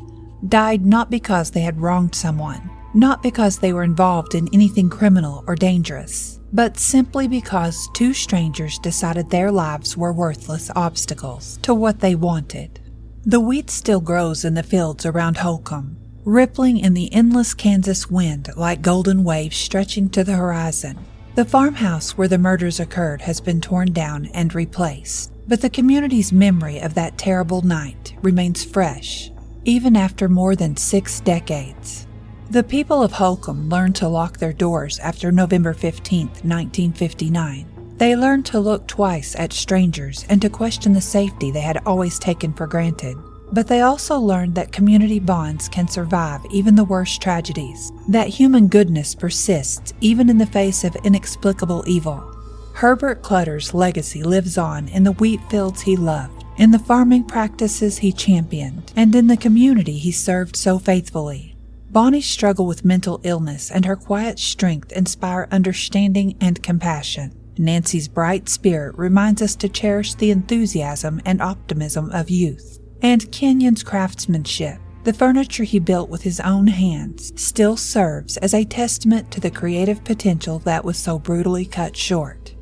died not because they had wronged someone, not because they were involved in anything criminal or dangerous, but simply because two strangers decided their lives were worthless obstacles to what they wanted. The wheat still grows in the fields around Holcomb, rippling in the endless Kansas wind like golden waves stretching to the horizon. The farmhouse where the murders occurred has been torn down and replaced, but the community's memory of that terrible night remains fresh, even after more than 6 decades. The people of Holcomb learned to lock their doors after November 15, 1959. They learned to look twice at strangers and to question the safety they had always taken for granted. But they also learned that community bonds can survive even the worst tragedies, that human goodness persists even in the face of inexplicable evil. Herbert Clutter's legacy lives on in the wheat fields he loved, in the farming practices he championed, and in the community he served so faithfully. Bonnie's struggle with mental illness and her quiet strength inspire understanding and compassion. Nancy's bright spirit reminds us to cherish the enthusiasm and optimism of youth. And Kenyon's craftsmanship, the furniture he built with his own hands, still serves as a testament to the creative potential that was so brutally cut short.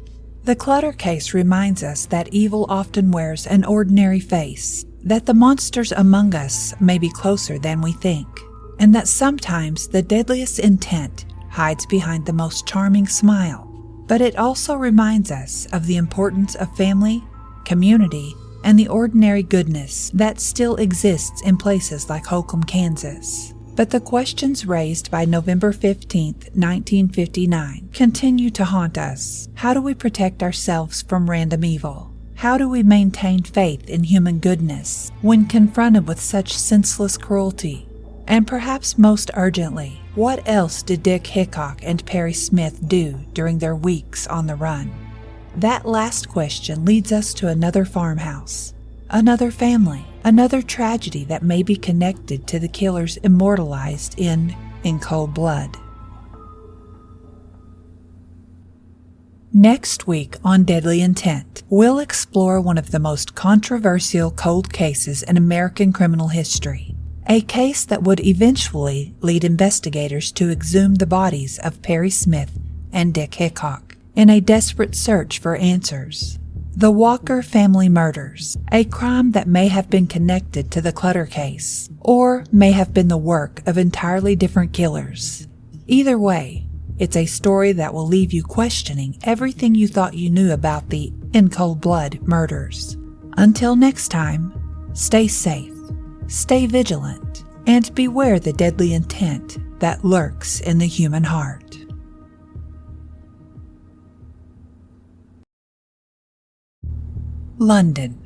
The Clutter case reminds us that evil often wears an ordinary face, that the monsters among us may be closer than we think, and that sometimes the deadliest intent hides behind the most charming smile. But it also reminds us of the importance of family, community, and the ordinary goodness that still exists in places like Holcomb, Kansas. But the questions raised by November 15, 1959 continue to haunt us. How do we protect ourselves from random evil? How do we maintain faith in human goodness when confronted with such senseless cruelty? And perhaps most urgently, what else did Dick Hickok and Perry Smith do during their weeks on the run? That last question leads us to another farmhouse, another family, another tragedy that may be connected to the killers immortalized in Cold Blood. Next week on Deadly Intent, we'll explore one of the most controversial cold cases in American criminal history. A case that would eventually lead investigators to exhume the bodies of Perry Smith and Dick Hickok in a desperate search for answers. The Walker family murders, a crime that may have been connected to the Clutter case, or may have been the work of entirely different killers. Either way, it's a story that will leave you questioning everything you thought you knew about the In Cold Blood murders. Until next time, stay safe, stay vigilant, and beware the deadly intent that lurks in the human heart. London,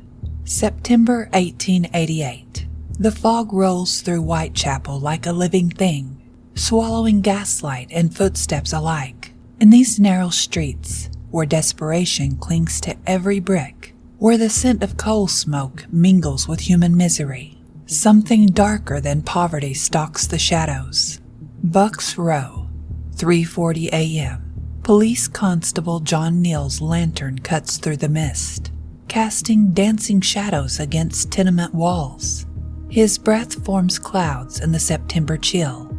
September 1888. The fog rolls through Whitechapel like a living thing, swallowing gaslight and footsteps alike. In these narrow streets, where desperation clings to every brick, where the scent of coal smoke mingles with human misery, something darker than poverty stalks the shadows. Bucks Row, 3:40 a.m. Police Constable John Neal's lantern cuts through the mist, casting dancing shadows against tenement walls. His breath forms clouds in the September chill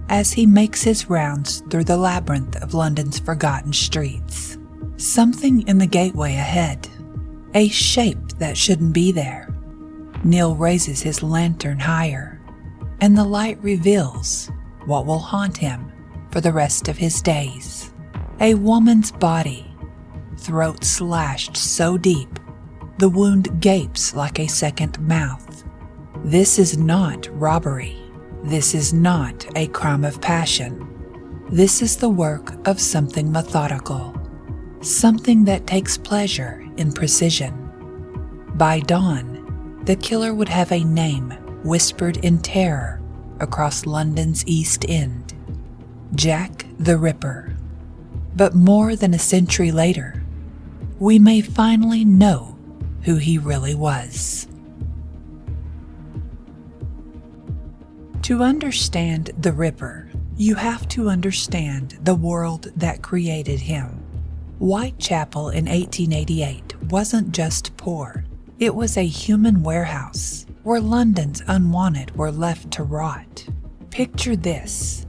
as he makes his rounds through the labyrinth of London's forgotten streets. Something in the gateway ahead, a shape that shouldn't be there. Neal raises his lantern higher, and the light reveals what will haunt him for the rest of his days. A woman's body, throat slashed so deep, the wound gapes like a second mouth. This is not robbery. This is not a crime of passion. This is the work of something methodical, something that takes pleasure in precision. By dawn, the killer would have a name whispered in terror across London's East End: Jack the Ripper. But more than a century later, we may finally know who he really was. To understand the Ripper, you have to understand the world that created him. Whitechapel in 1888 wasn't just poor. It was a human warehouse where London's unwanted were left to rot. Picture this: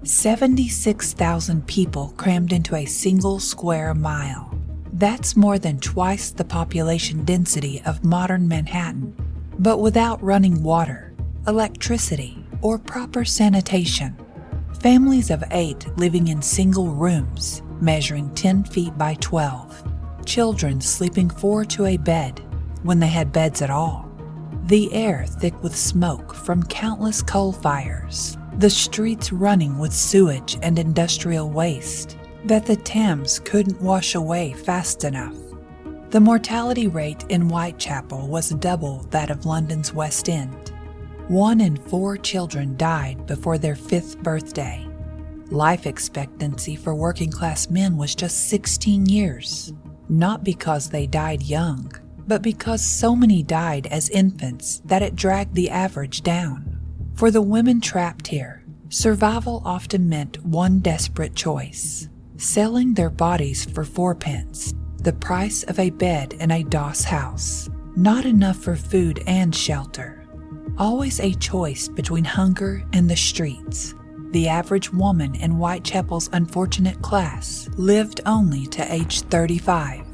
76,000 people crammed into a single square mile. That's more than twice the population density of modern Manhattan, but without running water, electricity, or proper sanitation. Families of 8 living in single rooms, measuring 10 feet by 12. Children sleeping 4 to a bed, when they had beds at all. The air thick with smoke from countless coal fires. The streets running with sewage and industrial waste that the Thames couldn't wash away fast enough. The mortality rate in Whitechapel was double that of London's West End. 1 in 4 children died before their 5th birthday. Life expectancy for working-class men was just 16 years, not because they died young, but because so many died as infants that it dragged the average down. For the women trapped here, survival often meant one desperate choice: selling their bodies for 4p, the price of a bed in a doss house. Not enough for food and shelter. Always a choice between hunger and the streets. The average woman in Whitechapel's unfortunate class lived only to age 35.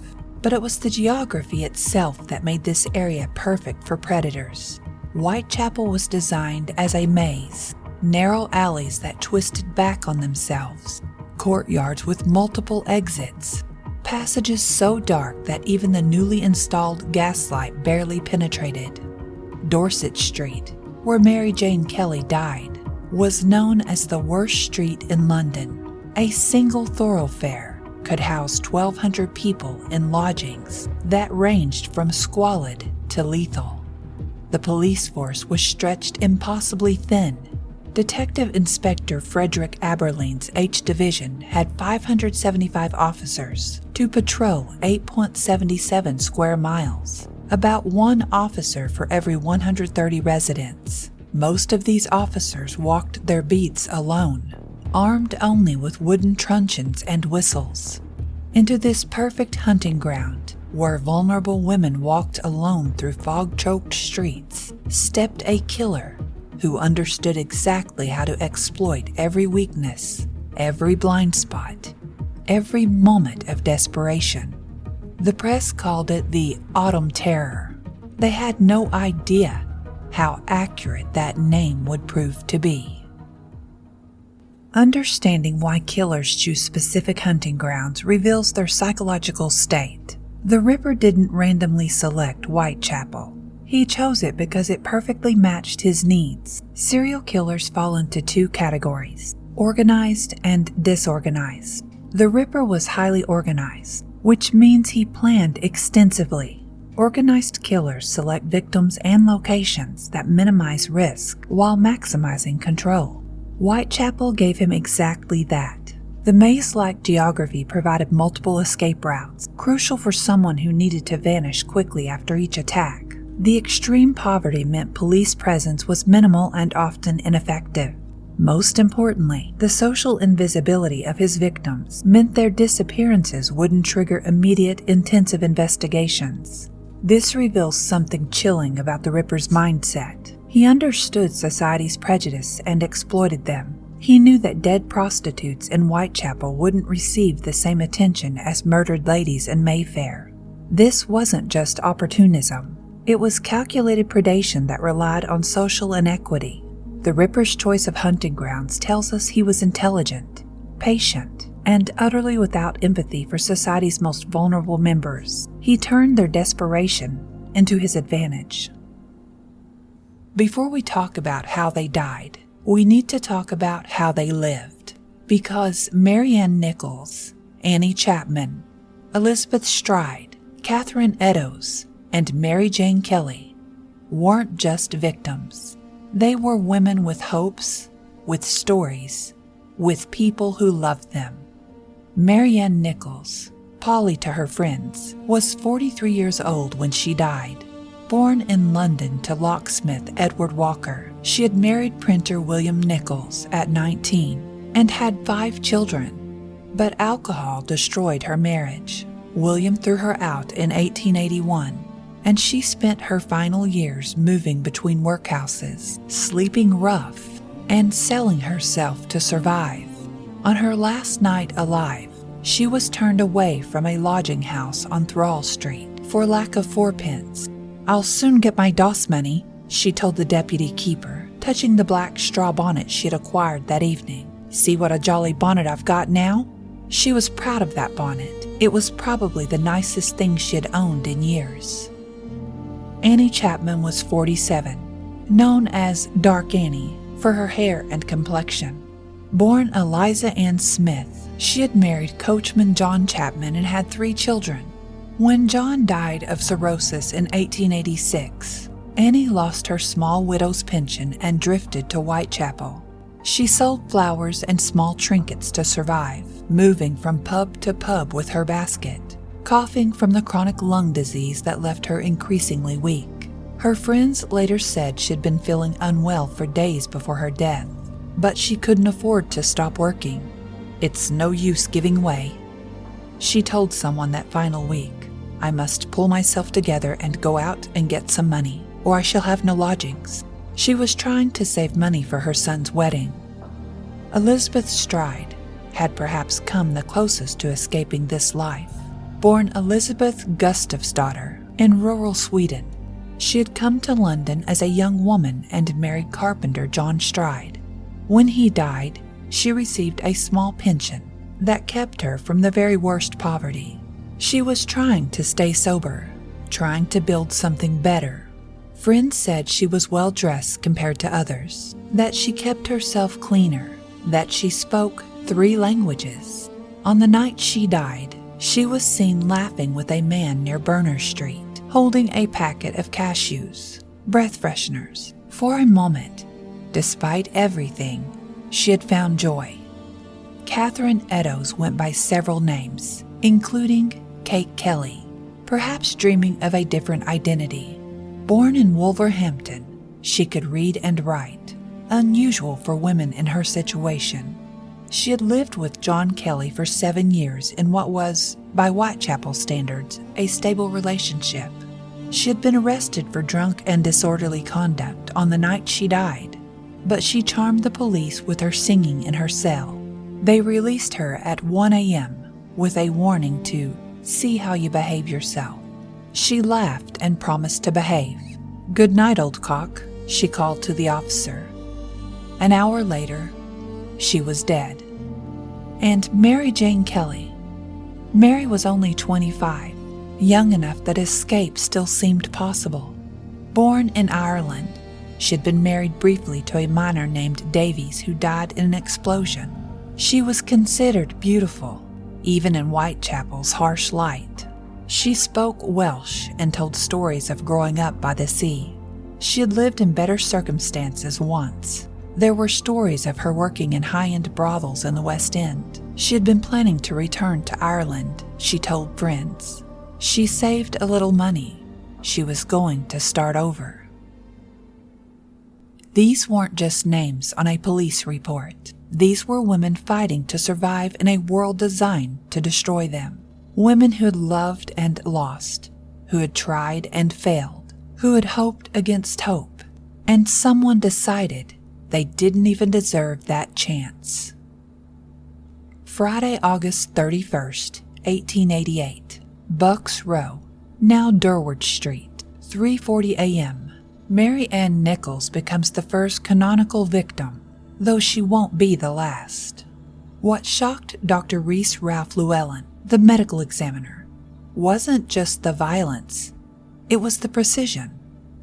But it was the geography itself that made this area perfect for predators. Whitechapel was designed as a maze, narrow alleys that twisted back on themselves, courtyards with multiple exits, passages so dark that even the newly installed gaslight barely penetrated. Dorset Street, where Mary Jane Kelly died, was known as the worst street in London. A single thoroughfare could house 1,200 people in lodgings that ranged from squalid to lethal. The police force was stretched impossibly thin. Detective Inspector Frederick Aberline's H Division had 575 officers to patrol 8.77 square miles, about one officer for every 130 residents. Most of these officers walked their beats alone, armed only with wooden truncheons and whistles. Into this perfect hunting ground, where vulnerable women walked alone through fog-choked streets, stepped a killer who understood exactly how to exploit every weakness, every blind spot, every moment of desperation. The press called it the Autumn Terror. They had no idea how accurate that name would prove to be. Understanding why killers choose specific hunting grounds reveals their psychological state. The Ripper didn't randomly select Whitechapel. He chose it because it perfectly matched his needs. Serial killers fall into two categories: organized and disorganized. The Ripper was highly organized, which means he planned extensively. Organized killers select victims and locations that minimize risk while maximizing control. Whitechapel gave him exactly that. The maze-like geography provided multiple escape routes, crucial for someone who needed to vanish quickly after each attack. The extreme poverty meant police presence was minimal and often ineffective. Most importantly, the social invisibility of his victims meant their disappearances wouldn't trigger immediate, intensive investigations. This reveals something chilling about the Ripper's mindset. He understood society's prejudice and exploited them. He knew that dead prostitutes in Whitechapel wouldn't receive the same attention as murdered ladies in Mayfair. This wasn't just opportunism. It was calculated predation that relied on social inequity. The Ripper's choice of hunting grounds tells us he was intelligent, patient, and utterly without empathy for society's most vulnerable members. He turned their desperation into his advantage. Before we talk about how they died, we need to talk about how they lived. Because Marianne Nichols, Annie Chapman, Elizabeth Stride, Catherine Eddowes, and Mary Jane Kelly weren't just victims. They were women with hopes, with stories, with people who loved them. Marianne Nichols, Polly to her friends, was 43 years old when she died. Born in London to locksmith Edward Walker, she had married printer William Nichols at 19 and had 5 children. But alcohol destroyed her marriage. William threw her out in 1881, and she spent her final years moving between workhouses, sleeping rough, and selling herself to survive. On her last night alive, she was turned away from a lodging house on Thrall Street for lack of 4pence. "I'll soon get my DOS money," she told the deputy keeper, touching the black straw bonnet she had acquired that evening. "See what a jolly bonnet I've got now?" She was proud of that bonnet. It was probably the nicest thing she had owned in years. Annie Chapman was 47, known as Dark Annie for her hair and complexion. Born Eliza Ann Smith, she had married coachman John Chapman and had 3 children. When John died of cirrhosis in 1886, Annie lost her small widow's pension and drifted to Whitechapel. She sold flowers and small trinkets to survive, moving from pub to pub with her basket, coughing from the chronic lung disease that left her increasingly weak. Her friends later said she'd been feeling unwell for days before her death, but she couldn't afford to stop working. "It's no use giving way," she told someone that final week. "I must pull myself together and go out and get some money, or I shall have no lodgings." She was trying to save money for her son's wedding. Elizabeth Stride had perhaps come the closest to escaping this life. Born Elizabeth Gustafsdotter in rural Sweden, she had come to London as a young woman and married carpenter John Stride. When he died, she received a small pension, that kept her from the very worst poverty. She was trying to stay sober, trying to build something better. Friends said she was well dressed compared to others, that she kept herself cleaner, that she spoke 3 languages. On the night she died, she was seen laughing with a man near Berner Street, holding a packet of cashews, breath fresheners. For a moment, despite everything, she had found joy. Catherine Eddowes went by several names, including Kate Kelly, perhaps dreaming of a different identity. Born in Wolverhampton, she could read and write, unusual for women in her situation. She had lived with John Kelly for 7 years in what was, by Whitechapel standards, a stable relationship. She had been arrested for drunk and disorderly conduct on the night she died, but she charmed the police with her singing in her cell. They released her at 1 a.m. with a warning to see how you behave yourself. She laughed and promised to behave. "Good night, old cock," she called to the officer. An hour later, she was dead. And Mary Jane Kelly. Mary was only 25, young enough that escape still seemed possible. Born in Ireland, she had been married briefly to a miner named Davies who died in an explosion. She was considered beautiful, even in Whitechapel's harsh light. She spoke Welsh and told stories of growing up by the sea. She had lived in better circumstances once. There were stories of her working in high-end brothels in the West End. She had been planning to return to Ireland, she told friends. She saved a little money. She was going to start over. These weren't just names on a police report. These were women fighting to survive in a world designed to destroy them. Women who had loved and lost, who had tried and failed, who had hoped against hope, and someone decided they didn't even deserve that chance. Friday, August 31st, 1888, Bucks Row, now Durward Street, 3:40 a.m. Mary Ann Nichols becomes the first canonical victim, though she won't be the last. What shocked Dr. Reese Ralph Llewellyn, the medical examiner, wasn't just the violence, it was the precision.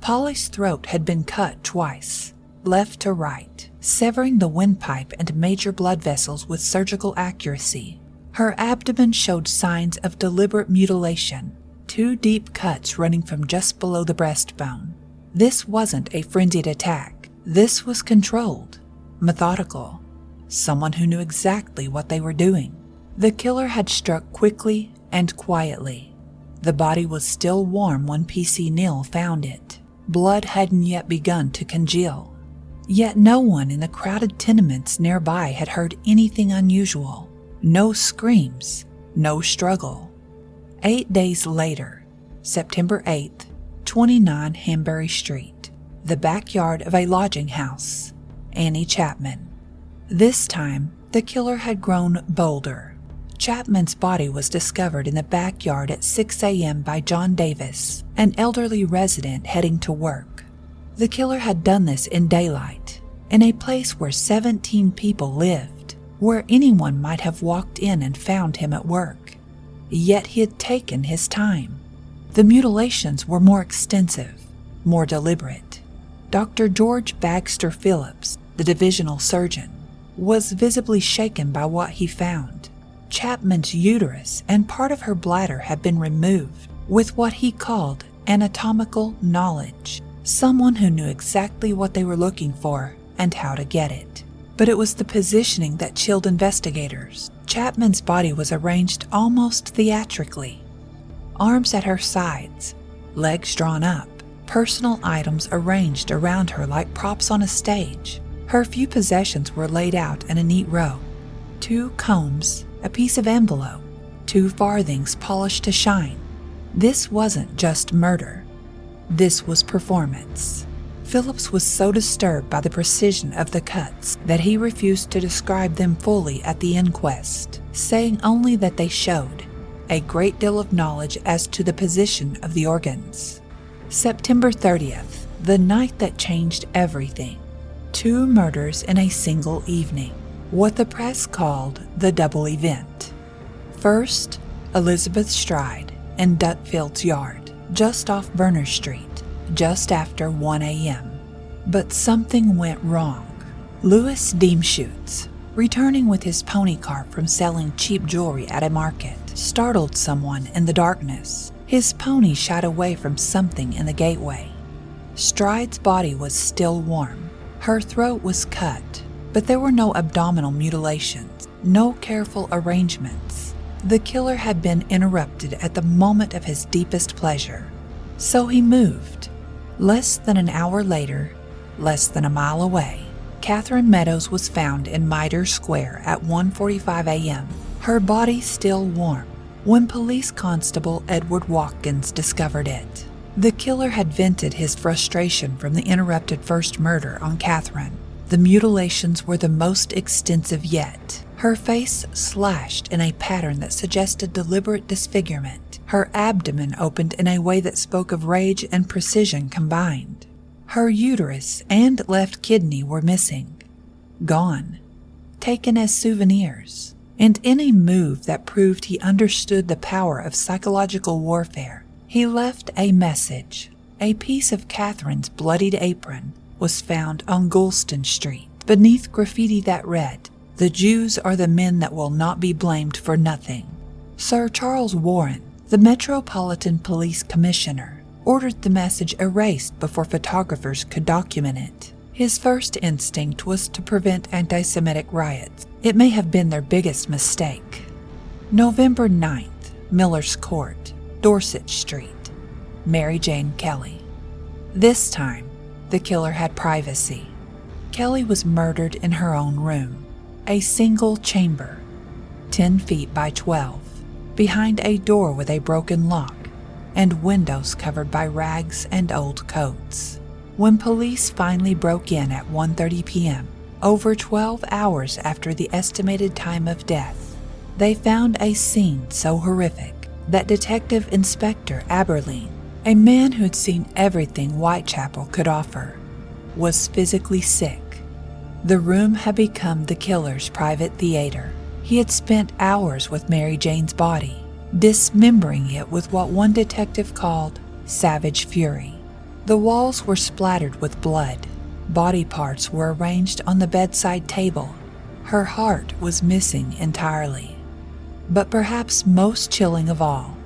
Polly's throat had been cut twice, left to right, severing the windpipe and major blood vessels with surgical accuracy. Her abdomen showed signs of deliberate mutilation, 2 deep cuts running from just below the breastbone. This wasn't a frenzied attack. This was controlled, methodical. Someone who knew exactly what they were doing. The killer had struck quickly and quietly. The body was still warm when PC Neal found it. Blood hadn't yet begun to congeal. Yet no one in the crowded tenements nearby had heard anything unusual. No screams, no struggle. 8 days later, September 8th, 29 Hanbury Street, the backyard of a lodging house, Annie Chapman. This time, the killer had grown bolder. Chapman's body was discovered in the backyard at 6 a.m. by John Davis, an elderly resident heading to work. The killer had done this in daylight, in a place where 17 people lived, where anyone might have walked in and found him at work. Yet he had taken his time. The mutilations were more extensive, more deliberate. Dr. George Bagster Phillips, the divisional surgeon, was visibly shaken by what he found. Chapman's uterus and part of her bladder had been removed with what he called anatomical knowledge, someone who knew exactly what they were looking for and how to get it. But it was the positioning that chilled investigators. Chapman's body was arranged almost theatrically. Arms at her sides, legs drawn up, personal items arranged around her like props on a stage. Her few possessions were laid out in a neat row. 2 combs, a piece of envelope, 2 farthings polished to shine. This wasn't just murder. This was performance. Phillips was so disturbed by the precision of the cuts that he refused to describe them fully at the inquest, saying only that they showed a great deal of knowledge as to the position of the organs. September 30th, the night that changed everything. 2 murders in a single evening. what the press called the double event. First, Elizabeth Stride in Dutfield's yard, just off Burner Street, just after 1 a.m. But something went wrong. Louis Deemschutz, returning with his pony car from selling cheap jewelry at a market, startled someone in the darkness. His pony shied away from something in the gateway. Stride's body was still warm. Her throat was cut, but there were no abdominal mutilations, no careful arrangements. The killer had been interrupted at the moment of his deepest pleasure. So he moved. Less than an hour later, less than a mile away, Catherine Meadows was found in Mitre Square at 1:45 a.m., her body still warm, when police constable Edward Watkins discovered it. The killer had vented his frustration from the interrupted first murder on Catherine. The mutilations were the most extensive yet. Her face slashed in a pattern that suggested deliberate disfigurement. Her abdomen opened in a way that spoke of rage and precision combined. Her uterus and left kidney were missing. Gone. Taken as souvenirs. And in a move that proved he understood the power of psychological warfare, he left a message. A piece of Catherine's bloodied apron was found on Goulston Street, beneath graffiti that read, "The Jews are the men that will not be blamed for nothing." Sir Charles Warren, the Metropolitan Police Commissioner, ordered the message erased before photographers could document it. His first instinct was to prevent anti-Semitic riots. It may have been their biggest mistake. November 9th, Miller's Court, Dorset Street. Mary Jane Kelly. This time, the killer had privacy. Kelly was murdered in her own room, a single chamber, 10 feet by 12, behind a door with a broken lock and windows covered by rags and old coats. When police finally broke in at 1:30 p.m., over 12 hours after the estimated time of death, they found a scene so horrific that Detective Inspector Aberline, a man who had seen everything Whitechapel could offer, was physically sick. The room had become the killer's private theater. He had spent hours with Mary Jane's body, dismembering it with what one detective called savage fury. The walls were splattered with blood. Body parts were arranged on the bedside table. Her heart was missing entirely. But perhaps most chilling of all,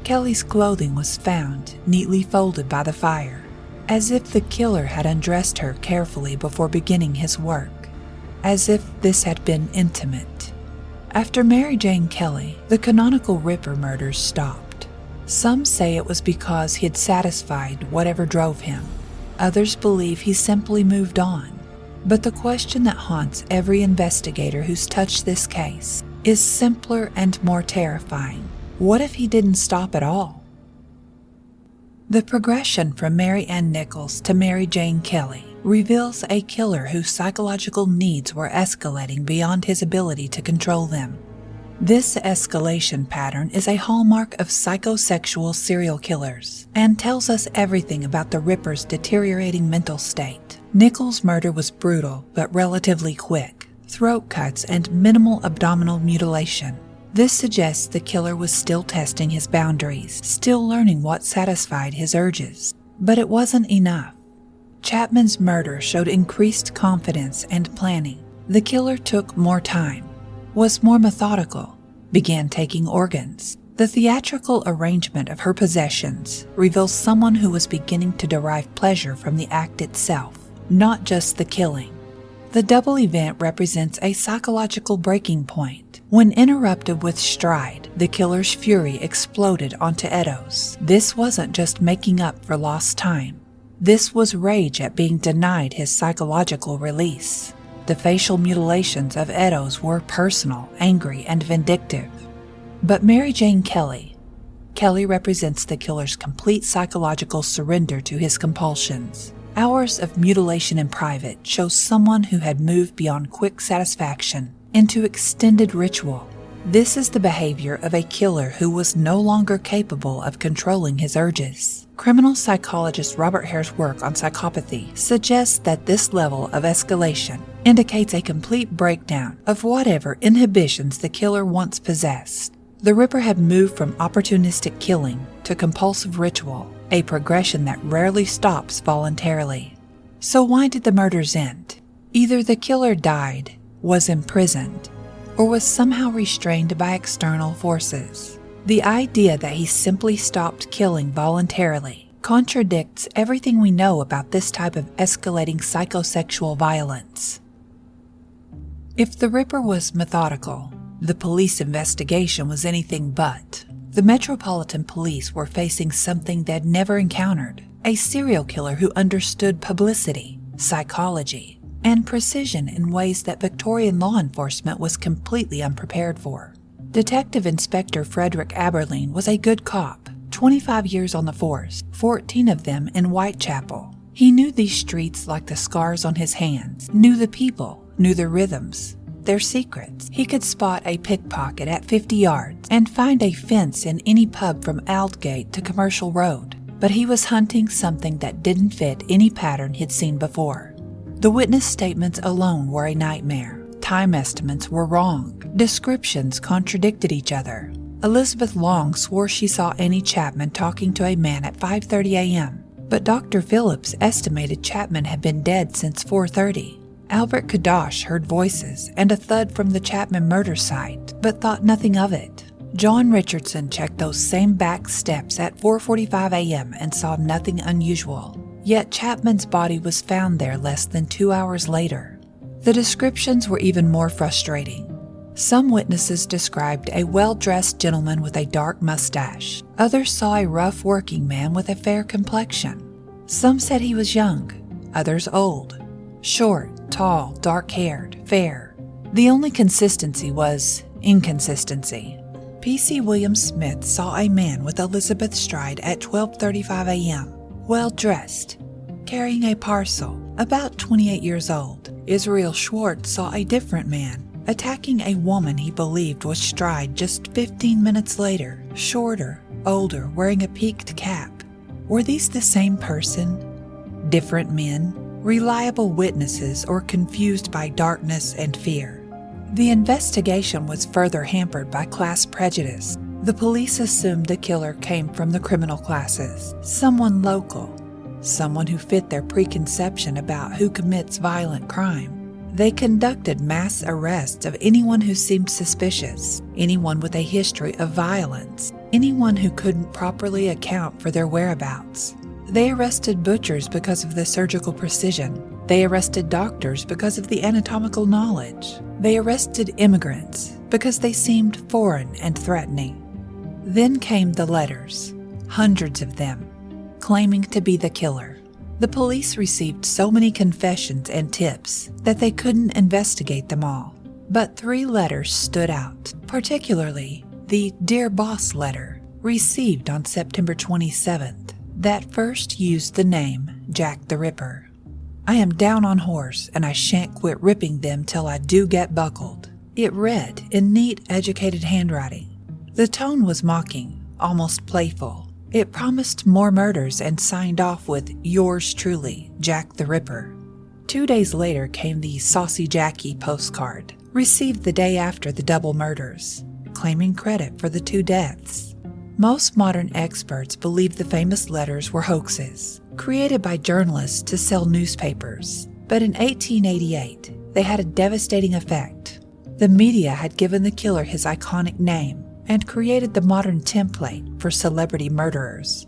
Kelly's clothing was found neatly folded by the fire, as if the killer had undressed her carefully before beginning his work, as if this had been intimate. After Mary Jane Kelly, the canonical Ripper murders stopped. Some say it was because he had satisfied whatever drove him. Others believe he simply moved on. But the question that haunts every investigator who's touched this case is simpler and more terrifying. What if he didn't stop at all? The progression from Mary Ann Nichols to Mary Jane Kelly reveals a killer whose psychological needs were escalating beyond his ability to control them. This escalation pattern is a hallmark of psychosexual serial killers and tells us everything about the Ripper's deteriorating mental state. Nichols' murder was brutal but relatively quick, throat cuts and minimal abdominal mutilation. This suggests the killer was still testing his boundaries, still learning what satisfied his urges. But it wasn't enough. Chapman's murder showed increased confidence and planning. The killer took more time, was more methodical, began taking organs. The theatrical arrangement of her possessions reveals someone who was beginning to derive pleasure from the act itself, not just the killing. The double event represents a psychological breaking point. When interrupted with Stride, the killer's fury exploded onto Eddowes. This wasn't just making up for lost time. This was rage at being denied his psychological release. The facial mutilations of Eddowes were personal, angry, and vindictive. But Mary Jane Kelly represents the killer's complete psychological surrender to his compulsions. Hours of mutilation in private show someone who had moved beyond quick satisfaction into extended ritual. This is the behavior of a killer who was no longer capable of controlling his urges. Criminal psychologist Robert Hare's work on psychopathy suggests that this level of escalation indicates a complete breakdown of whatever inhibitions the killer once possessed. The Ripper had moved from opportunistic killing to compulsive ritual, a progression that rarely stops voluntarily. So why did the murders end? Either the killer died, was imprisoned, or was somehow restrained by external forces. The idea that he simply stopped killing voluntarily contradicts everything we know about this type of escalating psychosexual violence. If the Ripper was methodical, the police investigation was anything but. The Metropolitan Police were facing something they'd never encountered, a serial killer who understood publicity, psychology, and precision in ways that Victorian law enforcement was completely unprepared for. Detective Inspector Frederick Aberline was a good cop, 25 years on the force, 14 of them in Whitechapel. He knew these streets like the scars on his hands, knew the people, knew their rhythms, their secrets. He could spot a pickpocket at 50 yards and find a fence in any pub from Aldgate to Commercial Road. But he was hunting something that didn't fit any pattern he'd seen before. The witness statements alone were a nightmare. Time estimates were wrong. Descriptions contradicted each other. Elizabeth Long swore she saw Annie Chapman talking to a man at 5:30 a.m., but Dr. Phillips estimated Chapman had been dead since 4:30. Albert Kadosh heard voices and a thud from the Chapman murder site, but thought nothing of it. John Richardson checked those same back steps at 4:45 a.m. and saw nothing unusual. Yet Chapman's body was found there less than 2 hours later. The descriptions were even more frustrating. Some witnesses described a well-dressed gentleman with a dark mustache. Others saw a rough working man with a fair complexion. Some said he was young, others old. Short, tall, dark-haired, fair. The only consistency was inconsistency. P.C. William Smith saw a man with Elizabeth Stride at 12:35 a.m., well-dressed, carrying a parcel, about 28 years old. Israel Schwartz saw a different man attacking a woman he believed was Stride just 15 minutes later, shorter, older, wearing a peaked cap. Were these the same person? Different men? Reliable witnesses, or confused by darkness and fear? The investigation was further hampered by class prejudice. The police assumed the killer came from the criminal classes, someone local, someone who fit their preconception about who commits violent crime. They conducted mass arrests of anyone who seemed suspicious, anyone with a history of violence, anyone who couldn't properly account for their whereabouts. They arrested butchers because of the surgical precision. They arrested doctors because of the anatomical knowledge. They arrested immigrants because they seemed foreign and threatening. Then came the letters, hundreds of them, claiming to be the killer. The police received so many confessions and tips that they couldn't investigate them all. But 3 letters stood out, particularly the Dear Boss letter received on September 27th. That first used the name Jack the Ripper. I am down on horse, and I shan't quit ripping them till I do get buckled. It read in neat, educated handwriting. The tone was mocking, almost playful. It promised more murders and signed off with Yours truly, Jack the Ripper. 2 days later came the Saucy Jackie postcard, received the day after the double murders, claiming credit for the 2 deaths. Most modern experts believe the famous letters were hoaxes, created by journalists to sell newspapers. But in 1888, they had a devastating effect. The media had given the killer his iconic name and created the modern template for celebrity murderers.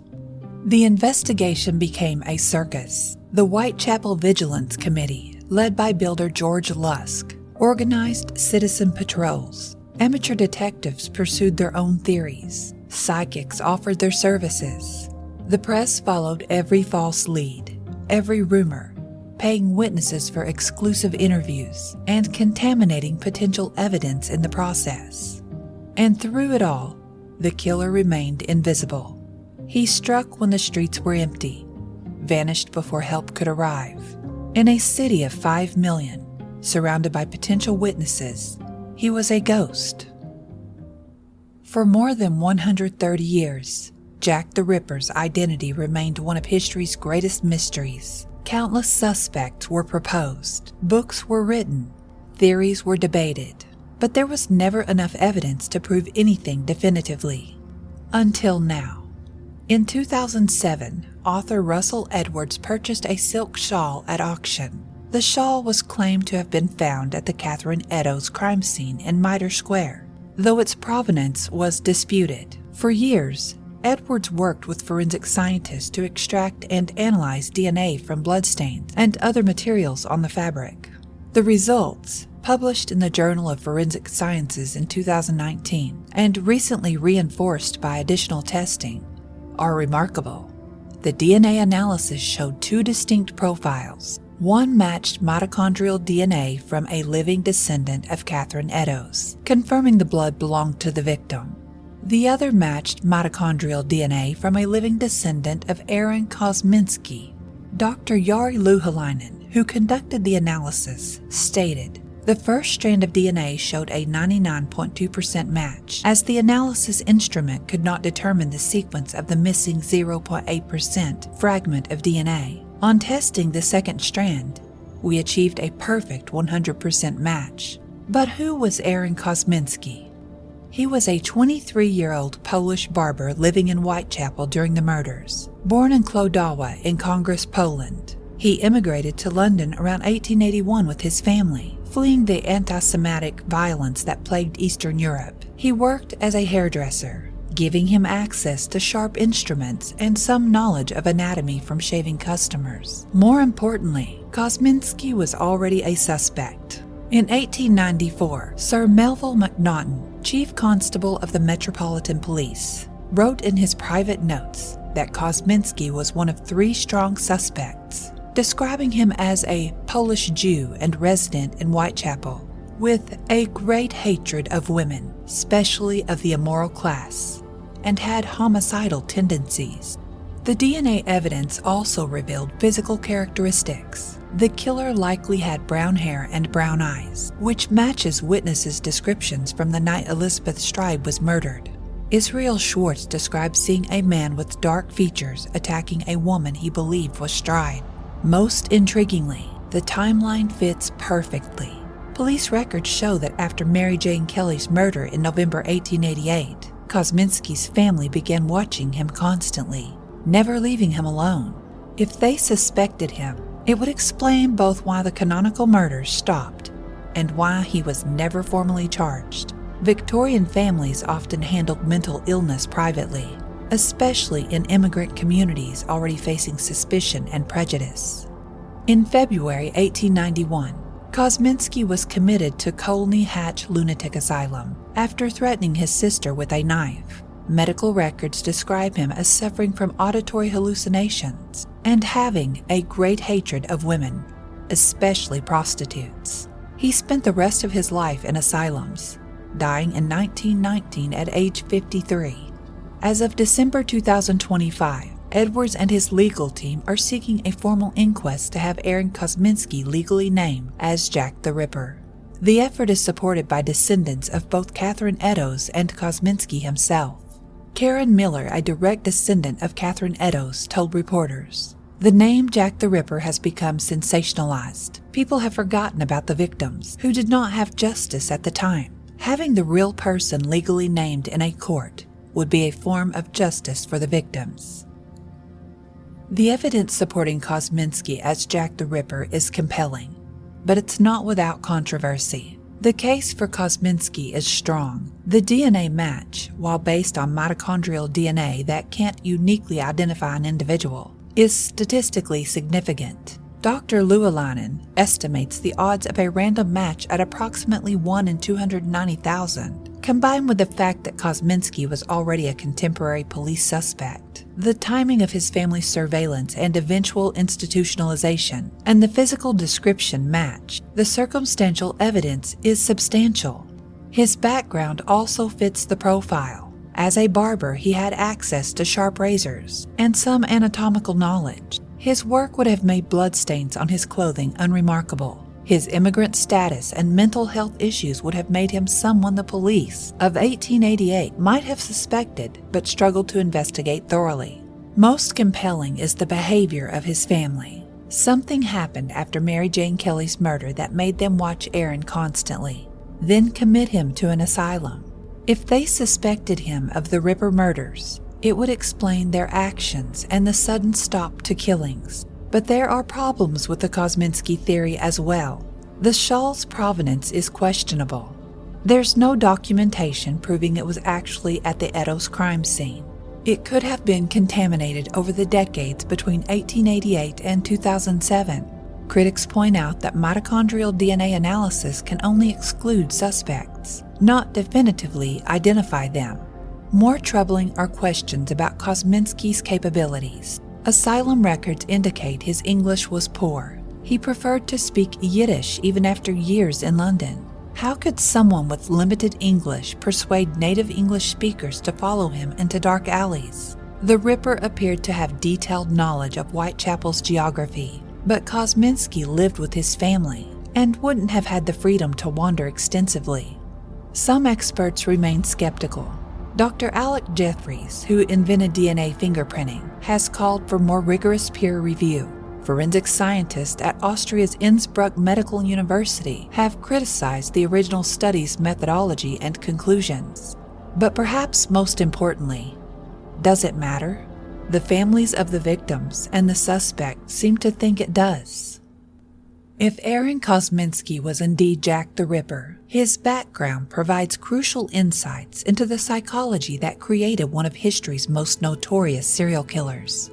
The investigation became a circus. The Whitechapel Vigilance Committee, led by builder George Lusk, organized citizen patrols. Amateur detectives pursued their own theories. Psychics offered their services. The press followed every false lead, every rumor, paying witnesses for exclusive interviews and contaminating potential evidence in the process. And through it all, the killer remained invisible. He struck when the streets were empty, vanished before help could arrive. In a city of 5 million, surrounded by potential witnesses, he was a ghost. For more than 130 years, Jack the Ripper's identity remained one of history's greatest mysteries, Countless suspects were proposed, books were written, theories were debated, but there was never enough evidence to prove anything definitively. Until now. In 2007, author Russell Edwards purchased a silk shawl at auction. The shawl was claimed to have been found at the Catherine Eddowes crime scene in Mitre Square, though its provenance was disputed. For years, Edwards worked with forensic scientists to extract and analyze DNA from bloodstains and other materials on the fabric. The results, published in the Journal of Forensic Sciences in 2019 and recently reinforced by additional testing, are remarkable. The DNA analysis showed two distinct profiles. One matched mitochondrial DNA from a living descendant of Catherine Eddowes, confirming the blood belonged to the victim. The other matched mitochondrial DNA from a living descendant of Aaron Kosminski. Dr. Jari Luhalainen, who conducted the analysis, stated, "The first strand of DNA showed a 99.2% match, as the analysis instrument could not determine the sequence of the missing 0.8% fragment of DNA. On testing the second strand, we achieved a perfect 100% match." But who was Aaron Kosminski? He was a 23-year-old Polish barber living in Whitechapel during the murders. Born in Kłodawa in Congress, Poland, he immigrated to London around 1881 with his family, fleeing the anti-Semitic violence that plagued Eastern Europe. He worked as a hairdresser, giving him access to sharp instruments and some knowledge of anatomy from shaving customers. More importantly, Kosminski was already a suspect. In 1894, Sir Melville Macnaghten, Chief Constable of the Metropolitan Police, wrote in his private notes that Kosminski was one of 3 strong suspects, describing him as a Polish Jew and resident in Whitechapel, with a great hatred of women, especially of the immoral class, and had homicidal tendencies. The DNA evidence also revealed physical characteristics. The killer likely had brown hair and brown eyes, which matches witnesses' descriptions from the night Elizabeth Stride was murdered. Israel Schwartz described seeing a man with dark features attacking a woman he believed was Stride. Most intriguingly, the timeline fits perfectly. Police records show that after Mary Jane Kelly's murder in November 1888, Kosminski's family began watching him constantly, never leaving him alone. If they suspected him, it would explain both why the canonical murders stopped and why he was never formally charged. Victorian families often handled mental illness privately, especially in immigrant communities already facing suspicion and prejudice. In February 1891, Kosminski was committed to Colney Hatch Lunatic Asylum after threatening his sister with a knife. Medical records describe him as suffering from auditory hallucinations and having a great hatred of women, especially prostitutes. He spent the rest of his life in asylums, dying in 1919 at age 53. As of December 2025, Edwards and his legal team are seeking a formal inquest to have Aaron Kosminski legally named as Jack the Ripper. The effort is supported by descendants of both Catherine Eddowes and Kosminski himself. Karen Miller, a direct descendant of Catherine Eddowes, told reporters, "The name Jack the Ripper has become sensationalized. People have forgotten about the victims, who did not have justice at the time. Having the real person legally named in a court would be a form of justice for the victims." The evidence supporting Kosminski as Jack the Ripper is compelling, but it's not without controversy. The case for Kosminski is strong. The DNA match, while based on mitochondrial DNA that can't uniquely identify an individual, is statistically significant. Dr. Luhalainen estimates the odds of a random match at approximately 1 in 290,000. Combined with the fact that Kosminski was already a contemporary police suspect, the timing of his family's surveillance and eventual institutionalization, and the physical description match, the circumstantial evidence is substantial. His background also fits the profile. As a barber, he had access to sharp razors and some anatomical knowledge. His work would have made bloodstains on his clothing unremarkable. His immigrant status and mental health issues would have made him someone the police of 1888 might have suspected but struggled to investigate thoroughly. Most compelling is the behavior of his family. Something happened after Mary Jane Kelly's murder that made them watch Aaron constantly, then commit him to an asylum. If they suspected him of the Ripper murders, it would explain their actions and the sudden stop to killings. But there are problems with the Kosminski theory as well. The shawl's provenance is questionable. There's no documentation proving it was actually at the Eddowes crime scene. It could have been contaminated over the decades between 1888 and 2007. Critics point out that mitochondrial DNA analysis can only exclude suspects, not definitively identify them. More troubling are questions about Kosminski's capabilities. Asylum records indicate his English was poor. He preferred to speak Yiddish even after years in London. How could someone with limited English persuade native English speakers to follow him into dark alleys? The Ripper appeared to have detailed knowledge of Whitechapel's geography, but Kosminski lived with his family and wouldn't have had the freedom to wander extensively. Some experts remain skeptical. Dr. Alec Jeffreys, who invented DNA fingerprinting, has called for more rigorous peer review. Forensic scientists at Austria's Innsbruck Medical University have criticized the original study's methodology and conclusions. But perhaps most importantly, does it matter? The families of the victims and the suspect seem to think it does. If Aaron Kosminski was indeed Jack the Ripper, his background provides crucial insights into the psychology that created one of history's most notorious serial killers.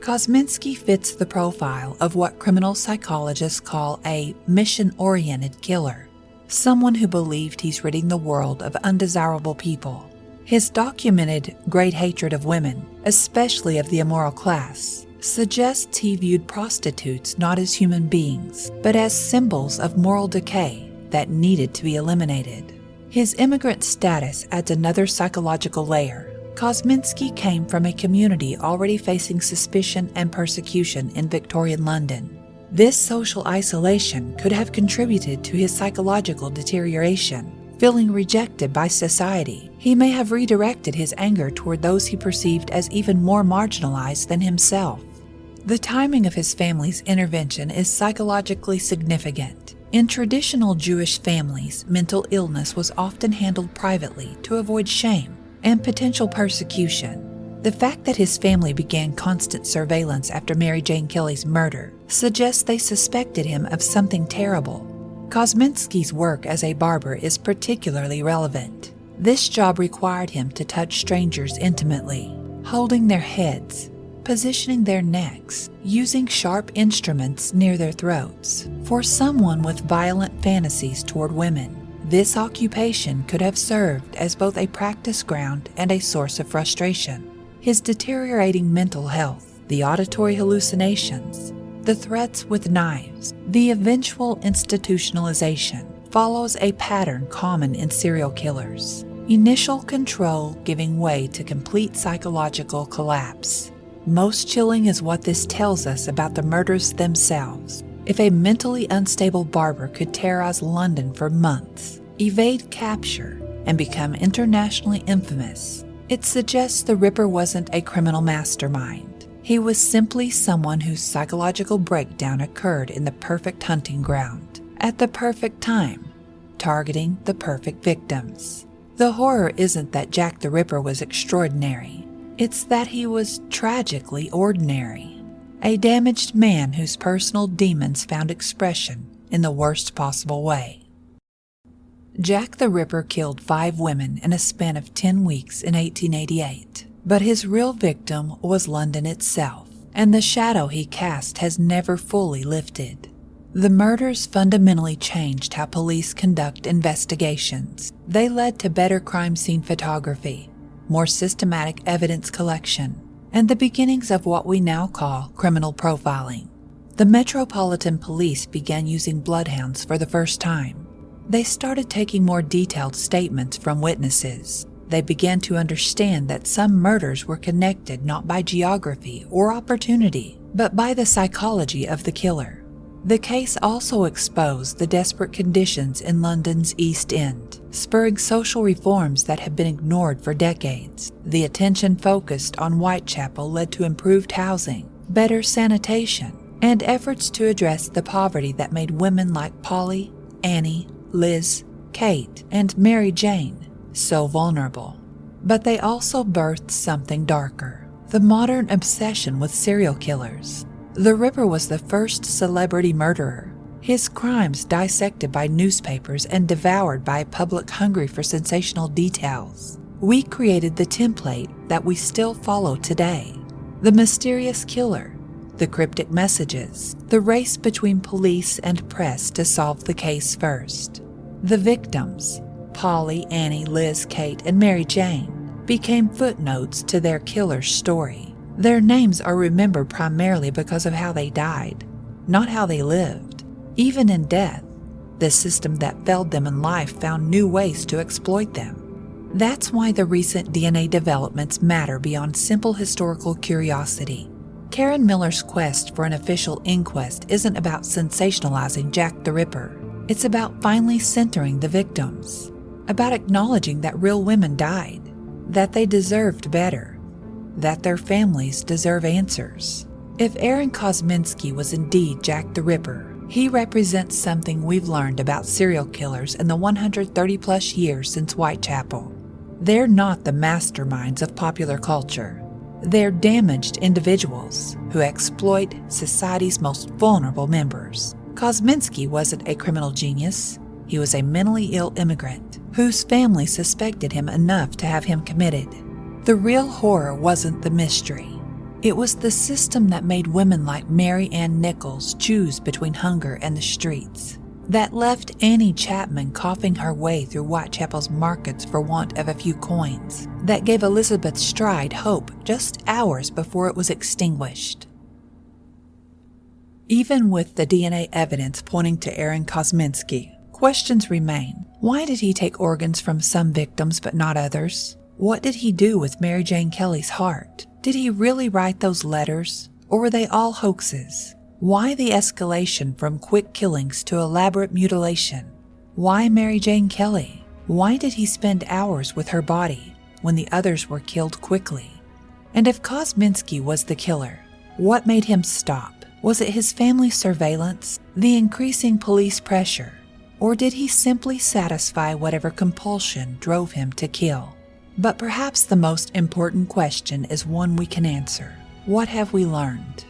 Kosminski fits the profile of what criminal psychologists call a mission-oriented killer, someone who believed he's ridding the world of undesirable people. His documented great hatred of women, especially of the immoral class, suggests he viewed prostitutes not as human beings, but as symbols of moral decay that needed to be eliminated. His immigrant status adds another psychological layer. Kosminski came from a community already facing suspicion and persecution in Victorian London. This social isolation could have contributed to his psychological deterioration. Feeling rejected by society, he may have redirected his anger toward those he perceived as even more marginalized than himself. The timing of his family's intervention is psychologically significant. In traditional Jewish families, mental illness was often handled privately to avoid shame and potential persecution. The fact that his family began constant surveillance after Mary Jane Kelly's murder suggests they suspected him of something terrible. Kosminski's work as a barber is particularly relevant. This job required him to touch strangers intimately, holding their heads, positioning their necks, using sharp instruments near their throats. For someone with violent fantasies toward women, this occupation could have served as both a practice ground and a source of frustration. His deteriorating mental health, the auditory hallucinations, the threats with knives, the eventual institutionalization follows a pattern common in serial killers. Initial control giving way to complete psychological collapse. Most chilling is what this tells us about the murders themselves. If a mentally unstable barber could terrorize London for months, evade capture, and become internationally infamous, it suggests the Ripper wasn't a criminal mastermind. He was simply someone whose psychological breakdown occurred in the perfect hunting ground, at the perfect time, targeting the perfect victims. The horror isn't that Jack the Ripper was extraordinary. It's that he was tragically ordinary. A damaged man whose personal demons found expression in the worst possible way. Jack the Ripper killed 5 women in a span of 10 weeks in 1888. But his real victim was London itself, and the shadow he cast has never fully lifted. The murders fundamentally changed how police conduct investigations. They led to better crime scene photography, more systematic evidence collection, and the beginnings of what we now call criminal profiling. The Metropolitan Police began using bloodhounds for the first time. They started taking more detailed statements from witnesses. They began to understand that some murders were connected not by geography or opportunity, but by the psychology of the killer. The case also exposed the desperate conditions in London's East End, spurring social reforms that had been ignored for decades. The attention focused on Whitechapel led to improved housing, better sanitation, and efforts to address the poverty that made women like Polly, Annie, Liz, Kate, and Mary Jane so vulnerable. But they also birthed something darker: the modern obsession with serial killers. The Ripper was the first celebrity murderer, his crimes dissected by newspapers and devoured by a public hungry for sensational details. We created the template that we still follow today: the mysterious killer, the cryptic messages, the race between police and press to solve the case first. The victims, Polly, Annie, Liz, Kate, and Mary Jane, became footnotes to their killer's story. Their names are remembered primarily because of how they died, not how they lived. Even in death, the system that failed them in life found new ways to exploit them. That's why the recent DNA developments matter beyond simple historical curiosity. Karen Miller's quest for an official inquest isn't about sensationalizing Jack the Ripper. It's about finally centering the victims, about acknowledging that real women died, that they deserved better, that their families deserve answers. If Aaron Kosminski was indeed Jack the Ripper, he represents something we've learned about serial killers in the 130-plus years since Whitechapel. They're not the masterminds of popular culture. They're damaged individuals who exploit society's most vulnerable members. Kosminski wasn't a criminal genius. He was a mentally ill immigrant whose family suspected him enough to have him committed. The real horror wasn't the mystery. It was the system that made women like Mary Ann Nichols choose between hunger and the streets, that left Annie Chapman coughing her way through Whitechapel's markets for want of a few coins, that gave Elizabeth Stride hope just hours before it was extinguished. Even with the DNA evidence pointing to Aaron Kosminski, questions remain. Why did he take organs from some victims but not others? What did he do with Mary Jane Kelly's heart? Did he really write those letters, or were they all hoaxes? Why the escalation from quick killings to elaborate mutilation? Why Mary Jane Kelly? Why did he spend hours with her body when the others were killed quickly? And if Kosminski was the killer, what made him stop? Was it his family's surveillance, the increasing police pressure, or did he simply satisfy whatever compulsion drove him to kill? But perhaps the most important question is one we can answer. What have we learned?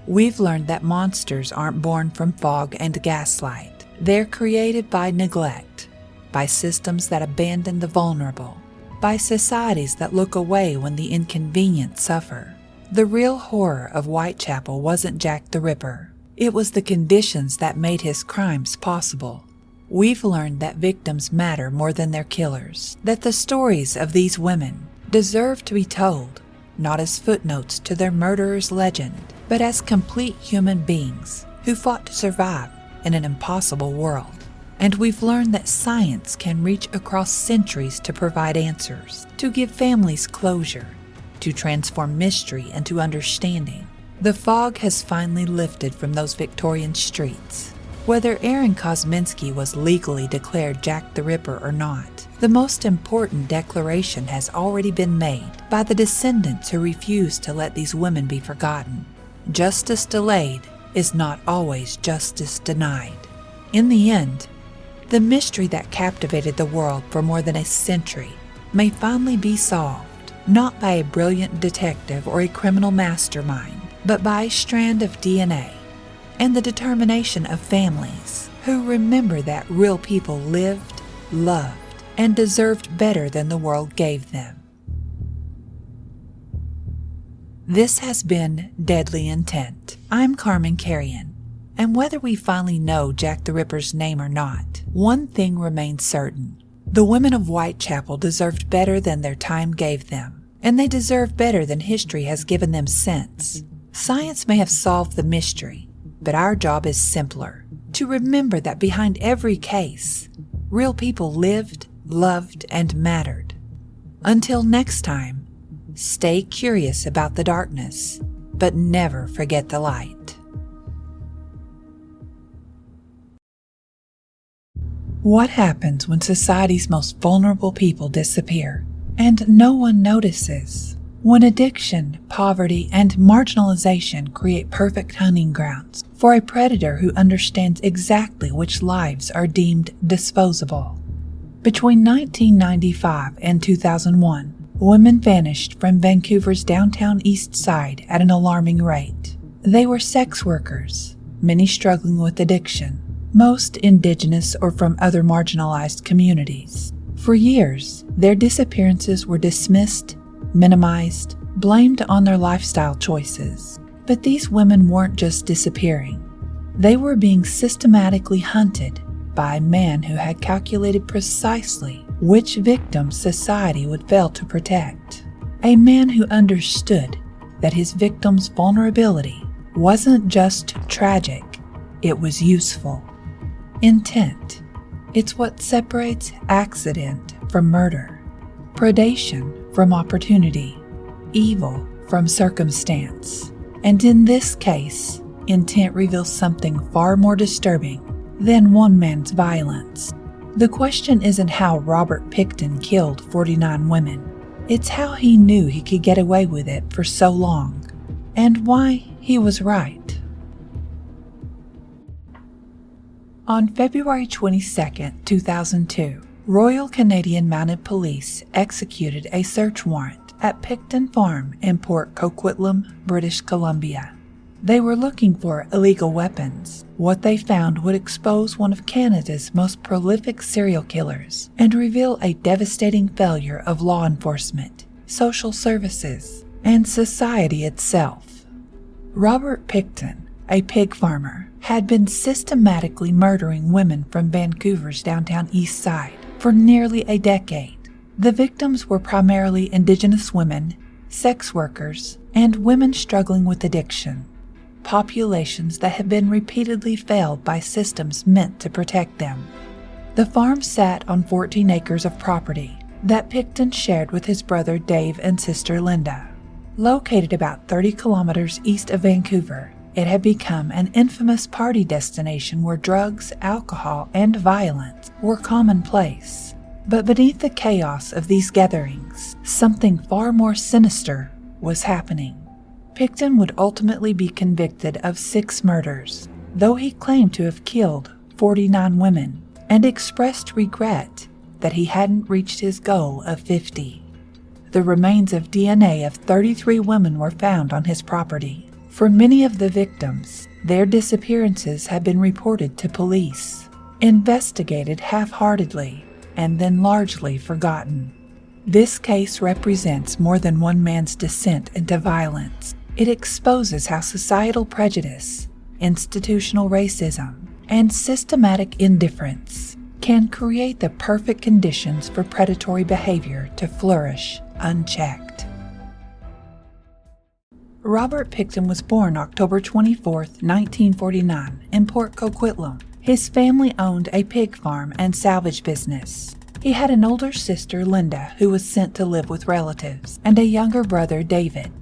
We've learned that monsters aren't born from fog and gaslight. They're created by neglect, by systems that abandon the vulnerable, by societies that look away when the inconvenient suffer. The real horror of Whitechapel wasn't Jack the Ripper. It was the conditions that made his crimes possible. We've learned that victims matter more than their killers, that the stories of these women deserve to be told, not as footnotes to their murderer's legend, but as complete human beings who fought to survive in an impossible world. And we've learned that science can reach across centuries to provide answers, to give families closure, to transform mystery into understanding. The fog has finally lifted from those Victorian streets. Whether Aaron Kosminski was legally declared Jack the Ripper or not, the most important declaration has already been made by the descendants who refuse to let these women be forgotten. Justice delayed is not always justice denied. In the end, the mystery that captivated the world for more than a century may finally be solved, not by a brilliant detective or a criminal mastermind, but by a strand of DNA and the determination of families who remember that real people lived, loved, and deserved better than the world gave them. This has been Deadly Intent. I'm Carmen Carrion, and whether we finally know Jack the Ripper's name or not, one thing remains certain. The women of Whitechapel deserved better than their time gave them, and they deserve better than history has given them since. Science may have solved the mystery, but our job is simpler: to remember that behind every case, real people lived, loved, and mattered. Until next time, stay curious about the darkness, but never forget the light. What happens when society's most vulnerable people disappear and no one notices? When addiction, poverty, and marginalization create perfect hunting grounds for a predator who understands exactly which lives are deemed disposable. Between 1995 and 2001, women vanished from Vancouver's downtown east side at an alarming rate. They were sex workers, many struggling with addiction, most Indigenous or from other marginalized communities. For years, their disappearances were dismissed, minimized, blamed on their lifestyle choices. But these women weren't just disappearing. They were being systematically hunted by a man who had calculated precisely which victims society would fail to protect. A man who understood that his victims' vulnerability wasn't just tragic, it was useful. Intent. It's what separates accident from murder, predation from opportunity, evil from circumstance. And in this case, intent reveals something far more disturbing than one man's violence. The question isn't how Robert Pickton killed 49 women. It's how he knew he could get away with it for so long, and why he was right. On February 22, 2002, Royal Canadian Mounted Police executed a search warrant at Pickton Farm in Port Coquitlam, British Columbia. They were looking for illegal weapons. What they found would expose one of Canada's most prolific serial killers and reveal a devastating failure of law enforcement, social services, and society itself. Robert Pickton, a pig farmer, had been systematically murdering women from Vancouver's downtown east side for nearly a decade. The victims were primarily Indigenous women, sex workers, and women struggling with addiction, populations that had been repeatedly failed by systems meant to protect them. The farm sat on 14 acres of property that Pickton shared with his brother Dave and sister Linda. Located about 30 kilometers east of Vancouver, it had become an infamous party destination where drugs, alcohol, and violence were commonplace. But beneath the chaos of these gatherings, something far more sinister was happening. Pickton would ultimately be convicted of 6 murders, though he claimed to have killed 49 women and expressed regret that he hadn't reached his goal of 50. The remains of DNA of 33 women were found on his property. For many of the victims, their disappearances had been reported to police, investigated half-heartedly, and then largely forgotten. This case represents more than one man's descent into violence. It exposes how societal prejudice, institutional racism, and systematic indifference can create the perfect conditions for predatory behavior to flourish unchecked. Robert Pickton was born October 24, 1949, in Port Coquitlam. His family owned a pig farm and salvage business. He had an older sister, Linda, who was sent to live with relatives, and a younger brother, David.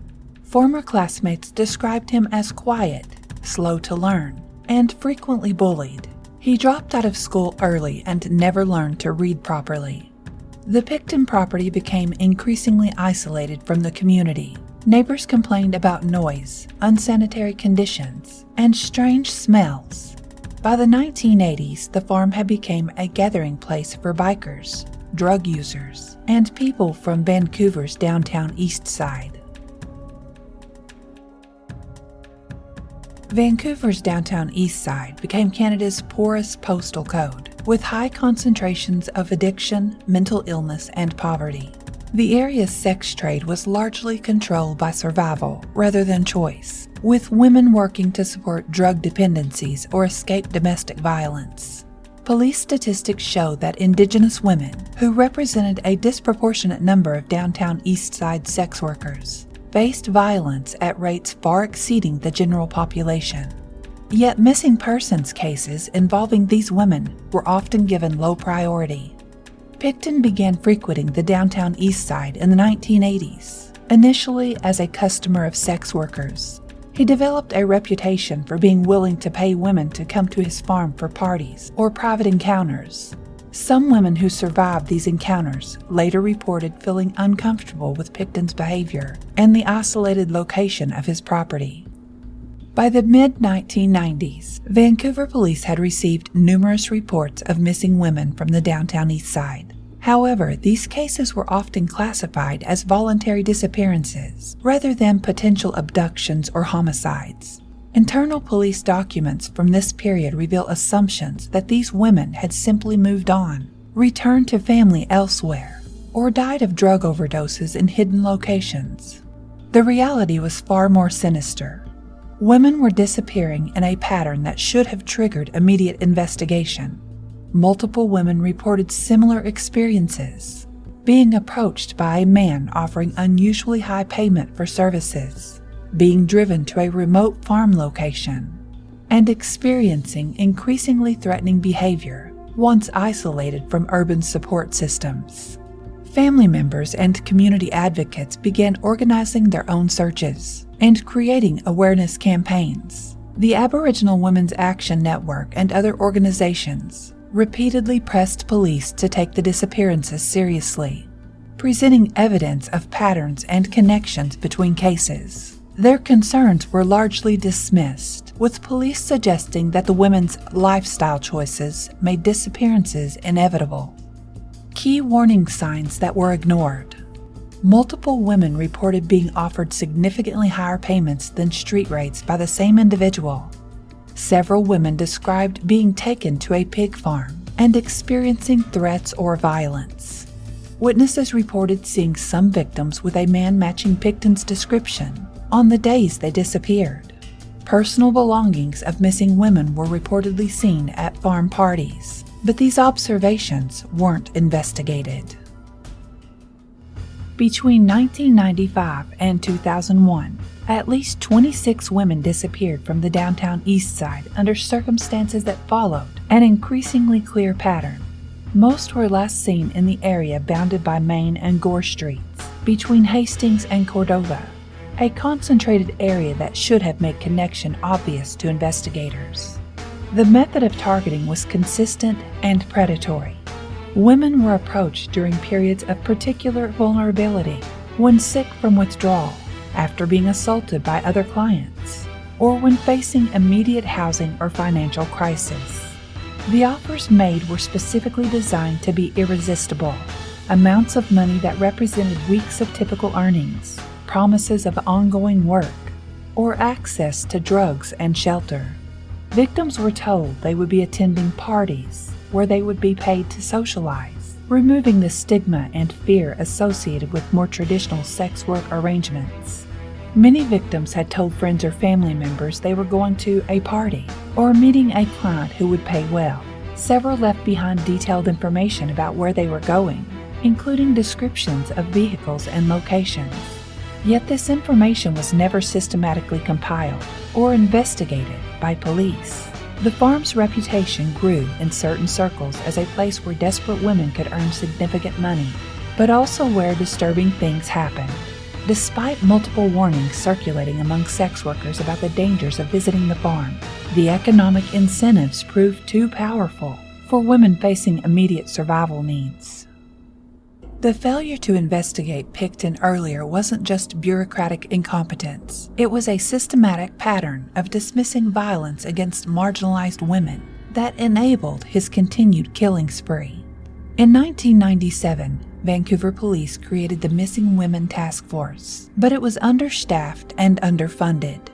Former classmates described him as quiet, slow to learn, and frequently bullied. He dropped out of school early and never learned to read properly. The Pickton property became increasingly isolated from the community. Neighbors complained about noise, unsanitary conditions, and strange smells. By the 1980s, the farm had become a gathering place for bikers, drug users, and people from Vancouver's downtown east side. Vancouver's downtown east side became Canada's poorest postal code, with high concentrations of addiction, mental illness, and poverty. The area's sex trade was largely controlled by survival rather than choice, with women working to support drug dependencies or escape domestic violence. Police statistics show that Indigenous women, who represented a disproportionate number of downtown east side sex workers, faced violence at rates far exceeding the general population. Yet missing persons cases involving these women were often given low priority. Pickton began frequenting the downtown east side in the 1980s, initially as a customer of sex workers. He developed a reputation for being willing to pay women to come to his farm for parties or private encounters. Some women who survived these encounters later reported feeling uncomfortable with Pickton's behavior and the isolated location of his property. By the mid-1990s, Vancouver police had received numerous reports of missing women from the downtown east side. However, these cases were often classified as voluntary disappearances rather than potential abductions or homicides. Internal police documents from this period reveal assumptions that these women had simply moved on, returned to family elsewhere, or died of drug overdoses in hidden locations. The reality was far more sinister. Women were disappearing in a pattern that should have triggered immediate investigation. Multiple women reported similar experiences, being approached by a man offering unusually high payment for services, being driven to a remote farm location, and experiencing increasingly threatening behavior once isolated from urban support systems. Family members and community advocates began organizing their own searches and creating awareness campaigns. The Aboriginal Women's Action Network and other organizations repeatedly pressed police to take the disappearances seriously, presenting evidence of patterns and connections between cases. Their concerns were largely dismissed, with police suggesting that the women's lifestyle choices made disappearances inevitable. Key warning signs that were ignored. Multiple women reported being offered significantly higher payments than street rates by the same individual. Several women described being taken to a pig farm and experiencing threats or violence. Witnesses reported seeing some victims with a man matching Pickton's description on the days they disappeared. Personal belongings of missing women were reportedly seen at farm parties, but these observations weren't investigated. Between 1995 and 2001, at least 26 women disappeared from the downtown east side under circumstances that followed an increasingly clear pattern. Most were last seen in the area bounded by Main and Gore Streets, between Hastings and Cordova, a concentrated area that should have made connection obvious to investigators. The method of targeting was consistent and predatory. Women were approached during periods of particular vulnerability, when sick from withdrawal, after being assaulted by other clients, or when facing immediate housing or financial crisis. The offers made were specifically designed to be irresistible, amounts of money that represented weeks of typical earnings, promises of ongoing work, or access to drugs and shelter. Victims were told they would be attending parties where they would be paid to socialize, removing the stigma and fear associated with more traditional sex work arrangements. Many victims had told friends or family members they were going to a party or meeting a client who would pay well. Several left behind detailed information about where they were going, including descriptions of vehicles and locations. Yet this information was never systematically compiled or investigated by police. The farm's reputation grew in certain circles as a place where desperate women could earn significant money, but also where disturbing things happened. Despite multiple warnings circulating among sex workers about the dangers of visiting the farm, the economic incentives proved too powerful for women facing immediate survival needs. The failure to investigate Pickton earlier wasn't just bureaucratic incompetence. It was a systematic pattern of dismissing violence against marginalized women that enabled his continued killing spree. In 1997, Vancouver police created the Missing Women Task Force, but it was understaffed and underfunded.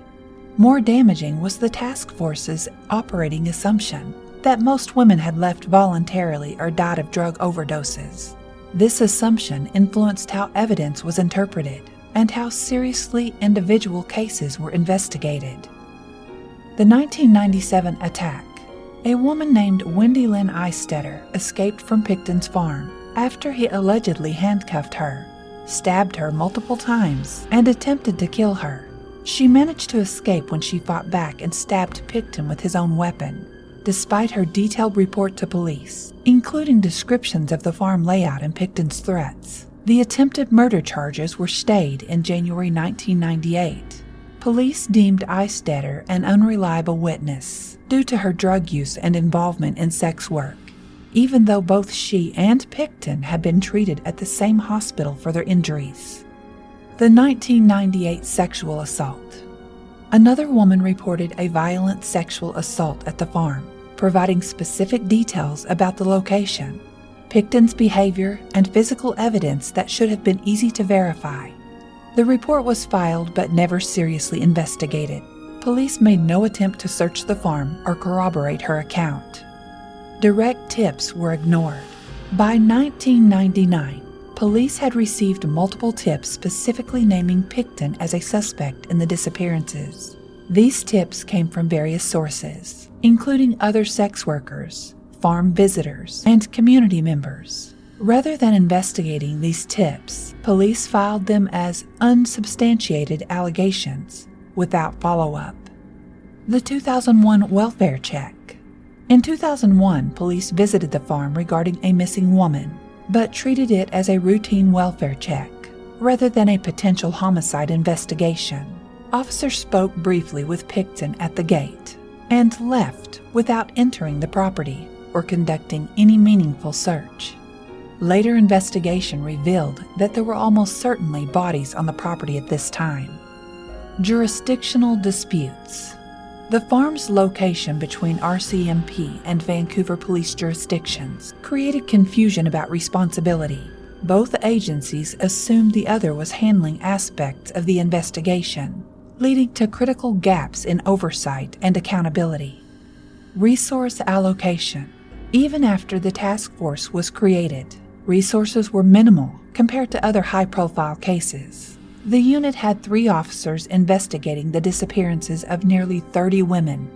More damaging was the task force's operating assumption that most women had left voluntarily or died of drug overdoses. This assumption influenced how evidence was interpreted and how seriously individual cases were investigated. The 1997 attack. A woman named Wendy Lynn Eistetter escaped from Pickton's farm after he allegedly handcuffed her, stabbed her multiple times, and attempted to kill her. She managed to escape when she fought back and stabbed Pickton with his own weapon. Despite her detailed report to police, including descriptions of the farm layout and Pickton's threats, the attempted murder charges were stayed in January 1998. Police deemed Eistetter an unreliable witness due to her drug use and involvement in sex work. even though both she and Pickton had been treated at the same hospital for their injuries. The 1998 sexual assault. Another woman reported a violent sexual assault at the farm, providing specific details about the location, Pickton's behavior, and physical evidence that should have been easy to verify. The report was filed but never seriously investigated. Police made no attempt to search the farm or corroborate her account. Direct tips were ignored. By 1999, police had received multiple tips specifically naming Pickton as a suspect in the disappearances. These tips came from various sources, including other sex workers, farm visitors, and community members. Rather than investigating these tips, police filed them as unsubstantiated allegations without follow-up. The 2001 welfare check. In 2001, police visited the farm regarding a missing woman, but treated it as a routine welfare check rather than a potential homicide investigation. Officers spoke briefly with Pickton at the gate and left without entering the property or conducting any meaningful search. Later investigation revealed that there were almost certainly bodies on the property at this time. Jurisdictional disputes. The farm's location between RCMP and Vancouver police jurisdictions created confusion about responsibility. Both agencies assumed the other was handling aspects of the investigation, leading to critical gaps in oversight and accountability. Resource allocation. Even after the task force was created, resources were minimal compared to other high-profile cases. The unit had 3 officers investigating the disappearances of nearly 30 women.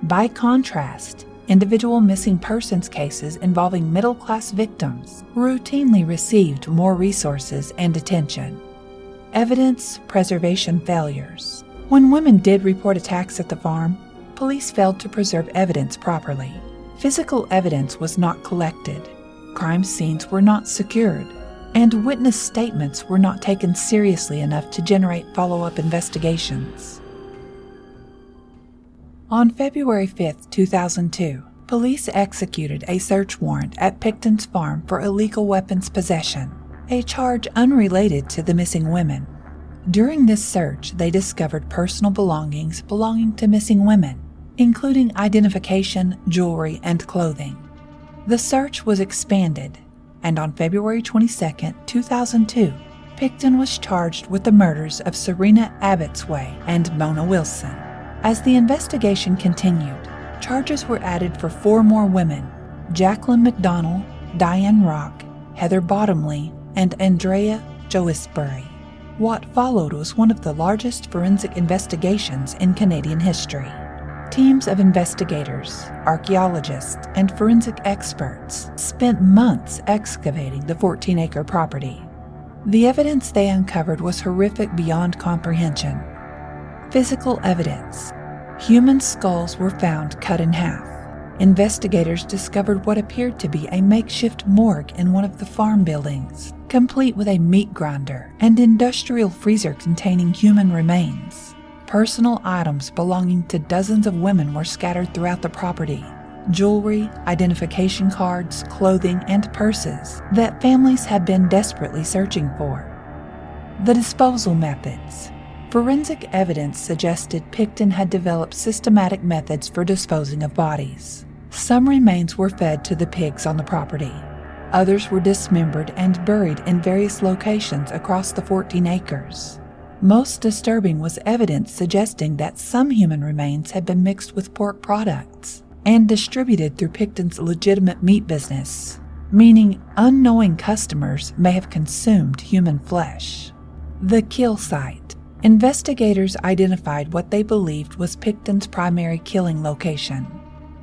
By contrast, individual missing persons cases involving middle-class victims routinely received more resources and attention. Evidence preservation failures. When women did report attacks at the farm, police failed to preserve evidence properly. Physical evidence was not collected, crime scenes were not secured, and witness statements were not taken seriously enough to generate follow-up investigations. On February 5, 2002, police executed a search warrant at Pickton's farm for illegal weapons possession, a charge unrelated to the missing women. During this search, they discovered personal belongings belonging to missing women, including identification, jewelry, and clothing. The search was expanded, and on February 22, 2002, Pickton was charged with the murders of Serena Abbotsway and Mona Wilson. As the investigation continued, charges were added for 4 more women: Jacqueline McDonald, Diane Rock, Heather Bottomley, and Andrea Joisbury. What followed was one of the largest forensic investigations in Canadian history. Teams of investigators, archaeologists, and forensic experts spent months excavating the 14-acre property. The evidence they uncovered was horrific beyond comprehension. Physical evidence. Human skulls were found cut in half. Investigators discovered what appeared to be a makeshift morgue in one of the farm buildings, complete with a meat grinder and industrial freezer containing human remains. Personal items belonging to dozens of women were scattered throughout the property. Jewelry, identification cards, clothing, and purses that families had been desperately searching for. The disposal methods. Forensic evidence suggested Pickton had developed systematic methods for disposing of bodies. Some remains were fed to the pigs on the property. Others were dismembered and buried in various locations across the 14 acres. Most disturbing was evidence suggesting that some human remains had been mixed with pork products and distributed through Pickton's legitimate meat business, meaning unknowing customers may have consumed human flesh. The kill site. Investigators identified what they believed was Pickton's primary killing location,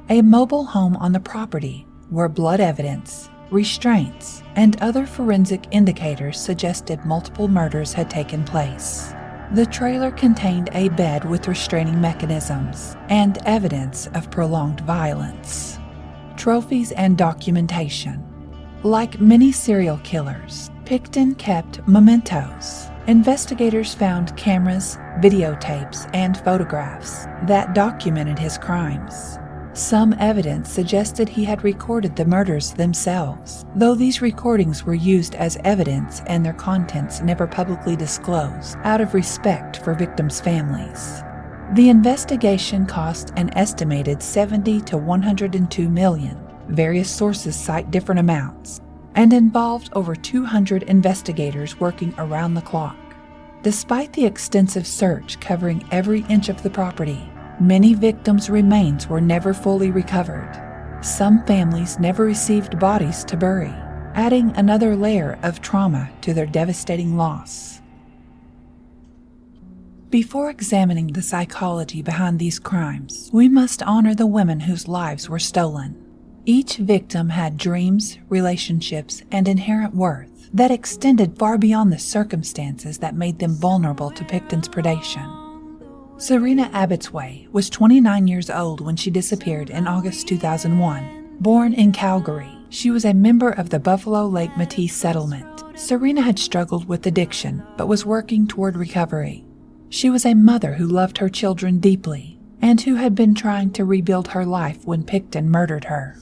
a mobile home on the property where blood evidence, restraints, and other forensic indicators suggested multiple murders had taken place. The trailer contained a bed with restraining mechanisms and evidence of prolonged violence. Trophies and documentation. Like many serial killers, Pickton kept mementos. Investigators found cameras, videotapes, and photographs that documented his crimes. Some evidence suggested he had recorded the murders themselves, though these recordings were used as evidence and their contents never publicly disclosed, out of respect for victims' families. The investigation cost an estimated $70 to $102 million. Various sources cite different amounts, and involved over 200 investigators working around the clock. Despite the extensive search covering every inch of the property, many victims' remains were never fully recovered. Some families never received bodies to bury, adding another layer of trauma to their devastating loss. Before examining the psychology behind these crimes, we must honor the women whose lives were stolen. Each victim had dreams, relationships, and inherent worth that extended far beyond the circumstances that made them vulnerable to Pickton's predation. Serena Abbotsway was 29 years old when she disappeared in August 2001. Born in Calgary, she was a member of the Buffalo Lake Métis settlement. Serena had struggled with addiction but was working toward recovery. She was a mother who loved her children deeply and who had been trying to rebuild her life when Pickton murdered her.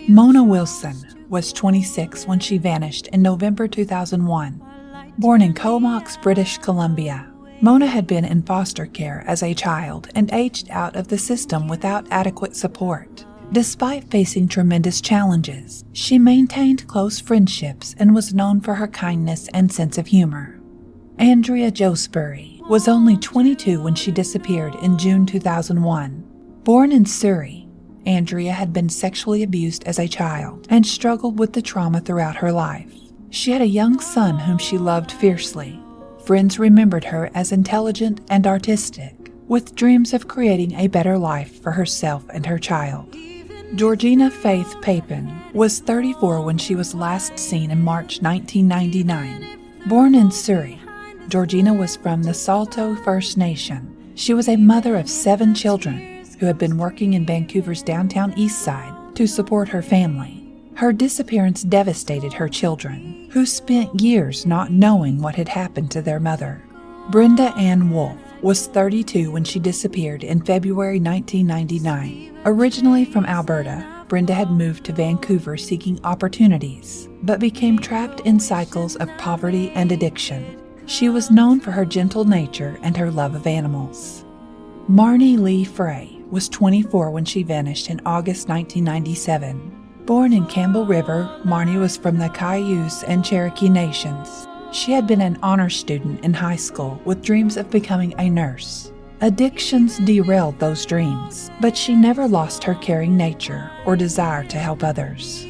Mona Wilson was 26 when she vanished in November 2001. Born in Comox, British Columbia, Mona had been in foster care as a child and aged out of the system without adequate support. Despite facing tremendous challenges, she maintained close friendships and was known for her kindness and sense of humor. Andrea Joesbury was only 22 when she disappeared in June 2001. Born in Surrey, Andrea had been sexually abused as a child and struggled with the trauma throughout her life. She had a young son whom she loved fiercely. Friends remembered her as intelligent and artistic, with dreams of creating a better life for herself and her child. Georgina Faith Papin was 34 when she was last seen in March 1999. Born in Surrey, Georgina was from the Saulteaux First Nation. She was a mother of 7 children who had been working in Vancouver's downtown east side to support her family. Her disappearance devastated her children, who spent years not knowing what had happened to their mother. Brenda Ann Wolfe was 32 when she disappeared in February 1999. Originally from Alberta, Brenda had moved to Vancouver seeking opportunities, but became trapped in cycles of poverty and addiction. She was known for her gentle nature and her love of animals. Marnie Lee Frey was 24 when she vanished in August 1997. Born in Campbell River, Marnie was from the Cayuse and Cherokee Nations. She had been an honor student in high school with dreams of becoming a nurse. Addictions derailed those dreams, but she never lost her caring nature or desire to help others.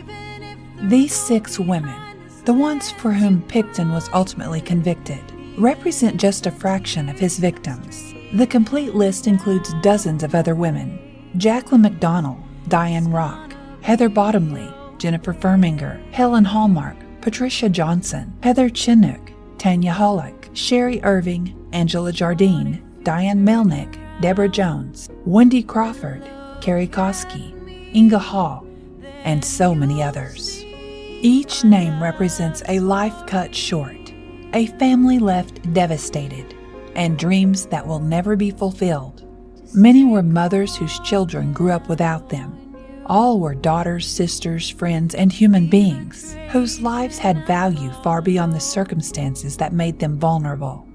These 6 women, the ones for whom Pickton was ultimately convicted, represent just a fraction of his victims. The complete list includes dozens of other women: Jacqueline McDonald, Diane Rock, Heather Bottomley, Jennifer Firminger, Helen Hallmark, Patricia Johnson, Heather Chinook, Tanya Hollick, Sherry Irving, Angela Jardine, Diane Melnick, Deborah Jones, Wendy Crawford, Carrie Koski, Inga Hall, and so many others. Each name represents a life cut short, a family left devastated, and dreams that will never be fulfilled. Many were mothers whose children grew up without them. All were daughters, sisters, friends, and human beings whose lives had value far beyond the circumstances that made them vulnerable.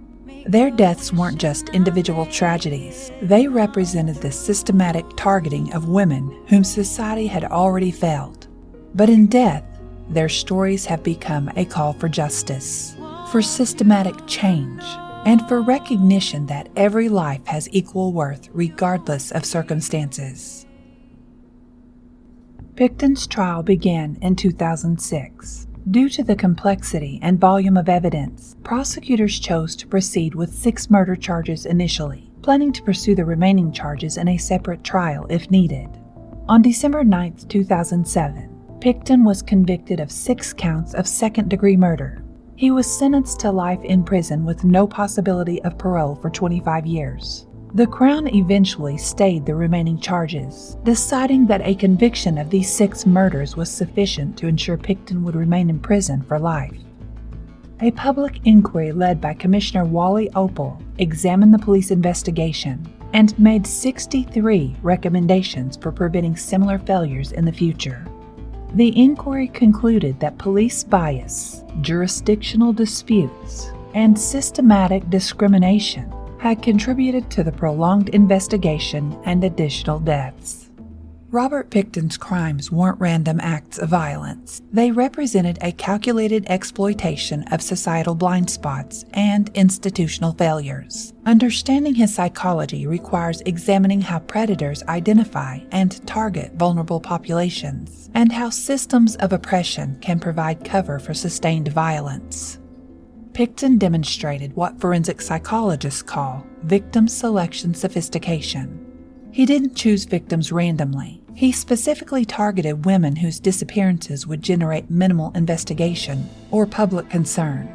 Their deaths weren't just individual tragedies. They represented the systematic targeting of women whom society had already failed. But in death, their stories have become a call for justice, for systematic change, and for recognition that every life has equal worth regardless of circumstances. Pickton's trial began in 2006. Due to the complexity and volume of evidence, prosecutors chose to proceed with 6 murder charges initially, planning to pursue the remaining charges in a separate trial if needed. On December 9, 2007, Pickton was convicted of 6 counts of second-degree murder. He was sentenced to life in prison with no possibility of parole for 25 years. The Crown eventually stayed the remaining charges, deciding that a conviction of these 6 murders was sufficient to ensure Pickton would remain in prison for life. A public inquiry led by Commissioner Wally Opal examined the police investigation and made 63 recommendations for preventing similar failures in the future. The inquiry concluded that police bias, jurisdictional disputes, and systematic discrimination had contributed to the prolonged investigation and additional deaths. Robert Pickton's crimes weren't random acts of violence. They represented a calculated exploitation of societal blind spots and institutional failures. Understanding his psychology requires examining how predators identify and target vulnerable populations, and how systems of oppression can provide cover for sustained violence. Pickton demonstrated what forensic psychologists call victim selection sophistication. He didn't choose victims randomly. He specifically targeted women whose disappearances would generate minimal investigation or public concern.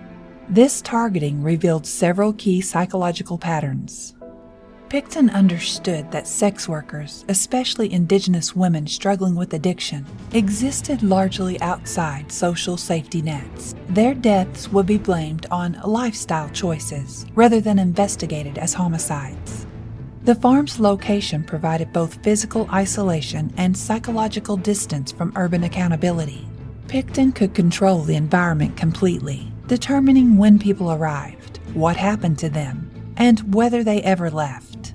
This targeting revealed several key psychological patterns. Pickton understood that sex workers, especially Indigenous women struggling with addiction, existed largely outside social safety nets. Their deaths would be blamed on lifestyle choices rather than investigated as homicides. The farm's location provided both physical isolation and psychological distance from urban accountability. Pickton could control the environment completely, determining when people arrived, what happened to them, and whether they ever left.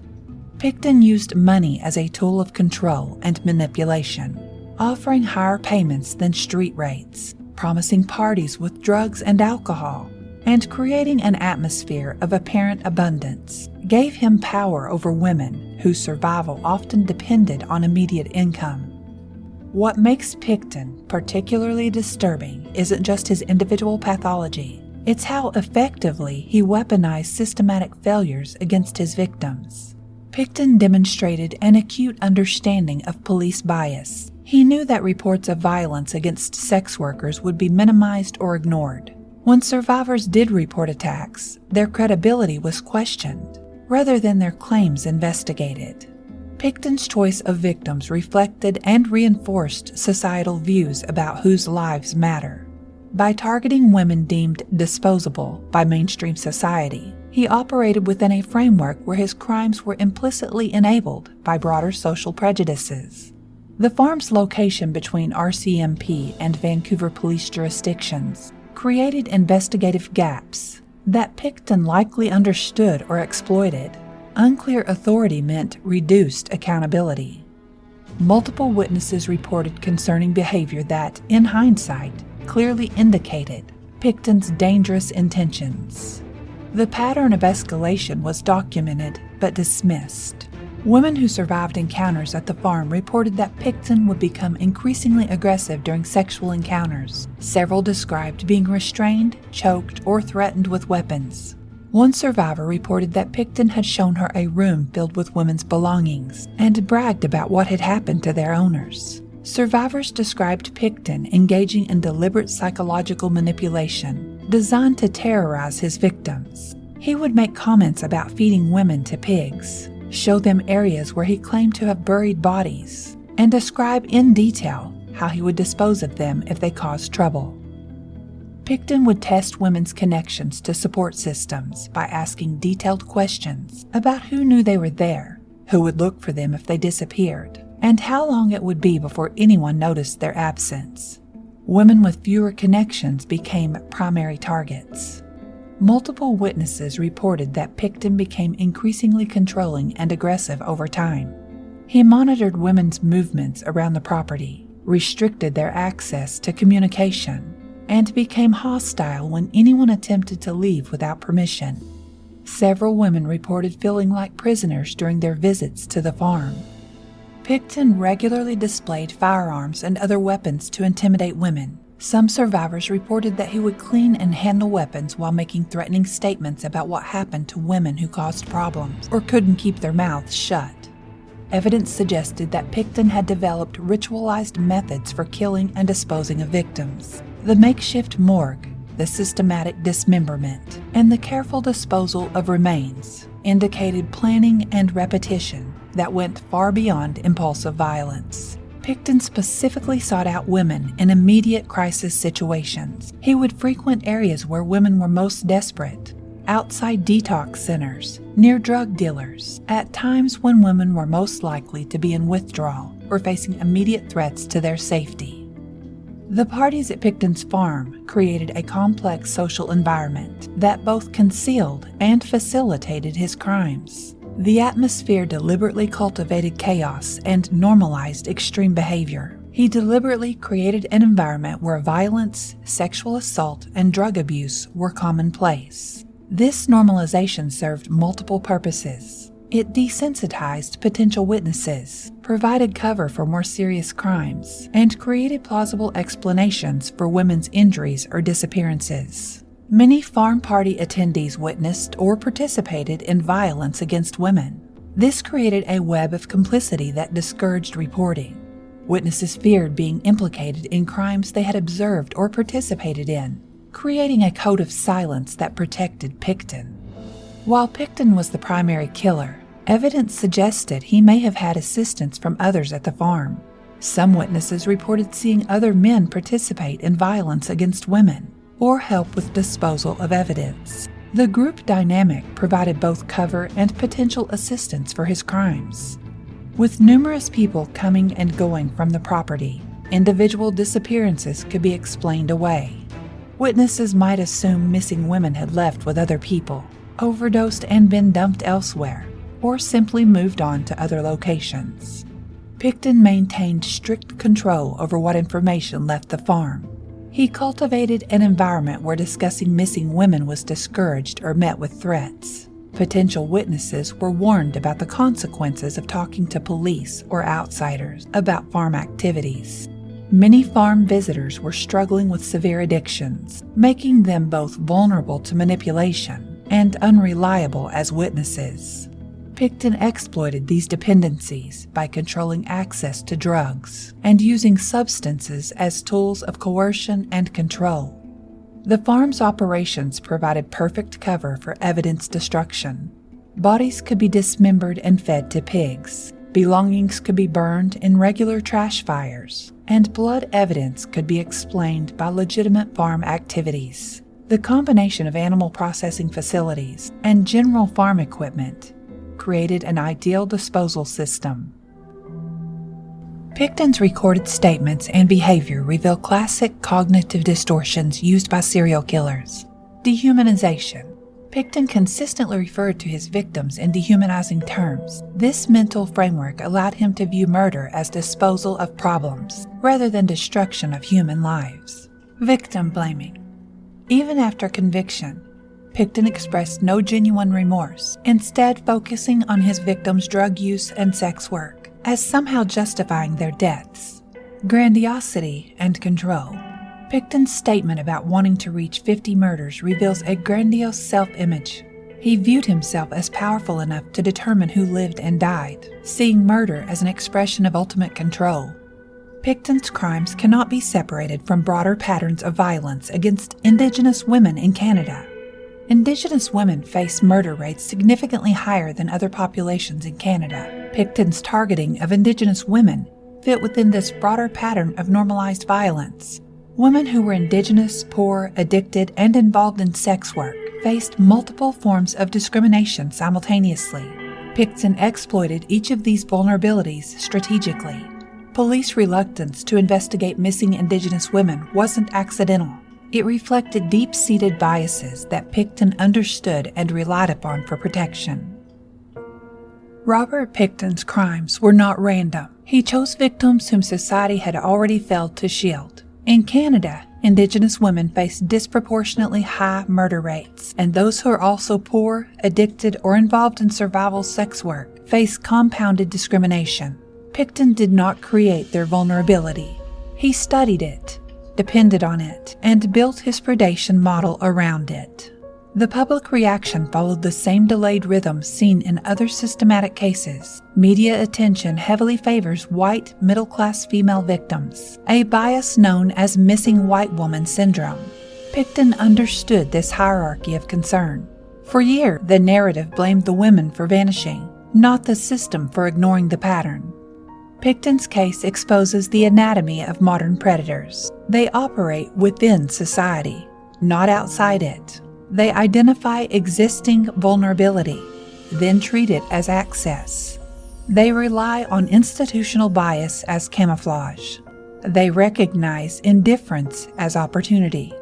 Pickton used money as a tool of control and manipulation, offering higher payments than street rates, promising parties with drugs and alcohol, and creating an atmosphere of apparent abundance gave him power over women whose survival often depended on immediate income. What makes Pickton particularly disturbing isn't just his individual pathology, it's how effectively he weaponized systematic failures against his victims. Pickton demonstrated an acute understanding of police bias. He knew that reports of violence against sex workers would be minimized or ignored. When survivors did report attacks, their credibility was questioned, rather than their claims investigated. Pickton's choice of victims reflected and reinforced societal views about whose lives matter. By targeting women deemed disposable by mainstream society, he operated within a framework where his crimes were implicitly enabled by broader social prejudices. The farm's location between RCMP and Vancouver police jurisdictions created investigative gaps that Pickton likely understood or exploited. Unclear authority meant reduced accountability. Multiple witnesses reported concerning behavior that, in hindsight, clearly indicated Pickton's dangerous intentions. The pattern of escalation was documented but dismissed. Women who survived encounters at the farm reported that Pickton would become increasingly aggressive during sexual encounters. Several described being restrained, choked, or threatened with weapons. One survivor reported that Pickton had shown her a room filled with women's belongings and bragged about what had happened to their owners. Survivors described Pickton engaging in deliberate psychological manipulation designed to terrorize his victims. He would make comments about feeding women to pigs, show them areas where he claimed to have buried bodies, and describe in detail how he would dispose of them if they caused trouble. Pickton would test women's connections to support systems by asking detailed questions about who knew they were there, who would look for them if they disappeared, and how long it would be before anyone noticed their absence. Women with fewer connections became primary targets. Multiple witnesses reported that Pickton became increasingly controlling and aggressive over time. He monitored women's movements around the property, restricted their access to communication, and became hostile when anyone attempted to leave without permission. Several women reported feeling like prisoners during their visits to the farm. Pickton regularly displayed firearms and other weapons to intimidate women. Some survivors reported that he would clean and handle weapons while making threatening statements about what happened to women who caused problems or couldn't keep their mouths shut. Evidence suggested that Pickton had developed ritualized methods for killing and disposing of victims. The makeshift morgue, the systematic dismemberment, and the careful disposal of remains indicated planning and repetition that went far beyond impulsive violence. Pickton specifically sought out women in immediate crisis situations. He would frequent areas where women were most desperate, outside detox centers, near drug dealers, at times when women were most likely to be in withdrawal or facing immediate threats to their safety. The parties at Pickton's farm created a complex social environment that both concealed and facilitated his crimes. The atmosphere deliberately cultivated chaos and normalized extreme behavior. He deliberately created an environment where violence, sexual assault, and drug abuse were commonplace. This normalization served multiple purposes. It desensitized potential witnesses, provided cover for more serious crimes, and created plausible explanations for women's injuries or disappearances. Many farm party attendees witnessed or participated in violence against women. This created a web of complicity that discouraged reporting. Witnesses feared being implicated in crimes they had observed or participated in, creating a code of silence that protected Pickton. While Pickton was the primary killer, evidence suggested he may have had assistance from others at the farm. Some witnesses reported seeing other men participate in violence against women or help with disposal of evidence. The group dynamic provided both cover and potential assistance for his crimes. With numerous people coming and going from the property, individual disappearances could be explained away. Witnesses might assume missing women had left with other people, overdosed and been dumped elsewhere, or simply moved on to other locations. Pickton maintained strict control over what information left the farm. He cultivated an environment where discussing missing women was discouraged or met with threats. Potential witnesses were warned about the consequences of talking to police or outsiders about farm activities. Many farm visitors were struggling with severe addictions, making them both vulnerable to manipulation and unreliable as witnesses. Pickton exploited these dependencies by controlling access to drugs and using substances as tools of coercion and control. The farm's operations provided perfect cover for evidence destruction. Bodies could be dismembered and fed to pigs. Belongings could be burned in regular trash fires, and blood evidence could be explained by legitimate farm activities. The combination of animal processing facilities and general farm equipment created an ideal disposal system. Pickton's recorded statements and behavior reveal classic cognitive distortions used by serial killers. Dehumanization. Pickton consistently referred to his victims in dehumanizing terms. This mental framework allowed him to view murder as disposal of problems, rather than destruction of human lives. Victim blaming. Even after conviction, Pickton expressed no genuine remorse, instead focusing on his victims' drug use and sex work as somehow justifying their deaths. Grandiosity and control. Pickton's statement about wanting to reach 50 murders reveals a grandiose self-image. He viewed himself as powerful enough to determine who lived and died, seeing murder as an expression of ultimate control. Pickton's crimes cannot be separated from broader patterns of violence against Indigenous women in Canada. Indigenous women face murder rates significantly higher than other populations in Canada. Pickton's targeting of Indigenous women fit within this broader pattern of normalized violence. Women who were Indigenous, poor, addicted, and involved in sex work faced multiple forms of discrimination simultaneously. Pickton exploited each of these vulnerabilities strategically. Police reluctance to investigate missing Indigenous women wasn't accidental. It reflected deep-seated biases that Pickton understood and relied upon for protection. Robert Pickton's crimes were not random. He chose victims whom society had already failed to shield. In Canada, Indigenous women face disproportionately high murder rates, and those who are also poor, addicted, or involved in survival sex work face compounded discrimination. Pickton did not create their vulnerability. He studied it, depended on it, and built his predation model around it. The public reaction followed the same delayed rhythm seen in other systematic cases. Media attention heavily favors white, middle-class female victims, a bias known as missing white woman syndrome. Pickton understood this hierarchy of concern. For years, the narrative blamed the women for vanishing, not the system for ignoring the pattern. Pickton's case exposes the anatomy of modern predators. They operate within society, not outside it. They identify existing vulnerability, then treat it as access. They rely on institutional bias as camouflage. They recognize indifference as opportunity.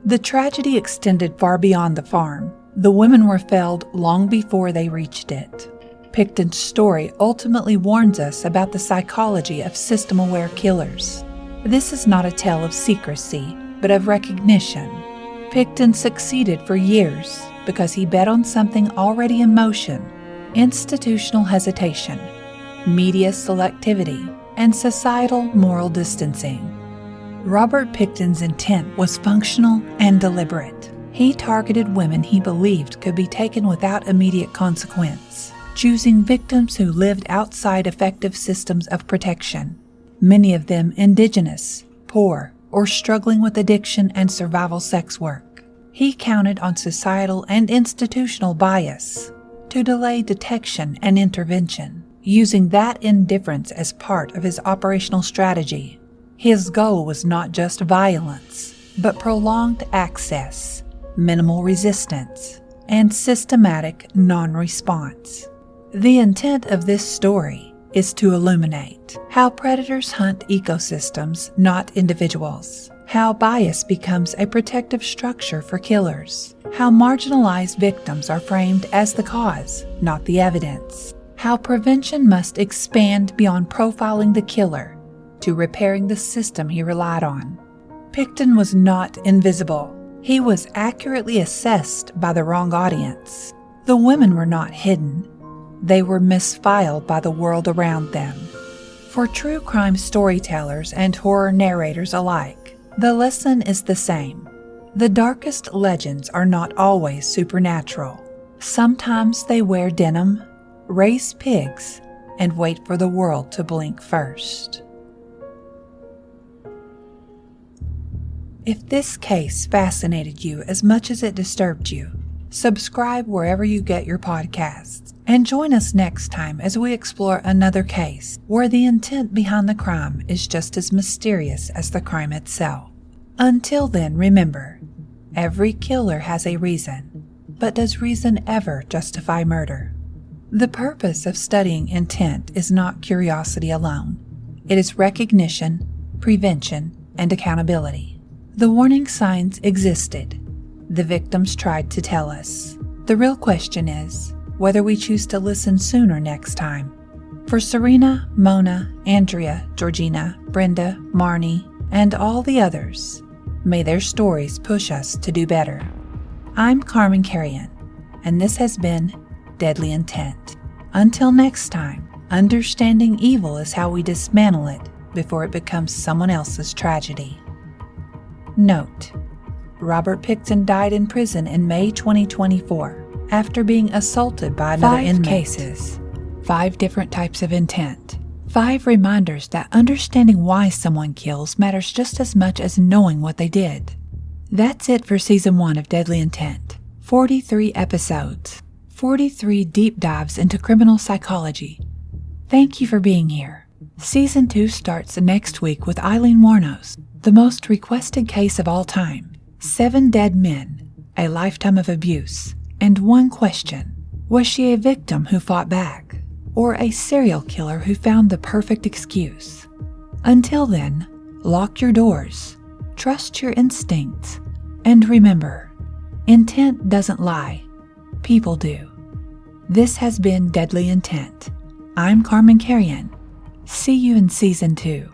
The tragedy extended far beyond the farm. The women were felled long before they reached it. Pickton's story ultimately warns us about the psychology of system-aware killers. This is not a tale of secrecy, but of recognition. Pickton succeeded for years because he bet on something already in motion: institutional hesitation, media selectivity, and societal moral distancing. Robert Pickton's intent was functional and deliberate. He targeted women he believed could be taken without immediate consequence, choosing victims who lived outside effective systems of protection, many of them indigenous, poor, or struggling with addiction and survival sex work. He counted on societal and institutional bias to delay detection and intervention, using that indifference as part of his operational strategy. His goal was not just violence, but prolonged access, minimal resistance, and systematic non-response. The intent of this story is to illuminate how predators hunt ecosystems, not individuals, how bias becomes a protective structure for killers, how marginalized victims are framed as the cause, not the evidence, how prevention must expand beyond profiling the killer to repairing the system he relied on. Pickton was not invisible. He was accurately assessed by the wrong audience. The women were not hidden. They were misfiled by the world around them. For true crime storytellers and horror narrators alike, the lesson is the same. The darkest legends are not always supernatural. Sometimes they wear denim, raise pigs, and wait for the world to blink first. If this case fascinated you as much as it disturbed you, subscribe wherever you get your podcasts, and join us next time as we explore another case where the intent behind the crime is just as mysterious as the crime itself. Until then, remember, every killer has a reason, but does reason ever justify murder? The purpose of studying intent is not curiosity alone. It is recognition, prevention, and accountability. The warning signs existed. The victims tried to tell us. The real question is whether we choose to listen sooner next time. For Serena, Mona, Andrea, Georgina, Brenda, Marnie, and all the others, may their stories push us to do better. I'm Carmen Carrion, and this has been Deadly Intent. Until next time, understanding evil is how we dismantle it before it becomes someone else's tragedy. Note: Robert Pickton died in prison in May 2024 after being assaulted by another inmate. 5 cases, 5 different types of intent, 5 reminders that understanding why someone kills matters just as much as knowing what they did. That's it for Season 1 of Deadly Intent. 43 episodes, 43 deep dives into criminal psychology. Thank you for being here. Season 2 starts next week with Eileen Warnos, the most requested case of all time. 7 dead men, a lifetime of abuse, and one question: was she a victim who fought back, or a serial killer who found the perfect excuse? Until then, lock your doors, trust your instincts, and remember, intent doesn't lie, people do. This has been Deadly Intent. I'm Carmen Carrion. See you in Season 2.